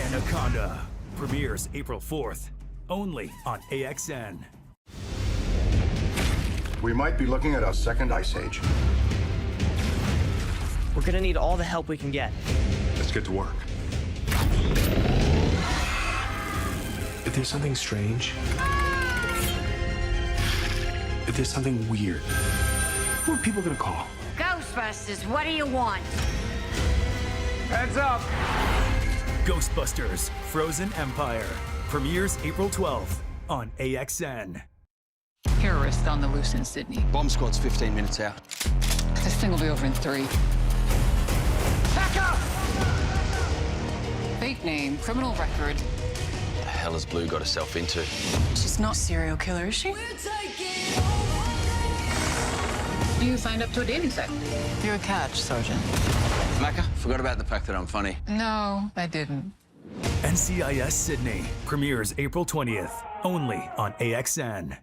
Anaconda premieres April 4th, only on AXN. We might be looking at a second ice age. We're gonna need all the help we can get. Let's get to work. If there's something strange, if there's something weird, who are people gonna call? Ghostbusters, what do you want? Heads up. Ghostbusters Frozen Empire premieres April 12th on AXN. Terrorist on the loose in Sydney. Bomb squad's 15 minutes out. This thing will be over in 3. Back up! Fake name, criminal record. What the hell has Blue got herself into? She's not a serial killer, is she? You signed up to a dating site. You're a catch, Sergeant. Macca, forgot about the fact that I'm funny. No, I didn't. NCIS Sydney premieres April 20th, only on AXN.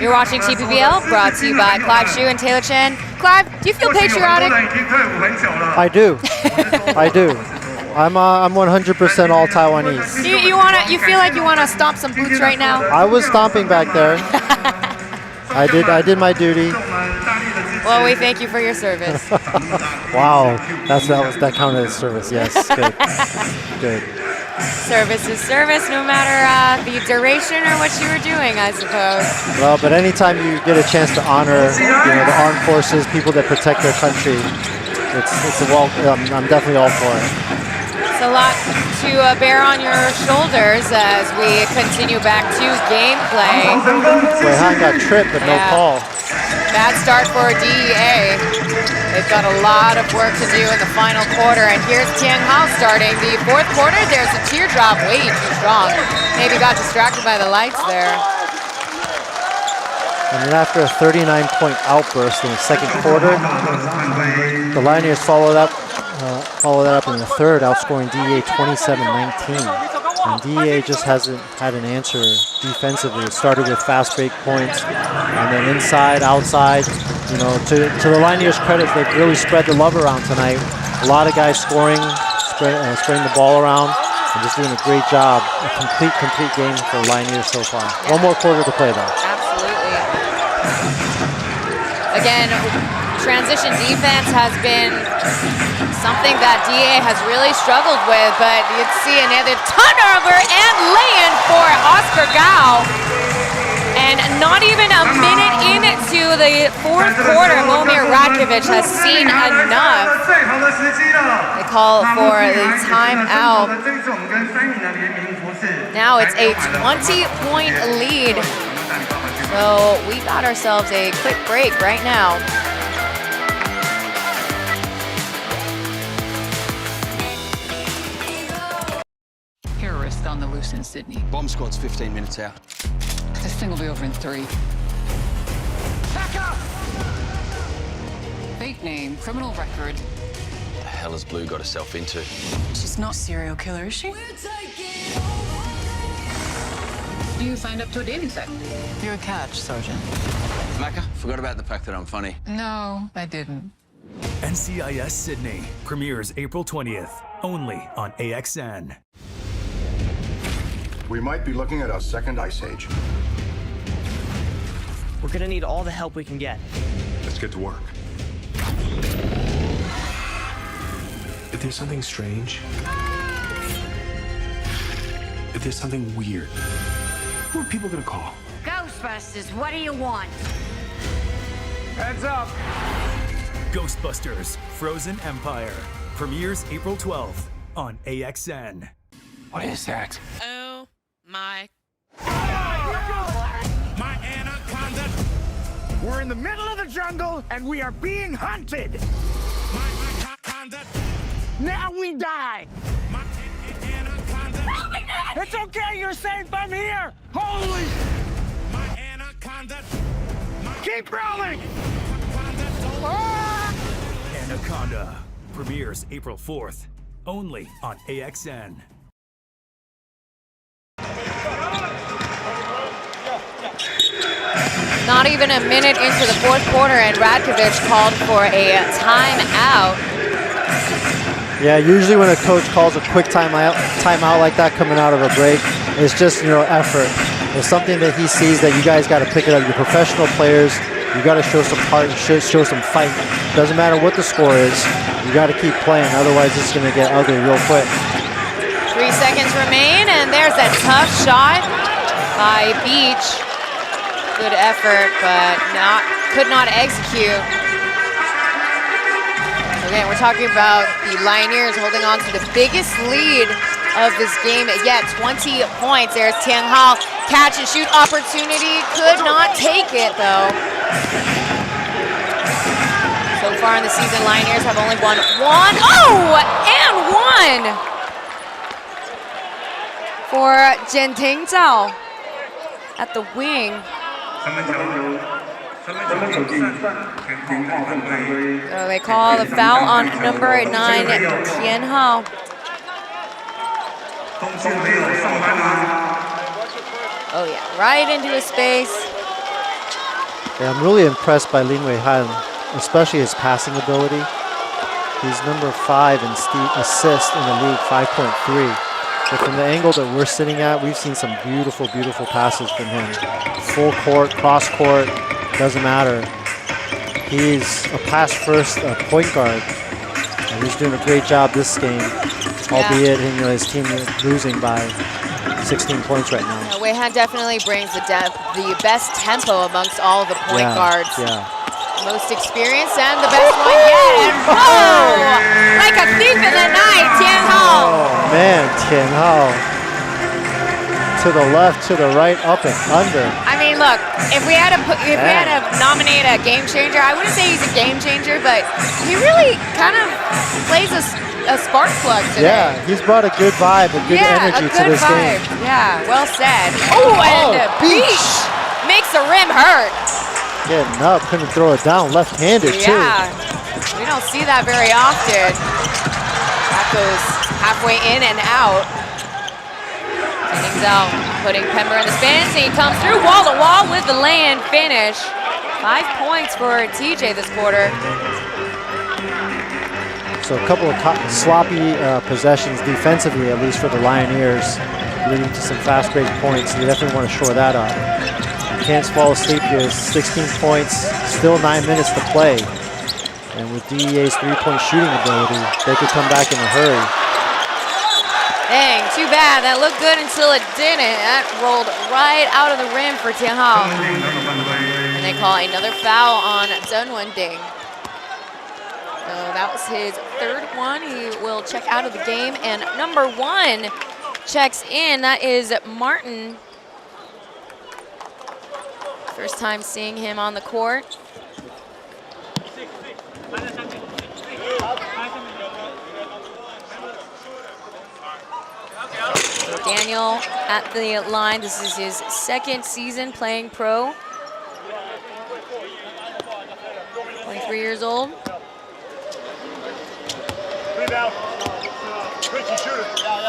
You're watching TPBL, brought to you by Clive Shu and Taylor Chen. Clive, do you feel patriotic? I do. I do. I'm 100% all Taiwanese. You feel like you wanna stomp some boots right now? I was stomping back there. I did my duty. Well, we thank you for your service. Wow, that counted as service. Yes, good, good. Service is service, no matter the duration or what you were doing, I suppose. Well, but anytime you get a chance to honor, the armed forces, people that protect their country, it's a I'm definitely all for it. It's a lot to bear on your shoulders as we continue back to gameplay. Wei Han got tripped, but no call. Bad start for DEA. They've got a lot of work to do in the final quarter, and here's Tian Hao starting the fourth quarter. There's a teardrop way too strong. Maybe got distracted by the lights there. And then after a 39-point outburst in the second quarter, the Lioneers followed that up in the third, outscoring DEA 27-19. And DEA just hasn't had an answer defensively. It started with fast break points, and then inside, outside. To the Lioneers' credit, they've really spread the love around tonight. A lot of guys scoring, spreading the ball around, and just doing a great job. A complete game for the Lioneers so far. One more quarter to play, though. Absolutely. Again, transition defense has been something that DEA has really struggled with, but you'd see another turnover and lay-in for Oscar Gao. And not even a minute into the fourth quarter, Momir Radkovic has seen enough. They call for the timeout. Now it's a 20-point lead. So we got ourselves a quick break right now. Terrorist on the loose in Sydney. Bomb squad's 15 minutes out. This thing will be over in 3. Back up! Fake name, criminal record. What the hell has Blue got herself into? She's not a serial killer, is she? You signed up to a dating site. You're a catch, Sergeant. Macca, forgot about the fact that I'm funny. No, I didn't. NCIS Sydney premieres April 20th, only on AXN. We might be looking at a second ice age. We're gonna need all the help we can get. Let's get to work. If there's something strange, if there's something weird, who are people gonna call? Ghostbusters, what do you want? Heads up. Ghostbusters Frozen Empire premieres April 12th on AXN. What is that? Oh my. My anaconda. We're in the middle of the jungle and we are being hunted. My anaconda. Now we die. My anaconda. It's okay, you're safe. I'm here. Holy. My anaconda. Keep rolling. Anaconda premieres April 4th, only on AXN. Not even a minute into the fourth quarter, and Radkovic called for a timeout. Yeah, usually when a coach calls a quick timeout like that coming out of a break, it's just effort. It's something that he sees that you guys got to pick it up. You're professional players. You got to show some heart and show some fight. Doesn't matter what the score is. You got to keep playing. Otherwise, it's going to get ugly real quick. 3 seconds remain, and there's that tough shot by Beach. Good effort, but could not execute. So Again, we're talking about the Lioneers holding on to the biggest lead of this game yet, 20 points. There's Tian Hao, catch and shoot opportunity, could not take it though. So far in the season, Lioneers have only won one. Oh, and one for Jian Ting Zhao at the wing. So they call the foul on number 9, Tian Hao. Oh yeah, right into his space. Yeah, I'm really impressed by Lin Wei Han, especially his passing ability. He's number 5 in assists in the league, 5.3. But from the angle that we're sitting at, we've seen some beautiful, beautiful passes from him. Full court, cross court, doesn't matter. He's a pass-first point guard, and he's doing a great job this game, albeit his team losing by 16 points right now. Yeah, Wei Han definitely brings the best tempo amongst all of the point guards. Yeah. Most experienced and the best one yet. And whoa! Like a thief in the night, Tian Hao. Oh man, Tian Hao. To the left, to the right, up and under. I mean, look, if we had to nominate a game changer, I wouldn't say he's a game changer, but he really kind of plays a spark plug today. Yeah, he's brought a good vibe, a good energy to this game. Yeah, well said. Oh, and beach makes the rim hurt. Getting up, couldn't throw it down, left-handed too. Yeah, we don't see that very often. That goes halfway in and out. Zhao putting Pember in the spins, and he comes through wall to wall with the lay-in finish. 5 points for TJ this quarter. So a couple of sloppy possessions defensively, at least for the Lioneers, leading to some fast break points. They definitely want to shore that up. Can't fall asleep here. 16 points, still 9 minutes to play. And with DEA's three-point shooting ability, they could come back in a hurry. Dang, too bad. That looked good until it didn't. That rolled right out of the rim for Tian Hao. And they call another foul on Zheng Wending. So that was his third one. He will check out of the game. And number 1 checks in. That is Martin. First time seeing him on the court. So Daniel at the line. This is his second season playing pro. 23 years old.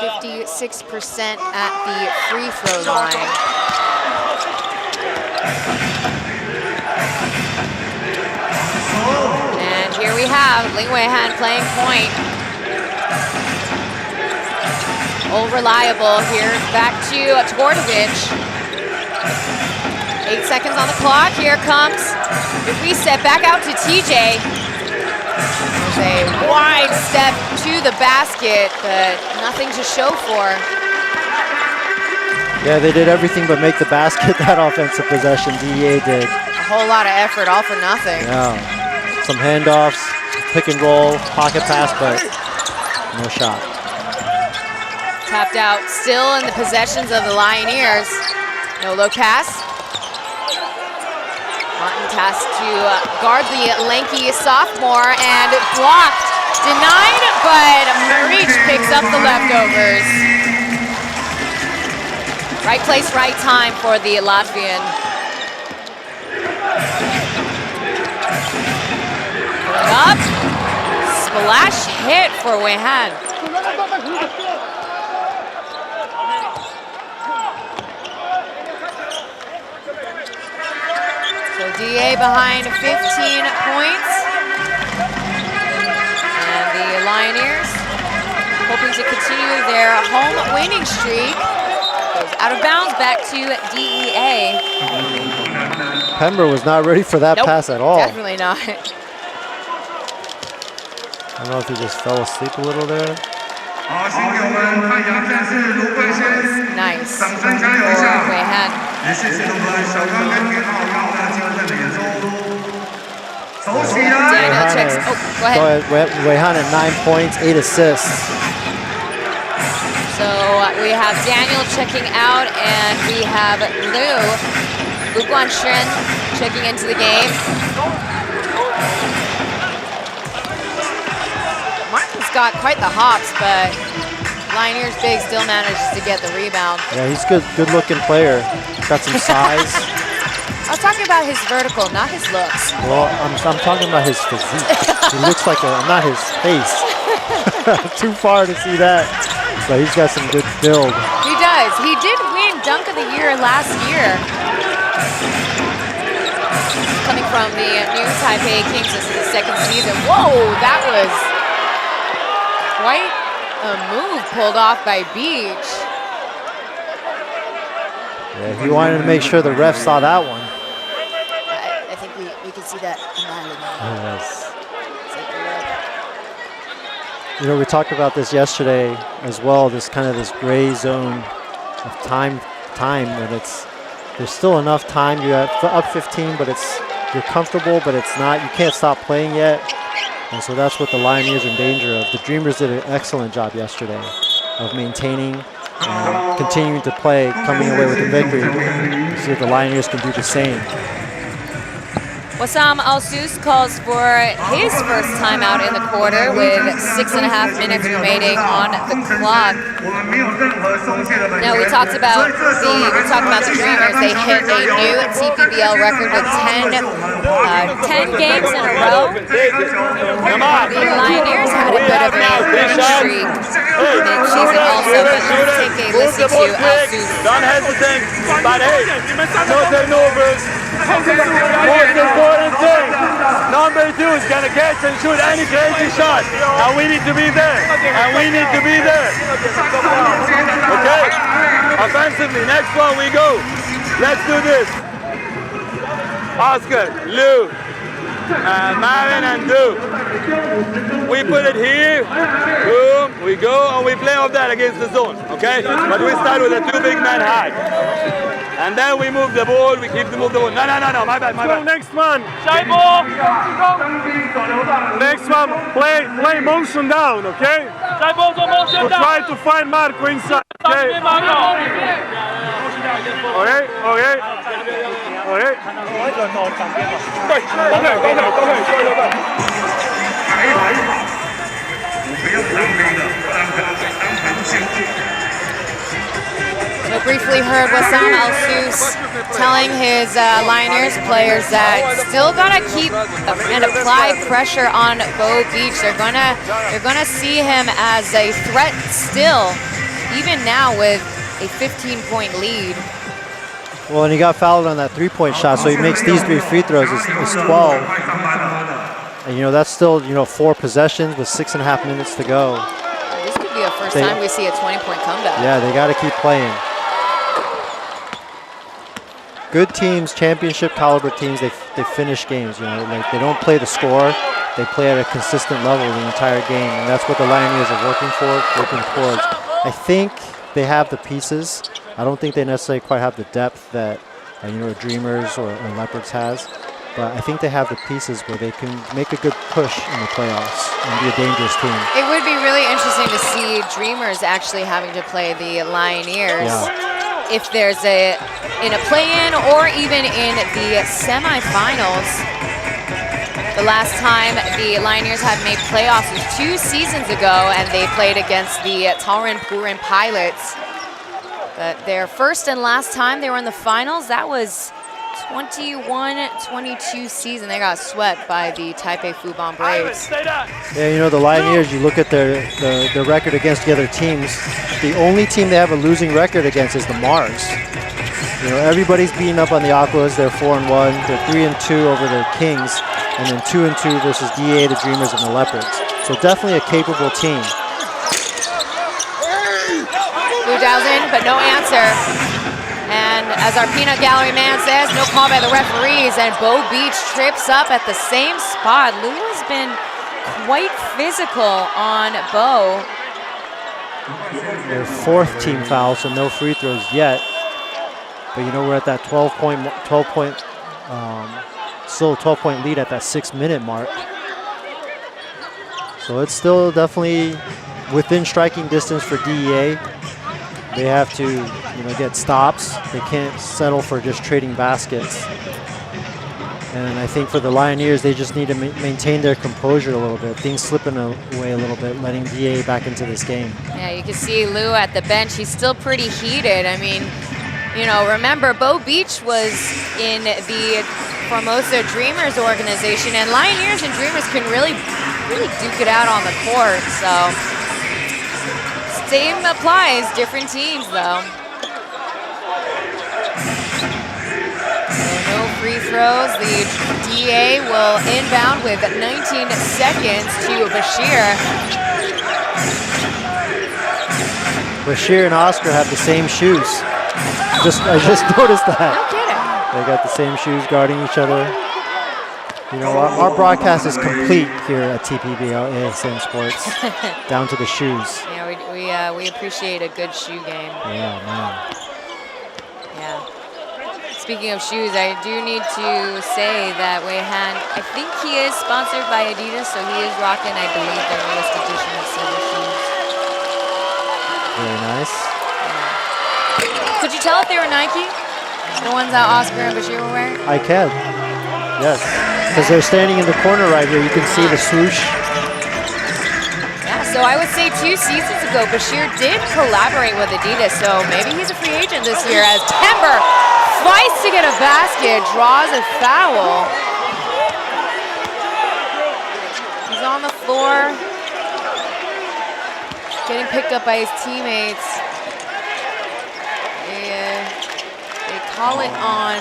56% at the free throw line. And here we have Lin Wei Han playing point. Old reliable here, back to Tordovich. 8 seconds on the clock, here comes the reset, back out to TJ. There's a wide step to the basket, but nothing to show for. Yeah, they did everything but make the basket that offensive possession. DEA did. A whole lot of effort, all for nothing. Yeah, some handoffs, pick and roll, pocket pass, but no shot. Tapped out, still in the possessions of the Lioneers. No low pass. Martin tasked to guard the lanky sophomore and blocked. Denied, but Maric picks up the leftovers. Right place, right time for the Latvian. Pulling up. Splash hit for Wei Han. So DA behind 15 points. And the Lioneers hoping to continue their home winning streak. Goes out of bounds back to DEA. Pember was not ready for that pass at all. Definitely not. I don't know if he just fell asleep a little there. Nice. For Wei Han. Daniel checks. Oh, go ahead. Weihan at 9 points, 8 assists. So we have Daniel checking out, and we have Lu Guanshen checking into the game. Martin's got quite the hops, but Lioneers big still manages to get the rebound. Yeah, he's good looking player. Got some size. I was talking about his vertical, not his looks. Well, I'm talking about his physique. He looks like not his face. Too far to see that. But he's got some good build. He does. He did win Dunk of the Year last year. Coming from the new Taipei Kings, this is the second season. Whoa, that was quite a move pulled off by Beach. Yeah, he wanted to make sure the ref saw that one. I think we can see that in the Yes. You know, we talked about this yesterday as well, this gray zone of time when there's still enough time. You have up 15, but you're comfortable, but it's not, you can't stop playing yet. And so that's what the Lioneers are in danger of. The Dreamers did an excellent job yesterday of maintaining and continuing to play, coming away with the victory. See if the Lioneers can do the same. Wassam Al-Sus calls for his first timeout in the quarter with 6.5 minutes remaining on the clock. Now we talked about the Dreamers. They hit a new TPBL record with 10 games in a row. The Lioneers had a bit of a winning streak mid-season also, but let's take a listen to Al-Sus. Don't hesitate, but hey, no turnovers. Most important thing, number 2 is gonna catch and shoot any crazy shot, and we need to be there. Okay? Offensively, next one we go. Let's do this. Oscar, Lou, Marin, and Du. We put it here. Boom. We go and we play off that against the zone. Okay? But we start with a 2 big man high. And then we move the ball, we keep the move the ball. No, my bad. Next one. Shy ball. Next one, play motion down, okay? Shy ball, motion down. Try to find Marco inside, okay? We briefly heard Wassam Al-Sus telling his Lioneers players that still gonna keep and apply pressure on Bo Beach. They're gonna see him as a threat still, even now with a 15-point lead. Well, and he got fouled on that 3-point shot, so he makes these 3 free throws. It's 12. And, you know, that's still, 4 possessions with 6.5 minutes to go. This could be the first time we see a 20-point comeback. Yeah, they got to keep playing. Good teams, championship caliber teams, they finish games. Like they don't play the score, they play at a consistent level the entire game, and that's what the Lioneers are working towards. I think they have the pieces. I don't think they necessarily quite have the depth that Dreamers or Leopards has, but I think they have the pieces where they can make a good push in the playoffs and be a dangerous team. It would be really interesting to see Dreamers actually having to play the Lioneers. Yeah. If there's in a play-in or even in the semifinals. The last time the Lioneers had made playoffs was 2 seasons ago, and they played against the Taoren Purin Pilots. But their first and last time they were in the finals, that was 21-22 season. They got swept by the Taipei Fubon Braves. Yeah, the Lioneers, you look at their record against the other teams, the only team they have a losing record against is the Mars. Everybody's beating up on the Aquas. They're 4-1. They're 3-2 over the Kings, and then 2-2 versus DEA, the Dreamers, and the Leopards. So definitely a capable team. Blue dials in, but no answer. And as our peanut gallery man says, no call by the referees, and Bo Beach trips up at the same spot. Lou has been quite physical on Bo. Their 4th team foul, so no free throws yet. But we're at that 12-point still a 12-point lead at that 6-minute mark. So it's still definitely within striking distance for DEA. They have to, get stops. They can't settle for just trading baskets. And I think for the Lioneers, they just need to maintain their composure a little bit. Things slipping away a little bit, letting DEA back into this game. Yeah, you can see Lou at the bench. He's still pretty heated. I mean, remember, Bo Beach was in the Formosa Dreamers organization, and Lioneers and Dreamers can really duke it out on the court. So same applies, different teams though. So no free throws. The DA will inbound with 19 seconds to Bashir. Bashir and Oscar have the same shoes. I just noticed that. No kidding. They got the same shoes guarding each other. Our broadcast is complete here at TPBL AXN Sports, down to the shoes. Yeah, we appreciate a good shoe game. Yeah, man. Yeah. Speaking of shoes, I do need to say that Wei-Han, I think he is sponsored by Adidas, so he is rocking, I believe, their newest edition of silver shoes. Very nice. Yeah. Could you tell if they were Nike? The ones that Oscar and Bashir were wearing? I can. Yes. Because they're standing in the corner right here. You can see the swoosh. Yeah, so I would say 2 seasons ago, Bashir did collaborate with Adidas, so maybe he's a free agent this year as Timber fights to get a basket, draws a foul. He's on the floor, getting picked up by his teammates. They call it on.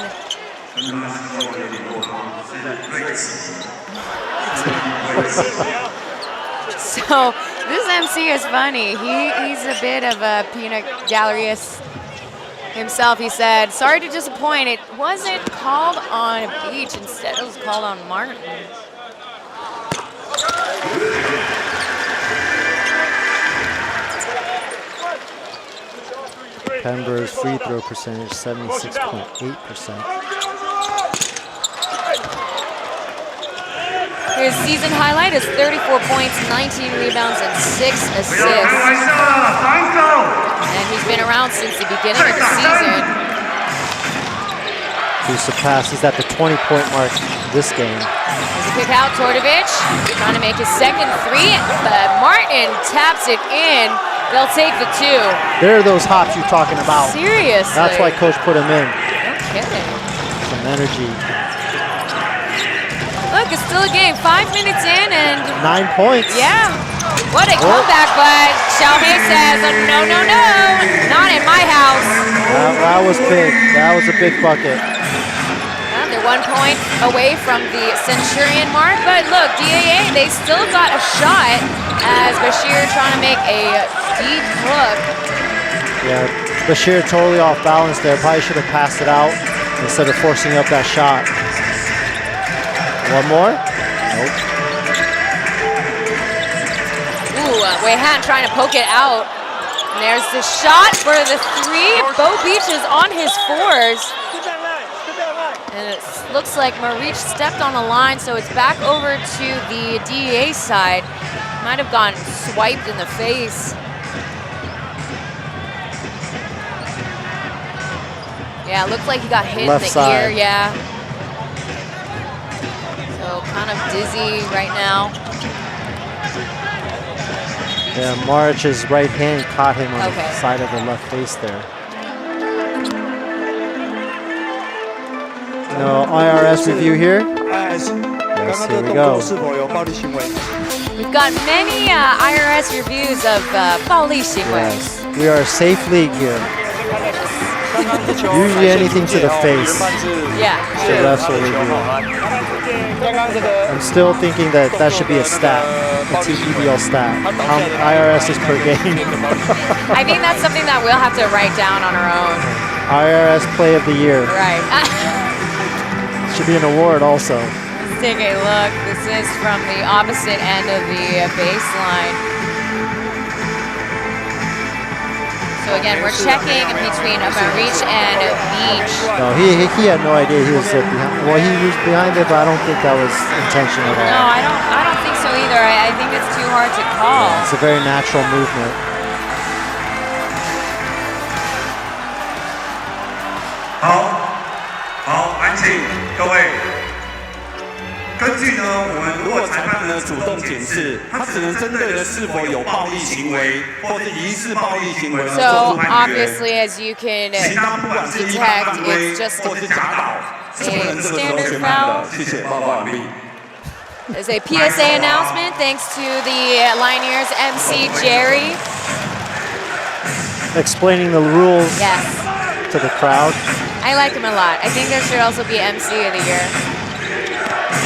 So this MC is funny. He's a bit of a peanut galleryist himself. He said, "Sorry to disappoint. It wasn't called on Beach. Instead, it was called on Martin." Pember's free throw percentage, 76.8%. His season highlight is 34 points, 19 rebounds, and 6 assists. And he's been around since the beginning of the season. He surpassed, he's at the 20-point mark this game. There's a kick out, Tordovich trying to make his second three, but Martin taps it in. They'll take the 2. There are those hops you're talking about. Seriously. That's why Coach put him in. No kidding. Some energy. Look, it's still a game. 5 minutes in and 9 points. Yeah. What a comeback, but Xiaomei says, no, no, no, not in my house. That was big. That was a big bucket. Well, they're 1 point away from the Centurion mark, but look, DEA, they still got a shot as Bashir trying to make a deep hook. Yeah, Bashir totally off balance there. Probably should have passed it out instead of forcing up that shot. One more? Nope. Ooh, Wei-Han trying to poke it out. And there's the shot for the 3. Bo Beach is on his 4s. And it looks like Marich stepped on the line, so it's back over to the DEA side. Might have gotten swiped in the face. Yeah, it looked like he got hit Left in the side. ear, yeah. So kind of dizzy right now. Yeah, Marich's right hand caught him on the side of the left face there. No IRS review here. Yes, here we go. We've got many IRS reviews of 暴力行为. Yes, we are a safe league here. Usually anything to the face. Yeah. The refs will review. I'm still thinking that should be a stat, a TPBL stat. How IRS is per game. I think that's something that we'll have to write down on our own. IRS Play of the Year. Right. Should be an award also. Let's take a look. This is from the opposite end of the baseline. So again, we're checking between Marich and Beach. No, he had no idea he was behind. Well, he was behind it, but I don't think that was intentional at all. No, I don't think so either. I think it's too hard to call. It's a very natural movement. 好，安静，各位。根据呢，我们如果裁判呢主动检视，他只能针对的是否有暴力行为或是疑似暴力行为呢做 So 出判决。 obviously, as you can 其他不管是依法 detect, 犯规 it's just 或是假倒，是不能这个时候 standard 宣判 foul. 的。谢谢，报告完毕。 There's a PSA announcement thanks to the Lioneers MC Jerry. Explaining the rules Yes. to the crowd. I like him a lot. I think there should also be MC of the year.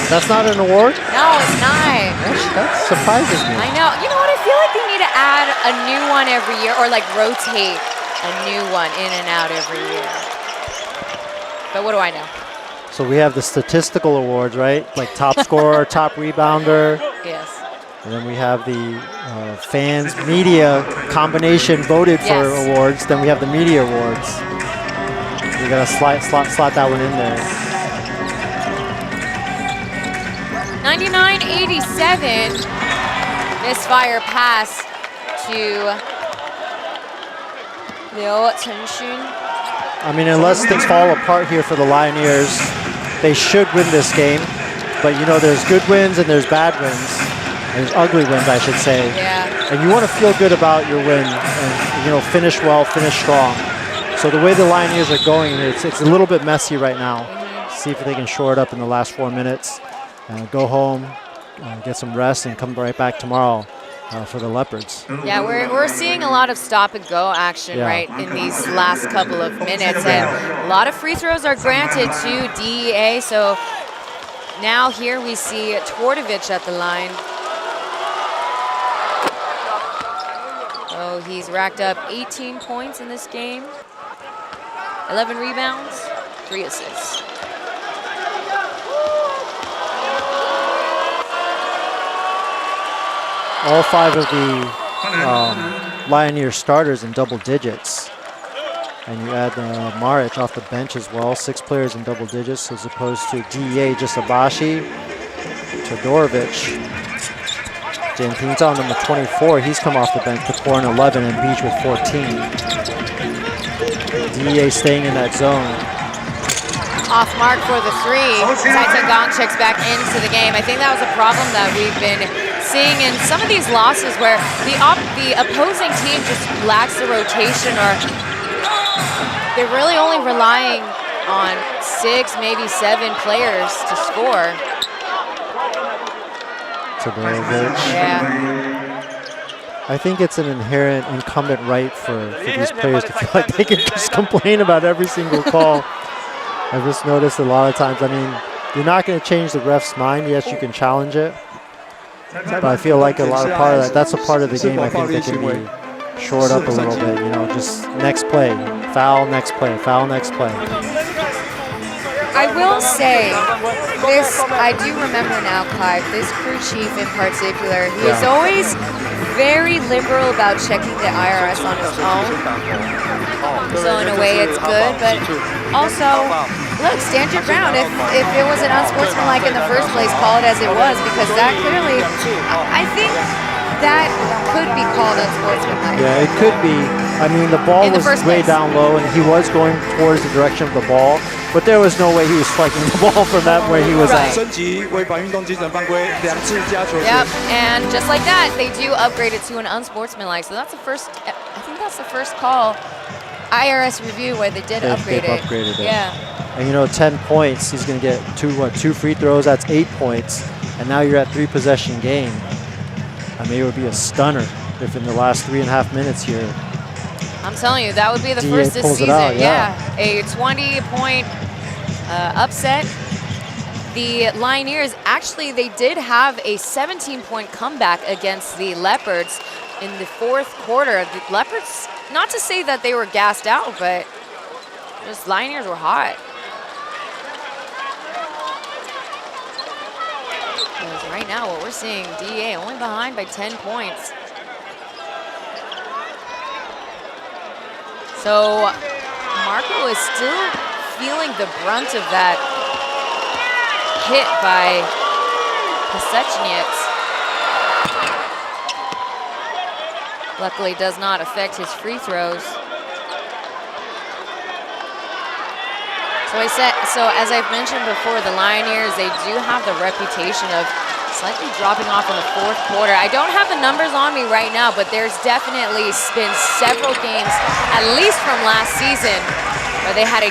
That's not an award? No, it's not. That surprises me. I know. You know what? I feel like they need to add a new one every year, or like rotate a new one in and out every year. But what do I know? So we have the statistical awards, right? Like top scorer, top rebounder. Yes. And then we have the fans, media combination voted for awards. Then we have the media awards. We gotta slot that one in there. 99-87. Misfire pass to Liu Chenxun. I mean, unless things fall apart here for the Lioneers, they should win this game. But you know, there's good wins and there's bad wins. There's ugly wins, I should say. Yeah. And you want to feel good about your win and, you know, finish well, finish strong. So the way the Lioneers are going, it's a little bit messy right now. See if they can shore it up in the last 4 minutes. Go home, get some rest, and come right back tomorrow for the Leopards. Yeah, we're seeing a lot of stop and go action right in these last couple of minutes, and a lot of free throws are granted to DEA. So now here we see Tordovich at the line. Oh, he's racked up 18 points in this game, 11 rebounds, 3 assists. All 5 of the Lioneer starters in double digits. And you add Marich off the bench as well, 6 players in double digits as opposed to DEA, just Abashi, Todorovich. Jan Pingzao, number 24, he's come off the bench to pour in 11 and Beach with 14. DEA staying in that zone. Off mark for the 3. Taita Gong checks back into the game. I think that was a problem that we've been seeing in some of these losses where the opposing team just lacks the rotation, or they're really only relying on 6, maybe 7 players to score. Yeah. I think it's an inherent incumbent right for these players to feel like they can just complain about every single call. I've just noticed a lot of times, I mean, you're not going to change the ref's mind. Yes, you can challenge it. But I feel like part of that, that's a part of the game I think that can be shored up a little bit, you know, just next play, foul, next play, foul, next play. I will say, this, I do remember now, Clive, this crew chief in particular, he is always very liberal about checking the IRS on his own. So in a way it's good, but also, look, stand your ground. If it was an unsportsmanlike in the first place, call it as it was, because that clearly, I think that could be called unsportsmanlike. Yeah, it could be. I mean, the ball was way down low, and he was going towards the direction of the ball, but there was no way he was striking the ball from that where he was at. Yep, and just like that, they do upgrade it to an unsportsmanlike. So that's the first, I think that's the first call, IRS review, where they did upgrade it. Upgraded it. Yeah. And you know, 10 points, he's going to get 2 free throws, that's 8 points. And now you're at 3-possession game. I mean, it would be a stunner if in the last 3.5 minutes here, I'm telling you, that would be the DEA first this pulls it season. out, yeah. A 20-point upset. The Lioneers, actually, they did have a 17-point comeback against the Leopards in the 4th quarter. The Leopards, not to say that they were gassed out, but just Lioneers were hot. Because right now, what we're seeing, DEA only behind by 10 points. So Marco is still feeling the brunt of that hit by Pasechniks. Luckily does not affect his free throws. So as I've mentioned before, the Lioneers, they do have the reputation of slightly dropping off in the fourth quarter. I don't have the numbers on me right now, but there's definitely been several games, at least from last season, where they had at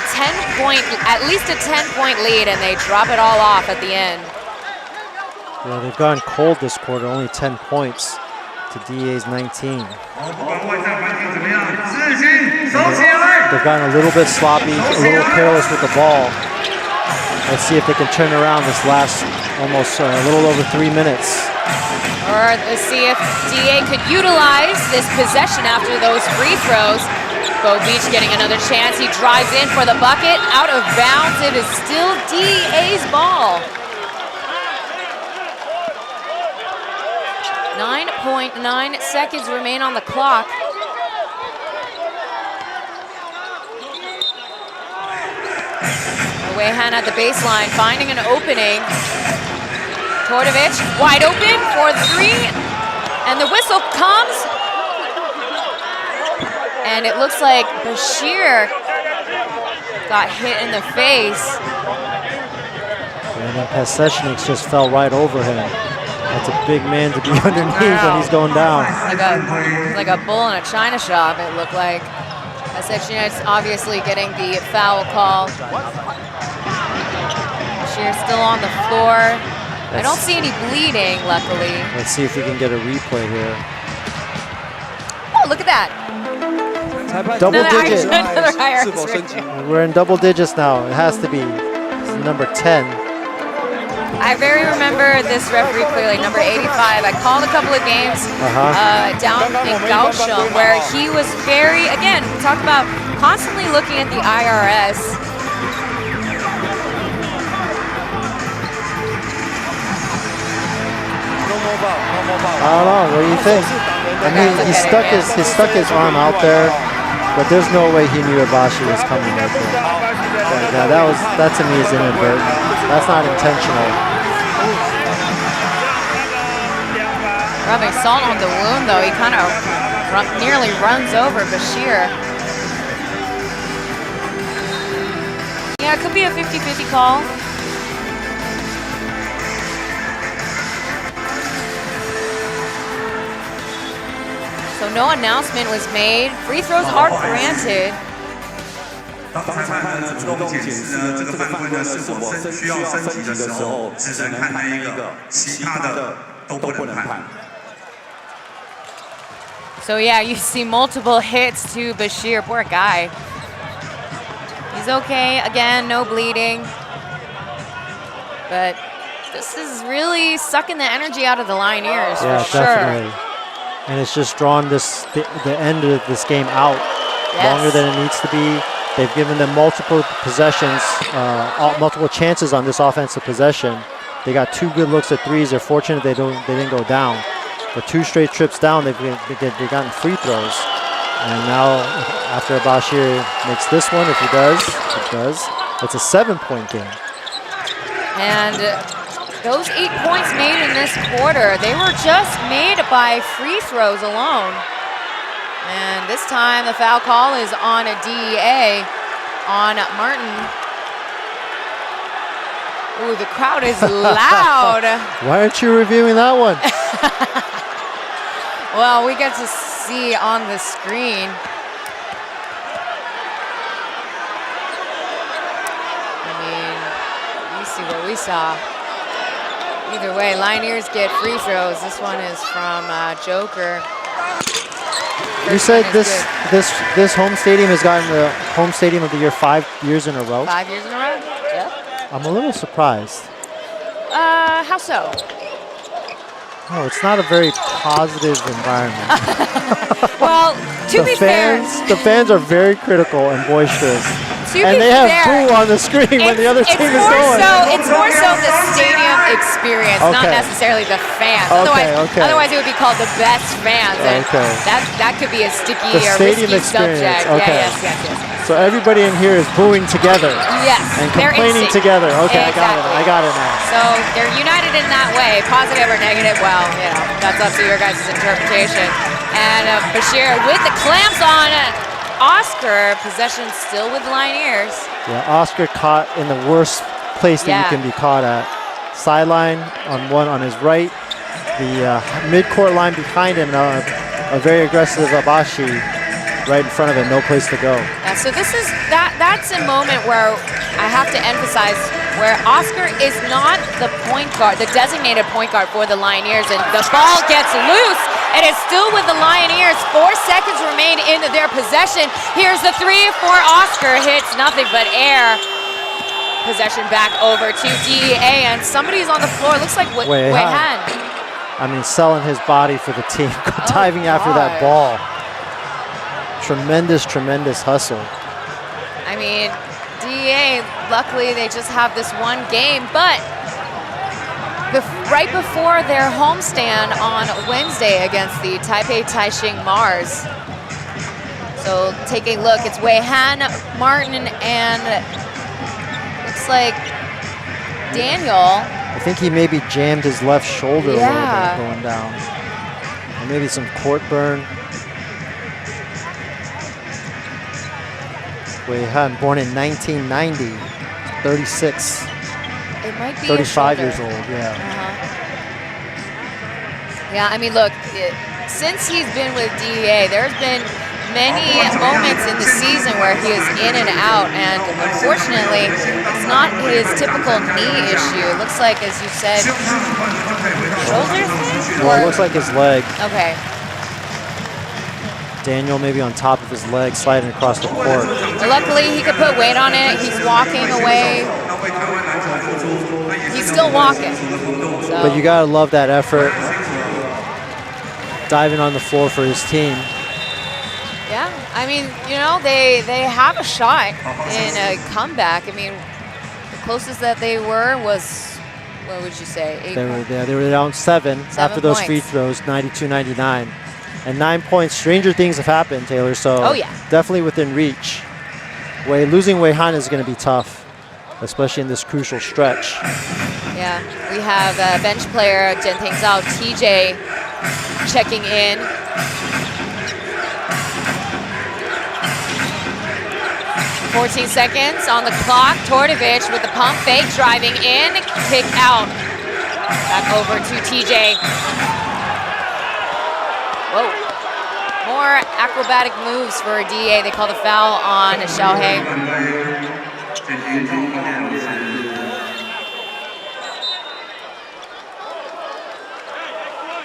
least a 10-point lead, and they drop it all off at the end. Yeah, they've gone cold this quarter, only 10 points to DEA's 19. They've gotten a little bit sloppy, a little careless with the ball. Let's see if they can turn around this last almost a little over 3 minutes. Or let's see if DEA could utilize this possession after those free throws. Bo Beach getting another chance. He drives in for the bucket. Out of bounds. It is still DEA's ball. 9.9 seconds remain on the clock. Wayhan at the baseline, finding an opening. Tordovic wide open for three, and the whistle comes. And it looks like Bashir got hit in the face. And then Pasechniks just fell right over him. That's a big man to be underneath when he's going down. Like a bull in a china shop, it looked like. Pasechniks obviously getting the foul call. Bashir still on the floor. I don't see any bleeding, luckily. Let's see if we can get a replay here. Oh, look at that. Double digits. Another IRS. We're in double digits now. It has to be. It's number 10. I very remember this referee clearly, number 85. I called a couple of games down in Kaohsiung where he was very, again, we talk about constantly looking at the IRS. I don't know. What do you think? I mean, he stuck his arm out there, but there's no way he knew Abashi was coming right there. Yeah, that to me is inadvertent. That's not intentional. Rubbing salt on the wound, though. He kind of nearly runs over Bashir. Yeah, it could be a 50-50 call. So no announcement was made. Free throws are granted. 当裁判呢主动检视呢这个犯规呢是否需要升级的时候，只能判那一个，其他的都不能判。 So yeah, you see multiple hits to Bashir. Poor guy. He's okay. Again, no bleeding. But this is really sucking the energy out of the Lioneers, yeah, for sure. Definitely. And it's just drawn the end of this game out longer than it needs to be. They've given them multiple possessions, multiple chances on this offensive possession. They got 2 good looks at threes. They're fortunate they didn't go down. But 2 straight trips down, they've gotten free throws. And now, after Bashir makes this one, if he does, it's a 7-point game. And those 8 points made in this quarter, they were just made by free throws alone. And this time, the foul call is on a DEA on Martin. Ooh, the crowd is loud. Why aren't you reviewing that one? Well, we get to see on the screen. I mean, you see what we saw. Either way, Lioneers get free throws. This one is from Joker. You said this home stadium has gotten the home stadium of the year 5 years in a row? 5 years in a row? Yep. I'm a little surprised. How so? Oh, it's not a very positive environment. Well, to be fair, the fans are very critical and boisterous. to and be they have fair, boo on the screen when the other team is going. It's more so the stadium experience, not necessarily the fans. Otherwise, it would be called the best fans. And that could be a sticky or risky subject. Okay. Yeah, yes. So everybody in here is booing together. Yes. And complaining together. Okay, exactly. I got it now. So they're united in that way, positive or negative. Well, you know, that's up to your guys' interpretation. And Bashir with the clamps on Oscar. Possession still with Lioneers. Yeah, Oscar caught in the worst place that you can be caught at. Sideline on his right. The mid-court line behind him. A very aggressive Abashi right in front of him. No place to go. Yeah, so that's a moment where I have to emphasize where Oscar is not the point guard, the designated point guard for the Lioneers, and the ball gets loose. It is still with the Lioneers. 4 seconds remain in their possession. Here's the three for Oscar. Hits nothing but air. Possession back over to DEA, and somebody's on the floor. Looks like Wei Han. I mean, selling his body for the team, diving after that ball. Tremendous hustle. I mean, DEA, luckily they just have this one game, but right before their homestand on Wednesday against the Taipei Taixing Mars. So take a look, it's Wei Han, Martin, and looks like Daniel. I think he maybe jammed his left shoulder a little bit going down. Or maybe some court burn. Wei Han, born in 1990, 36. It might be 35 years old, yeah. Yeah, I mean, look, since he's been with DEA, there's been many moments in the season where he is in and out, and unfortunately, it's not his typical knee issue. It looks like, as you said, shoulder thing? Well, it looks like his leg. Okay. Daniel maybe on top of his leg, sliding across the court. But luckily, he could put weight on it. He's walking away. He's still walking. So. But you gotta love that effort. Diving on the floor for his team. Yeah, I mean, you know, they have a shot in a comeback. I mean, the closest that they were was, what would you say? They were down 7 after those free throws, 92-99. And 9 points. Stranger things have happened, Taylor, so definitely within reach. Losing Wei Han is going to be tough, especially in this crucial stretch. Yeah, we have bench player Jen Ting Zhao, TJ, checking in. "14 seconds on the clock. Tortovich with the pump fake, driving in, kick out. Back over to TJ. Whoa. More acrobatic moves for DEA. They called a foul on Xiaohei.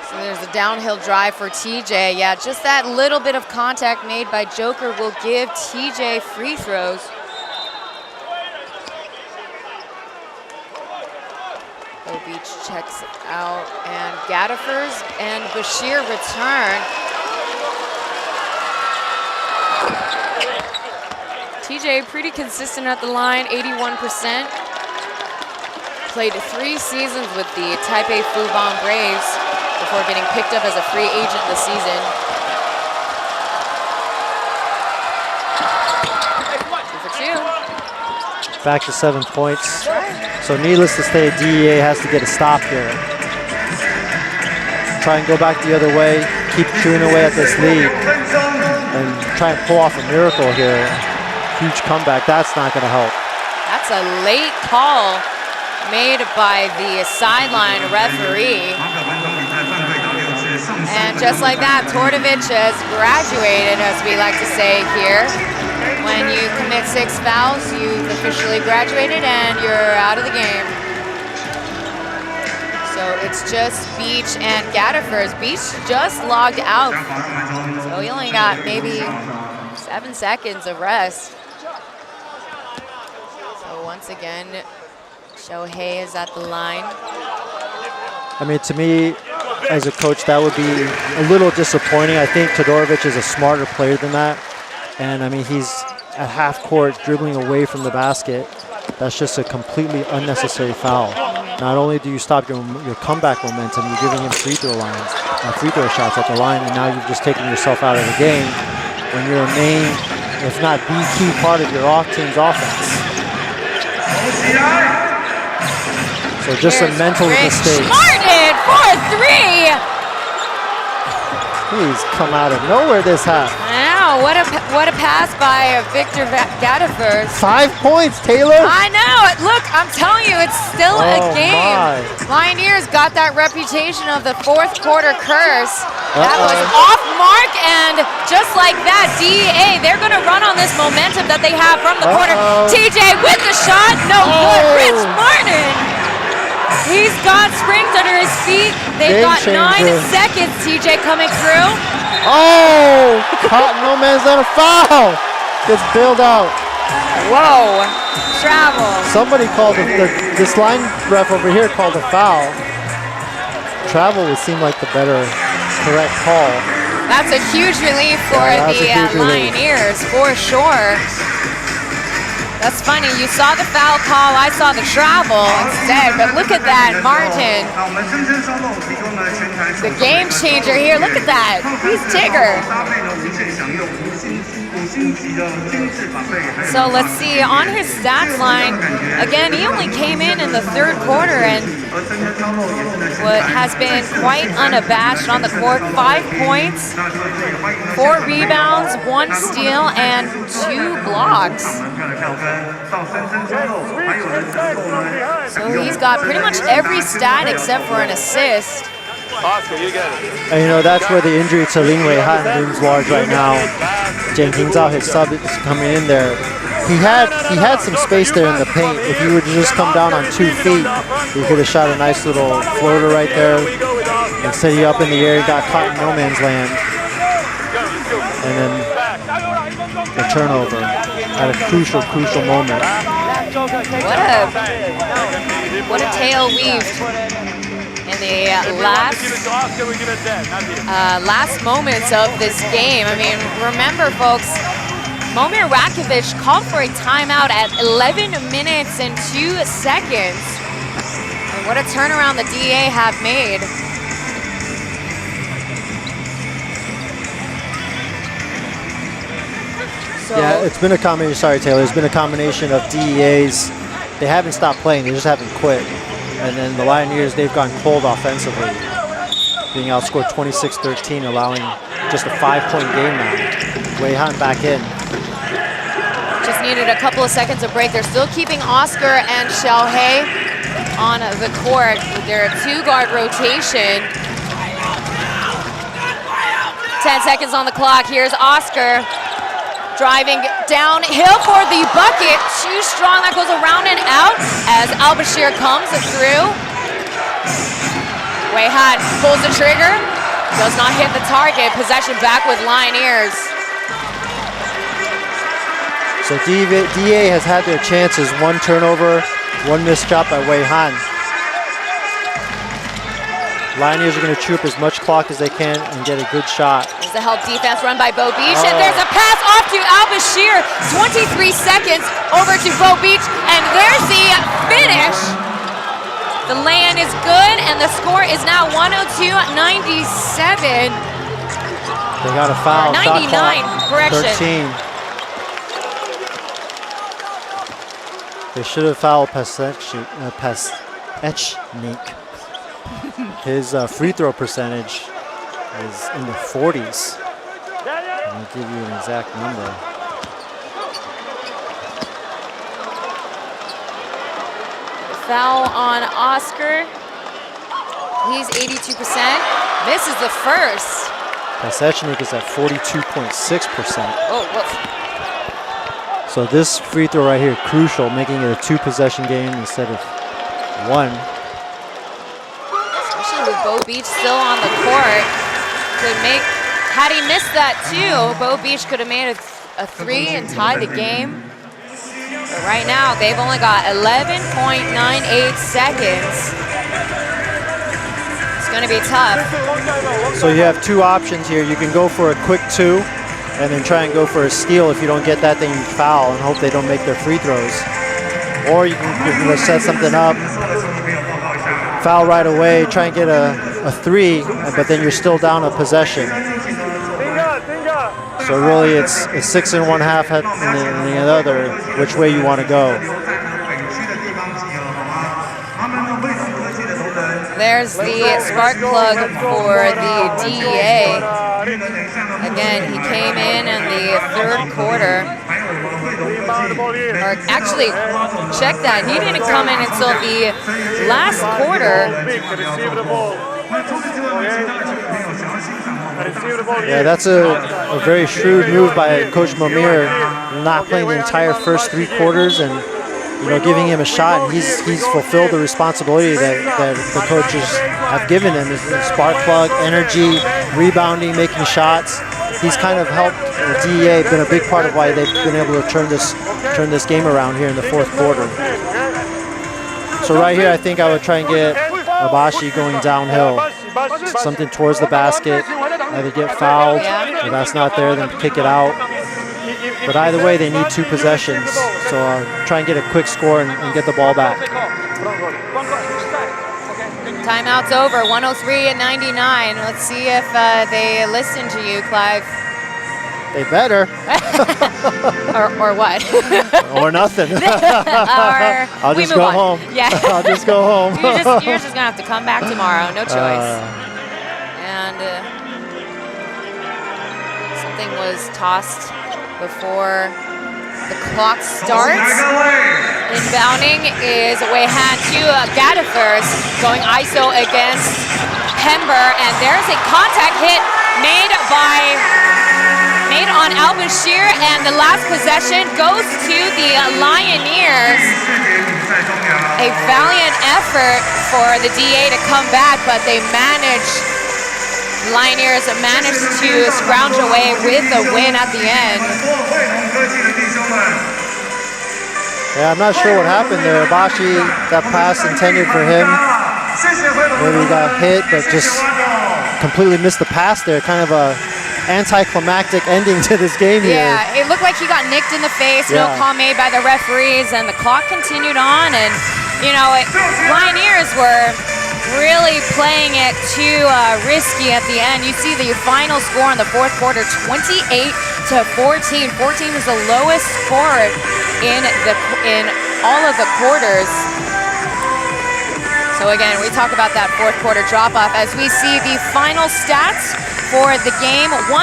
So there's a downhill drive for TJ. Yeah, just that little bit of contact made by Joker will give TJ free throws. Beach checks out, and Gaddifers and Bashir return. TJ pretty consistent at the line, 81%. Played 3 seasons with the Taipei Fubon Braves before getting picked up as a free agent this season. 2 for 2. Back to 7 points. So needless to say, DEA has to get a stop here. Try and go back the other way, keep chewing away at this lead, and try and pull off a miracle here. Huge comeback, that's not gonna help. That's a late call made by the sideline referee. And just like that, Tortovich has graduated, as we like to say here. When you commit 6 fouls, you've officially graduated and you're out of the game. So it's just Beach and Gaddifers. Beach just logged out, so he only got maybe 7 seconds of rest. So once again, Xiaohei is at the line. I mean, to me, as a coach, that would be a little disappointing. I think Todorovic is a smarter player than that. And I mean, he's at half court, dribbling away from the basket. That's just a completely unnecessary foul. Not only do you stop your comeback momentum, you're giving him free throw shots at the line, and now you've just taken yourself out of the game when you're a main, if not the key part of your team's offense. So just a mental mistake. Martin for 3. He's come out of nowhere this half. Wow, what a pass by Victor Gadifers. 5 points, Taylor. I know. Look, I'm telling you, it's still a game. Lioneers got that reputation of the fourth quarter curse. That was off mark, and just like that, DEA, they're going to run on this momentum that they have from the corner. TJ with the shot. No good. Rich Martin. He's got springs under his feet. They've got 9 seconds, TJ coming through. Oh, caught no man's on a foul. Gets bailed out. Whoa, travel. Somebody called this line ref over here called a foul. Travel would seem like the better correct call. That's a huge relief for the Lioneers, for sure. That's funny, you saw the foul call, I saw the travel instead, but look at that, Martin. The game changer here, look at that, he's Tigger. So let's see, on his stats line, again, he only came in the third quarter and has been quite unabashed on the court. 5 points, 4 rebounds, 1 steal, and 2 blocks. So he's got pretty much every stat except for an assist. Oscar, you get it. And you know, that's where the injury to Lin Wei-Han looms large right now. Jenkins out, his sub is coming in there. He had some space there in the paint. If he would just come down on 2 feet, he could have shot a nice little floater right there. Instead, he up in the air, he got caught in no man's land. And then the turnover at a crucial moment. What a tail weave in the last moments of this game. I mean, remember, folks, Momir Rakovic called for a timeout at 11 minutes and 2 seconds. And what a turnaround the DEA have made. So yeah, it's been a combination. Sorry, Taylor. It's been a combination of DEAs. They haven't stopped playing. They just haven't quit. And then the Lioneers, they've gone cold offensively, being outscored 26-13, allowing just a 5-point game now. Wei-Han back in. Just needed a couple of seconds of break. They're still keeping Oscar and Xiaohei on the court with their 2-guard rotation. 10 seconds on the clock. Here's Oscar driving downhill for the bucket. Too strong, that goes around and out as Al-Bashir comes through. Wei-Han pulls the trigger, does not hit the target. Possession back with Lioneers. So DEA has had their chances. 1 turnover, 1 missed shot by Wei-Han. Lioneers are going to chew up as much clock as they can and get a good shot. There's a help defense run by Bo Beach, and there's a pass off to Al-Bashir. 23 seconds over to Bo Beach, and there's the finish. The lay-in is good, and the score is now 102-97. They got a foul. 99, correction. 13. They should have fouled Pasechnik. His free throw percentage is in the 40s. Let me give you an exact number. Foul on Oscar. He's 82%. Misses the first. Pasechnik is at 42.6%. Oh, whoops. So this free throw right here, crucial, making it a 2-possession game instead of 1. With Bo Beach still on the court, had he missed that too, Bo Beach could have made a 3 and tied the game. But right now, they've only got 11.98 seconds. It's going to be tough. So you have 2 options here. You can go for a quick 2 and then try and go for a steal. If you don't get that, then you foul and hope they don't make their free throws. Or you can set something up, foul right away, try and get a three, but then you're still down a possession. So really it's 6 1/2 in the other, which way you want to go. There's the spark plug for the DEA. Again, he came in the third quarter. Or actually, check that. He didn't come in until the last quarter. Yeah, that's a very shrewd move by Coach Momir, not playing the entire first 3 quarters and giving him a shot. And he's fulfilled the responsibility that the coaches have given him: spark plug, energy, rebounding, making shots. He's kind of helped the DEA, been a big part of why they've been able to turn this game around here in the 4th quarter. So right here, I think I would try and get Abashi going downhill, something towards the basket, either get fouled, if that's not there, then kick it out. But either way, they need 2 possessions. So try and get a quick score and get the ball back. Timeout's over, 103-99. Let's see if they listen to you, Clive. They better. or what? Or nothing. Or I'll just go home. Yeah. I'll just go home. You're just going to have to come back tomorrow. No choice. And something was tossed before the clock starts. Inbounding is Wei Han to Gaddafers, going ISO against Hember, and there's a contact hit made on Al-Bashir, and the last possession goes to the Lioneers. A valiant effort for the DA to come back, but Lioneers managed to scrounge away with the win at the end. Yeah, I'm not sure what happened there. Abashi, that pass intended for him. Maybe he got hit, but just completely missed the pass there. Kind of a anticlimactic ending to this game here. Yeah, it looked like he got nicked in the face. Yeah. No call made by the referees, and the clock continued on. And Lioneers were really playing it too risky at the end. You see the final score in the 4th quarter, 28-14. 14 is the lowest score in all of the quarters. So again, we talk about that 4th quarter drop-off as we see the final stats for the game, 103-99.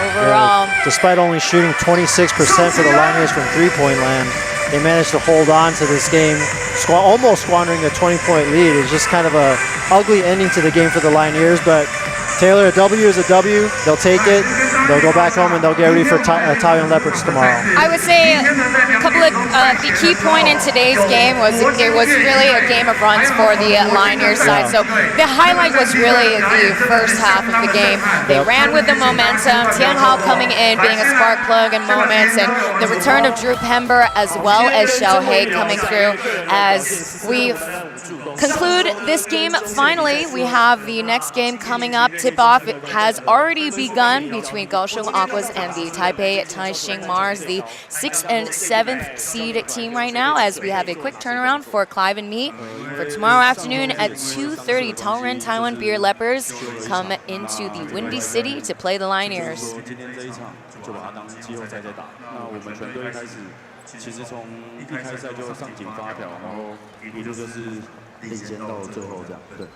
Overall. Yeah, despite only shooting 26% for the Lioneers from 3-point land, they managed to hold on to this game, almost squandering a 20-point lead. It's just kind of a ugly ending to the game for the Lioneers, but Taylor, a W is a W. They'll take it. They'll go back home and they'll get ready for Taiwan Leopards tomorrow. I would say a couple of the key point in today's game was it was really a game of runs for the Lioneers side. So the highlight was really the first half of the game. They ran with the momentum. Tian Hao coming in, being a spark plug in moments, and the return of Drew Pember as well as Xiao He coming through. As we conclude this game, finally, we have the next game coming up. Tip-off has already begun between Kaohsiung Aquas and the Taipei Taixing Mars, the 6th and 7th seed team right now, as we have a quick turnaround for Clive and me. For tomorrow afternoon at 2:30, Taoren Taiwan Beer Leopards come into the Windy City to play the Lioneers. 其实从一开赛就上紧发条，然后一路就是领先到最后这样。对。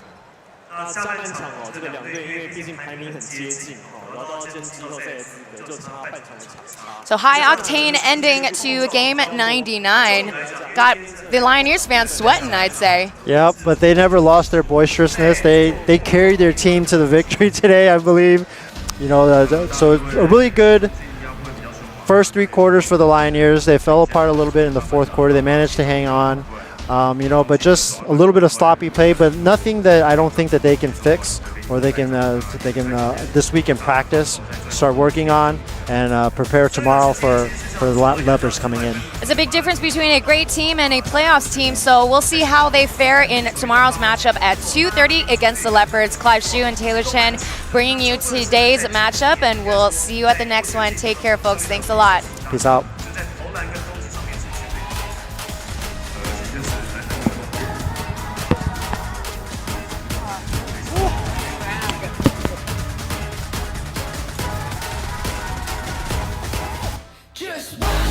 下半场这个2队因为毕竟排名很接近然后到季后赛的资格就差半场的场差。So high octane ending to game at 99. Got the Lioneers fans sweating, I'd say. Yeah, but they never lost their boisterousness. They carried their team to the victory today, I believe. So a really good first 3 quarters for the Lioneers. They fell apart a little bit in the 4th quarter. They managed to hang on, but just a little bit of sloppy play, but nothing that I don't think that they can fix or they can this week in practice start working on and prepare tomorrow for for the Leopards coming in. It's a big difference between a great team and a playoffs team, so we'll see how they fare in tomorrow's matchup at 2:30 against the Leopards. Clive Hsu and Taylor Chen bringing you today's matchup, and we'll see you at the next one. Take care, folks. Thanks a lot. Peace out. Just one.